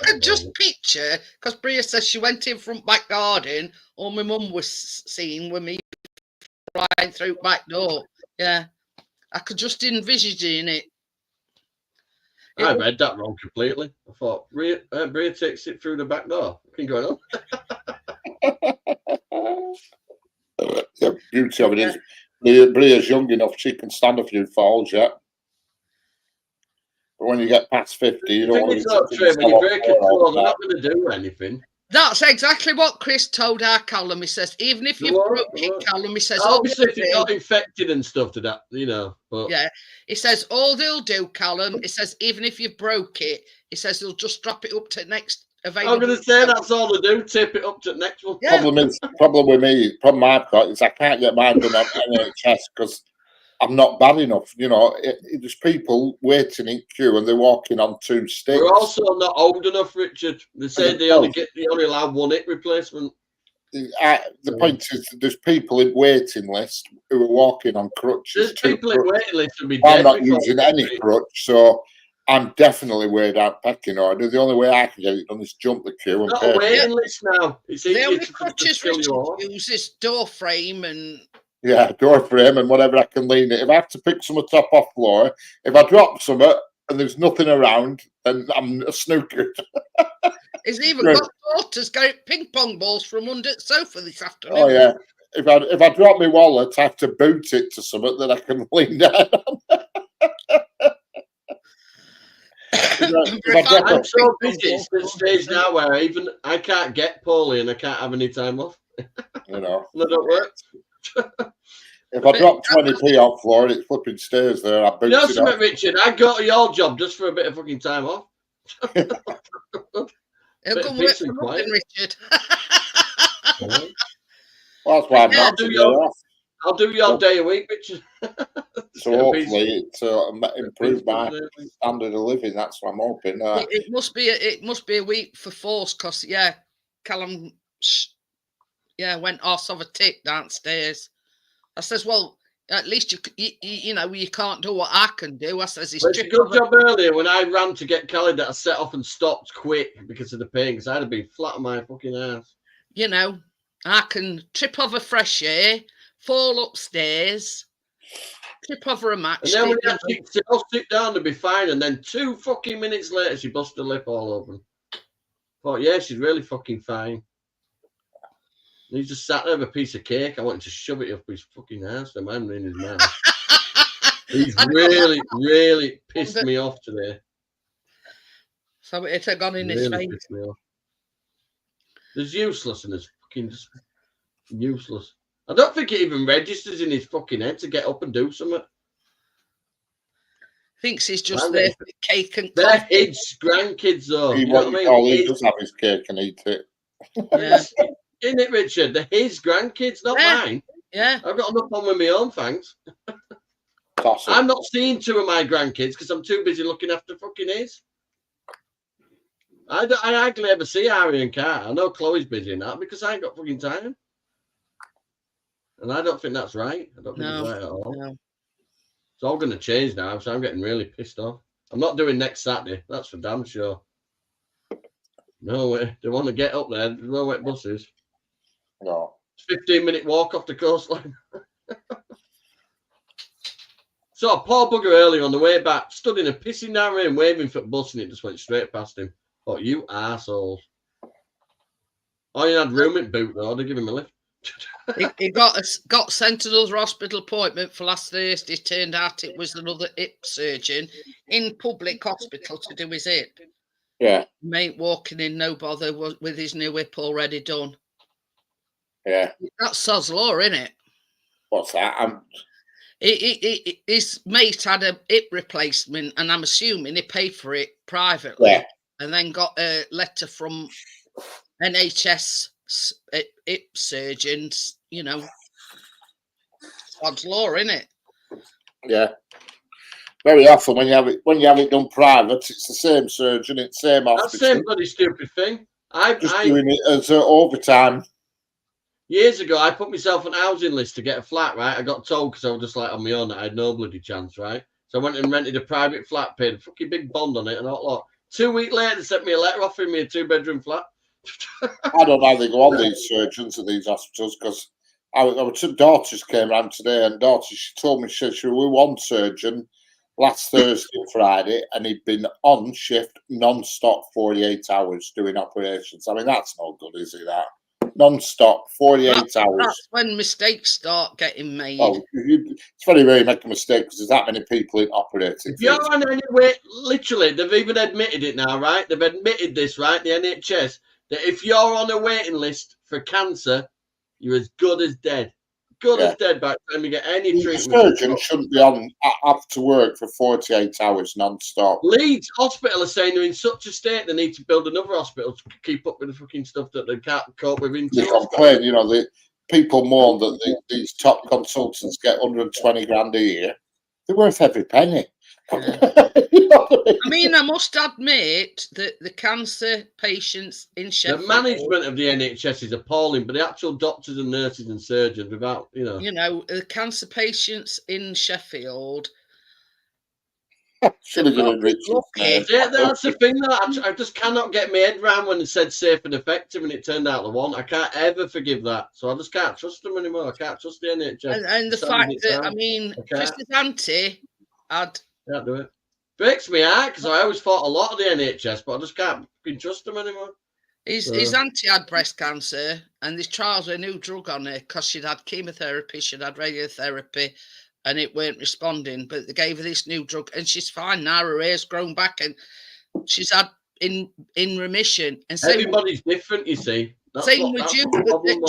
could just picture, because Bria says she went in front back garden, all my mum was seeing with me flying through back door. Yeah, I could just envisaging it. I read that wrong completely. I thought Bria takes it through the back door. What can going on? The beauty of it is Bria's young enough; she can stand a few falls yet. But when you get past 50, you don't want to be when you break a toe, they're not going to do anything. That's exactly what Chris told our Callum. He says, even if you broke it, Callum, he says, obviously if you got infected and stuff to that, you know. But yeah, he says all they'll do, Callum. He says even if you broke it, he says they'll just drop it up to next available. I'm going to say that's all they do. Tip it up to the next one. Yeah. Problem I've got is I can't get mine done on NHS because I'm not bad enough. You know, there's people waiting in queue and they're walking on 2 sticks. We're also not old enough, Richard. They say they only allow 1 hip replacement. The point is, there's people in waiting list who are walking on crutches. There's people in waiting list who be I'm not using any crutch, so I'm definitely weighed out pecking order. The only way I can get it done is jump the queue and not pay. a waiting list now. It's the easier only to crutches kill Richard you all. uses door frame and. Yeah, door frame and whatever I can lean it. If I have to pick some top off floor, if I drop some and there's nothing around, then I'm a snooker. He's even got daughters going ping pong balls from under the sofa this afternoon. Oh yeah. If I drop my wallet, I have to boot it to something that I can lean down on. I'm so busy. It's the stage now where even I can't get poorly and I can't have any time off. You know, that don't work. If I drop 20p on floor, it flipping stays there. I boot You know it something, off. Richard? I go to your job just for a bit of fucking time off. He'll come work for nothing, Richard. Well, that's why I'm not I'll do your day a week, Richard. So hopefully it improves my standard of living. That's what I'm hoping. It must be a week for force, because Callum went arse of a tick downstairs. I says, well, at least you know you can't do what I can do. I says it's a good job earlier when I ran to get Kelly that I set off and stopped quick because of the pain, because I'd have been flat on my fucking ass. You know, I can trip over fresh air, fall upstairs, trip over a match. And then when actually I'll sit down and be fine, and then 2 fucking minutes later she busted her lip all over. Thought, yeah, she's really fucking fine. And he just sat there with a piece of cake. I wanted to shove it up his fucking ass. The man in his mouth. He's really, really pissed me off today. So it had gone in his face. Pissed me off. There's useless and there's fucking just useless. I don't think it even registers in his fucking head to get up and do something. Thinks he's just there for cake and they're his grandkids though. He does have his cake and eat it. Yeah. Isn't it, Richard? They're his grandkids, not mine. Yeah. I've got enough on with my own, thanks. I'm not seeing 2 of my grandkids because I'm too busy looking after fucking his. I hardly ever see Harry and Kat. I know Chloe's busy in that because I ain't got fucking time. And I don't think that's right. I don't think it's right at all. No. It's all going to change now, so I'm getting really pissed off. I'm not doing next Saturday. That's for damn sure. No way. They want to get up there. There's no wet buses. No. It's a 15-minute walk off the coastline. So a poor bugger earlier on the way back stood in a pissing down rain waving for the bus and it just went straight past him. Thought, you arseholes. Oh, you had room in boot though. They give him a lift. He got sent to another hospital appointment for last Thursday. Turned out it was another hip surgeon in public hospital to do his hip. Yeah. Mate walking in, no bother, with his new hip already done. Yeah. That's sod's law, isn't it? What's that? His mate had a hip replacement, and I'm assuming he paid for it privately. Yeah. And then got a letter from NHS hip surgeons, you know. Sod's law, isn't it? Yeah. Very often when you have it done private, it's the same surgeon, it's the same hospital. That's the same bloody stupid thing. Just doing it as overtime. years ago, I put myself on a housing list to get a flat, right? I got told because I was just like on my own that I had no bloody chance, right? So I went and rented a private flat, paid a fucking big bond on it and all lot. 2 weeks later, they sent me a letter offering me a 2-bedroom flat. I don't know how they go on these surgeons at these hospitals because our two daughters came around today, and daughter, she told me she was with one surgeon last Thursday and Friday, and he'd been on shift non-stop 48 hours doing operations. I mean, that's no good, is it? That non-stop 48 hours. That's when mistakes start getting made. Oh, it's very rare you make a mistake because there's that many people in operating. If you're on any wait, literally, they've even admitted it now, right? They've admitted this, right? The NHS, that if you're on a waiting list for cancer, you're as good as dead. Good as dead by the time you get any The treatment. surgeon shouldn't be on have to work for 48 hours non-stop. Leeds Hospital are saying they're in such a state they need to build another hospital to keep up with the fucking stuff that they can't cope with. They complain, you know, the people mourn that these top consultants get 120 grand a year. They're worth every penny. You know what I mean? I mean, I must admit that the cancer patients in The Sheffield, management of the NHS is appalling, but the actual doctors and nurses and surgeons, without, you know. the cancer patients in Sheffield, Should have they're given not Richard. lucky. Yeah, that's the thing that I just cannot get my head around when they said safe and effective and it turned out the one. I can't ever forgive that. So I just can't trust them anymore. I can't trust the NHS. And the fact that, I mean, can't. Chris's auntie had, Can't do it. Breaks me out because I always thought a lot of the NHS, but I just can't fucking trust them anymore. his auntie had breast cancer, and they trialed a new drug on her because she'd had chemotherapy, she'd had radiotherapy, and it weren't responding. But they gave her this new drug, and she's fine now. Her hair's grown back, and she's had in remission. And Everybody's different, you see. Same with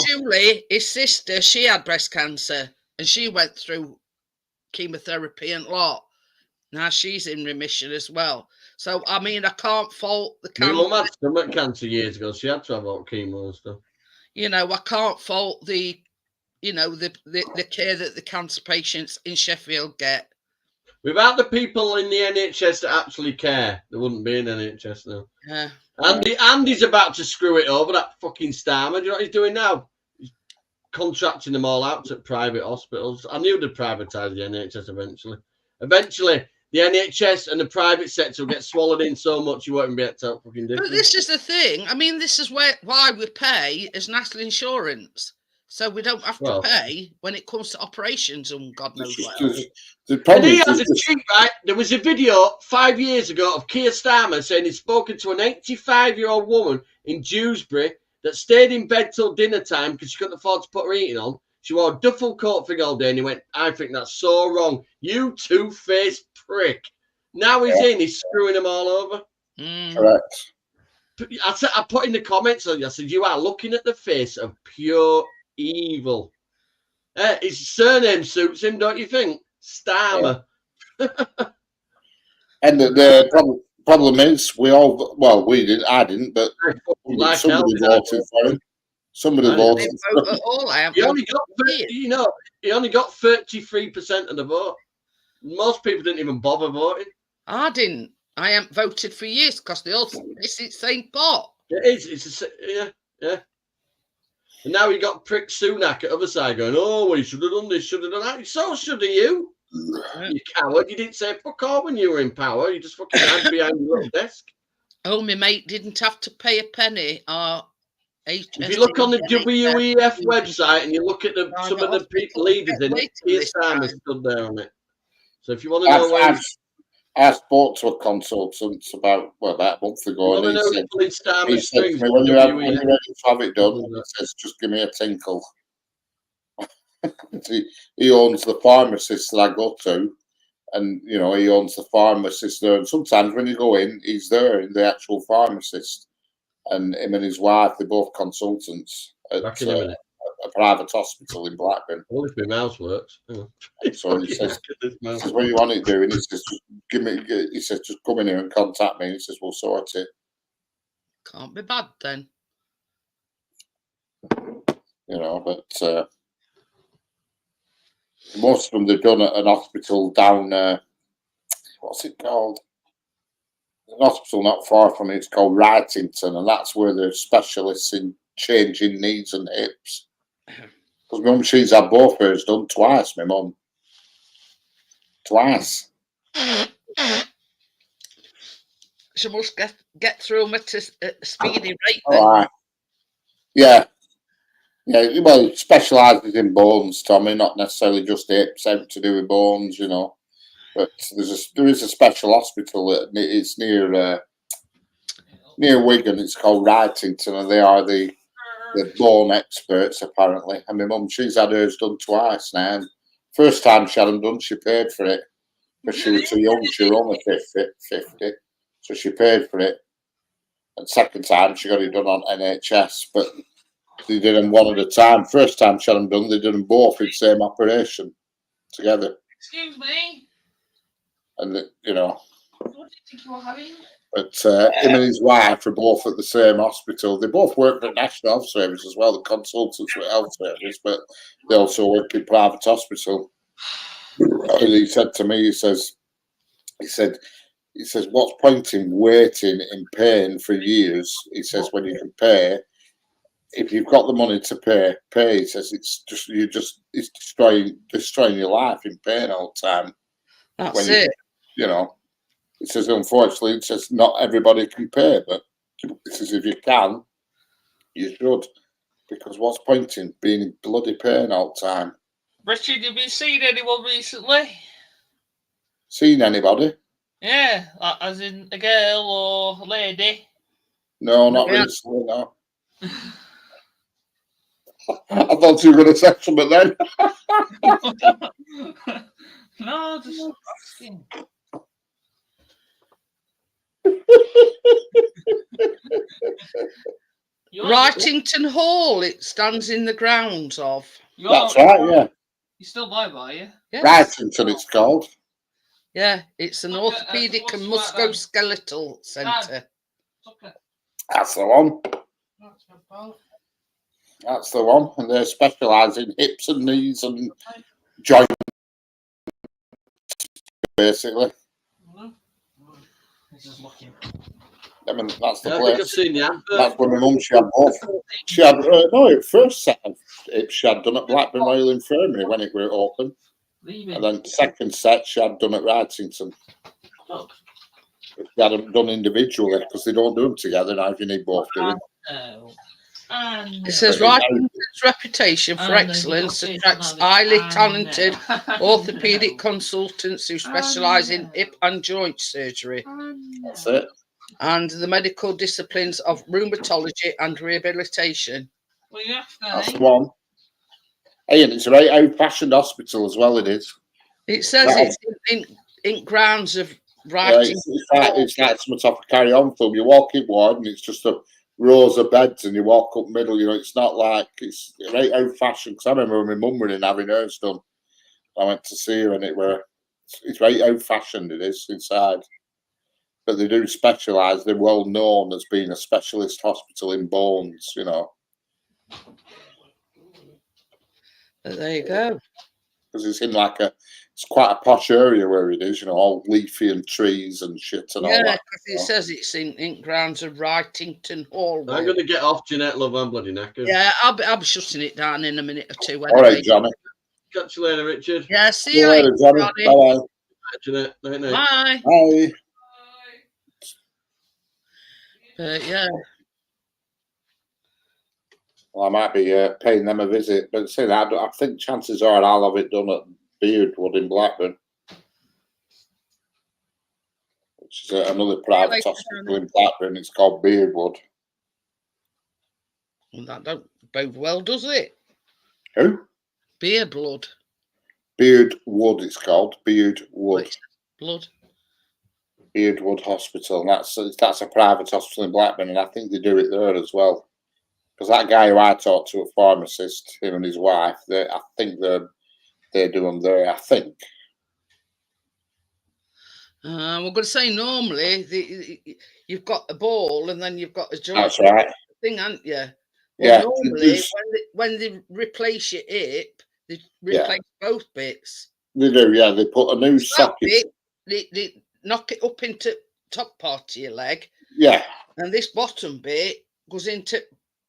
Julie, his sister. She had breast cancer, and she went through chemotherapy and lot. Now she's in remission as well. So I mean, I can't fault the My cancer. mum had stomach cancer years ago. She had to have all chemo and stuff. You know, I can't fault the care that the cancer patients in Sheffield get. Without the people in the NHS that actually care, there wouldn't be an NHS now. Yeah. Andy's about to screw it over, that fucking Starmer. Do you know what he's doing now? He's contracting them all out to private hospitals. I knew they'd privatise the NHS eventually. Eventually, the NHS and the private sector will get swallowed in so much you won't be able to tell fucking difference. But this is the thing. I mean, this is why we pay as national insurance. So we don't have to pay when it comes to operations and God knows what else. And he has a cheat, right? There was a video 5 years ago of Keir Starmer saying he'd spoken to an 85-year-old woman in Dewsbury that stayed in bed till dinner time because she couldn't afford to put her heating on. She wore a duffel coat thing all day, and he went, I think that's so wrong. You two-faced prick. Now he's in, he's screwing them all over. Correct. I put in the comments, I said, you are looking at the face of pure evil. His surname suits him, don't you think? Starmer. Yeah. And the problem is, we didn't, I didn't, but somebody voted for him. Somebody voted for him. He only got 33% of the vote. Most people didn't even bother voting. I didn't. I haven't voted for years because they all it's the same pot. It is. Yeah. And now you got prick Sunak at the other side going, oh, well, you should have done this, should have done that. So should have you. You coward. You didn't say fuck all when you were in power. You just fucking hid behind your little desk. Oh, my mate didn't have to pay a penny. If you look on the WEF website and you look at some of the leaders in it, Keir Starmer stood there on it. So if you want to know where... I spoke to a consultant about a month ago, and he said to me, when you're ready to have it done, he says, just give me a tinkle. He owns the pharmacist that I go to, and, you know, he owns the pharmacist there. And sometimes when you go in, he's there in the actual pharmacist. And him and his wife, they're both consultants at a private hospital in Blackburn. Well, if my mouse works. So he says, what do you want it doing? He says, just come in here and contact me. He says, we'll sort it. Can't be bad then. You know, but most of them they've done at an hospital down, what's it called? There's an hospital not far from it, it's called Wrightington, and that's where they're specialists in changing knees and hips. Because my mum, she's had both hers done twice, my mum. Twice. She must get through them at a speedy rate All then. right. Yeah. Yeah, well, it specialises in bones, Tommy, not necessarily just hips, everything to do with bones, you know. But there is a special hospital. It's near Wigan. It's called Wrightington, and they are the bone experts apparently. And my mum, she's had hers done twice now. First time she had them done, she paid for it, but she was too young. She was only 50, so she paid for it. And second time, she got it done on NHS, but they did them one at a time. First time she had them done, they did them both in the same operation together. Excuse me. And you know. What do you think you were having? But him and his wife are both at the same hospital. They both work for the National Health Service as well, the consultants with Health Service, but they also work in private hospital. And he said to me, he says, what's point in waiting in pain for years? He says, when you can pay, if you've got the money to pay. He says, it's destroying your life in pain all the time. That's it. You know. It says, unfortunately, it says not everybody can pay, but it says if you can, you should. Because what's point in being in bloody pain all the time? Richard, have you seen anyone recently? Seen anybody? Yeah, as in a girl or a lady? No, not Yeah. recently, no. I thought you were going to say something then. No, just asking. Wrightington Hall, it stands in the grounds of. That's right, yeah. You still by, are you? Yes. Wrightington, it's called. Yeah, it's an orthopaedic and musculoskeletal centre. Okay. That's the one. That's my fault. That's the one. And they specialise in hips and knees and joints, basically. This is looking. I mean, that's the I think I've place. seen the advert. That's when my mum, she had both. She had, no, first set of hips she had done at Blackburn Royal Infirmary when it were open. Leave And it. then second set she had done at Wrightington. Look. She had them done individually because they don't do them together now if you need both doing. Oh. And It says Wrightington's reputation for excellence attracts highly talented orthopaedic consultants who specialise in hip and joint surgery That's it. and the medical disciplines of rheumatology and rehabilitation. Well, you have That's to. the one. Hey, and it's a right old-fashioned hospital as well. It is. It says it's in grounds of Yeah, Wrightington. it's like some type of carry-on film. You walk in ward and it's just a rows of beds, and you walk up middle. You know, it's not like it's right old-fashioned. Because I remember when my mum were in having hers done. I went to see her, and it's right old-fashioned. It is inside, but they do specialise. They're well known as being a specialist hospital in bones. You know. But there you go. Because it's in it's quite a posh area where it is, you know, all leafy and trees and shit and all Yeah, that. because it says it's in grounds of Wrightington Hall. I'm going to get off, Jeanette, love. I'm bloody knackered. Yeah, I'll be shutting it down in a minute or two. All right, Johnny. Catch you later, Richard. Yeah, see See you later, Johnny. Johnny. Bye-bye. Bye, Jeanette. Night, night. Bye. Bye. But yeah, Well, I might be paying them a visit, but say that I think chances are I'll have it done at Beardwood in Blackburn, which is another private later, hospital in Blackburn. It's called Beardwood. well, that don't bode well, does it? Who? Beer blood. Beardwood. It's called Beardwood. Wait, blood. Beardwood Hospital. And that's a private hospital in Blackburn, and I think they do it there as well. Because that guy who I talked to, a pharmacist, him and his wife, I think they do them there. I think. We're going to say normally you've got a ball and then you've got a joint. That's right. Thing, haven't you? Well, Yeah. normally, when they replace your hip, they replace both bits. They do. Yeah. They put a new That socket. bit, they knock it up into top part of your leg, Yeah. and this bottom bit goes into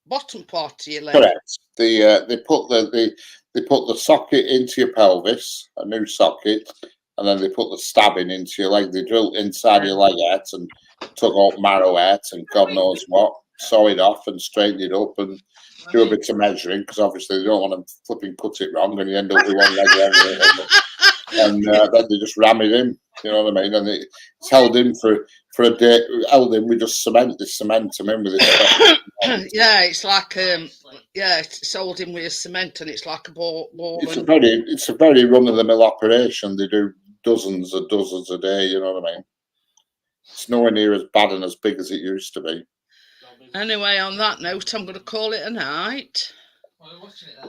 bottom part of your leg. Correct. They put the socket into your pelvis, a new socket, and then they put the stabbing into your leg. They drilled inside your leg out and took out marrow out and God knows what, sew it off and straighten it up and do a bit of measuring because obviously they don't want to flipping cut it wrong and you end up with one leg and then they just ram it in. You know what I mean? And it's held in for a day. Held in with just cement. They cement them in with it. Yeah, it's like it's sold in with a cement and it's like a ball. It's a very run of the mill operation. They do dozens a day. You know what I mean? It's nowhere near as bad and as big as it used to be. Anyway, on that note, I'm going to call it a night,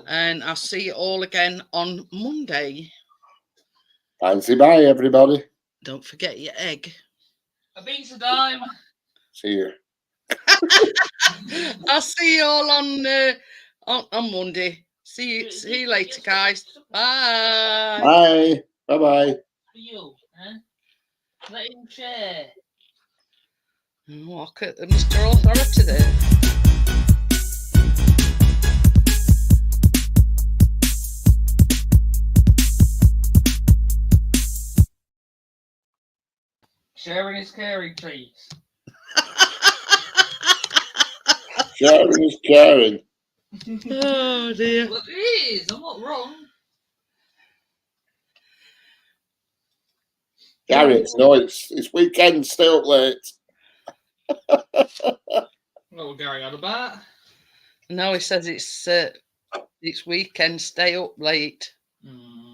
and I'll see you all again on Monday. Bye, everybody. Don't forget your egg. A beat's a dime. See you. I'll see you all on Monday. See you later, guys. Bye. Bye. For you, huh? Let him share. Look at Mr. Authority there. Sharing is caring, please. Sharing is caring. Oh dear. Well, it is. I'm not wrong. Gary, it's weekend. Stay up late. Well, Gary had a bat. No, he says it's weekend. Stay up late. Mm.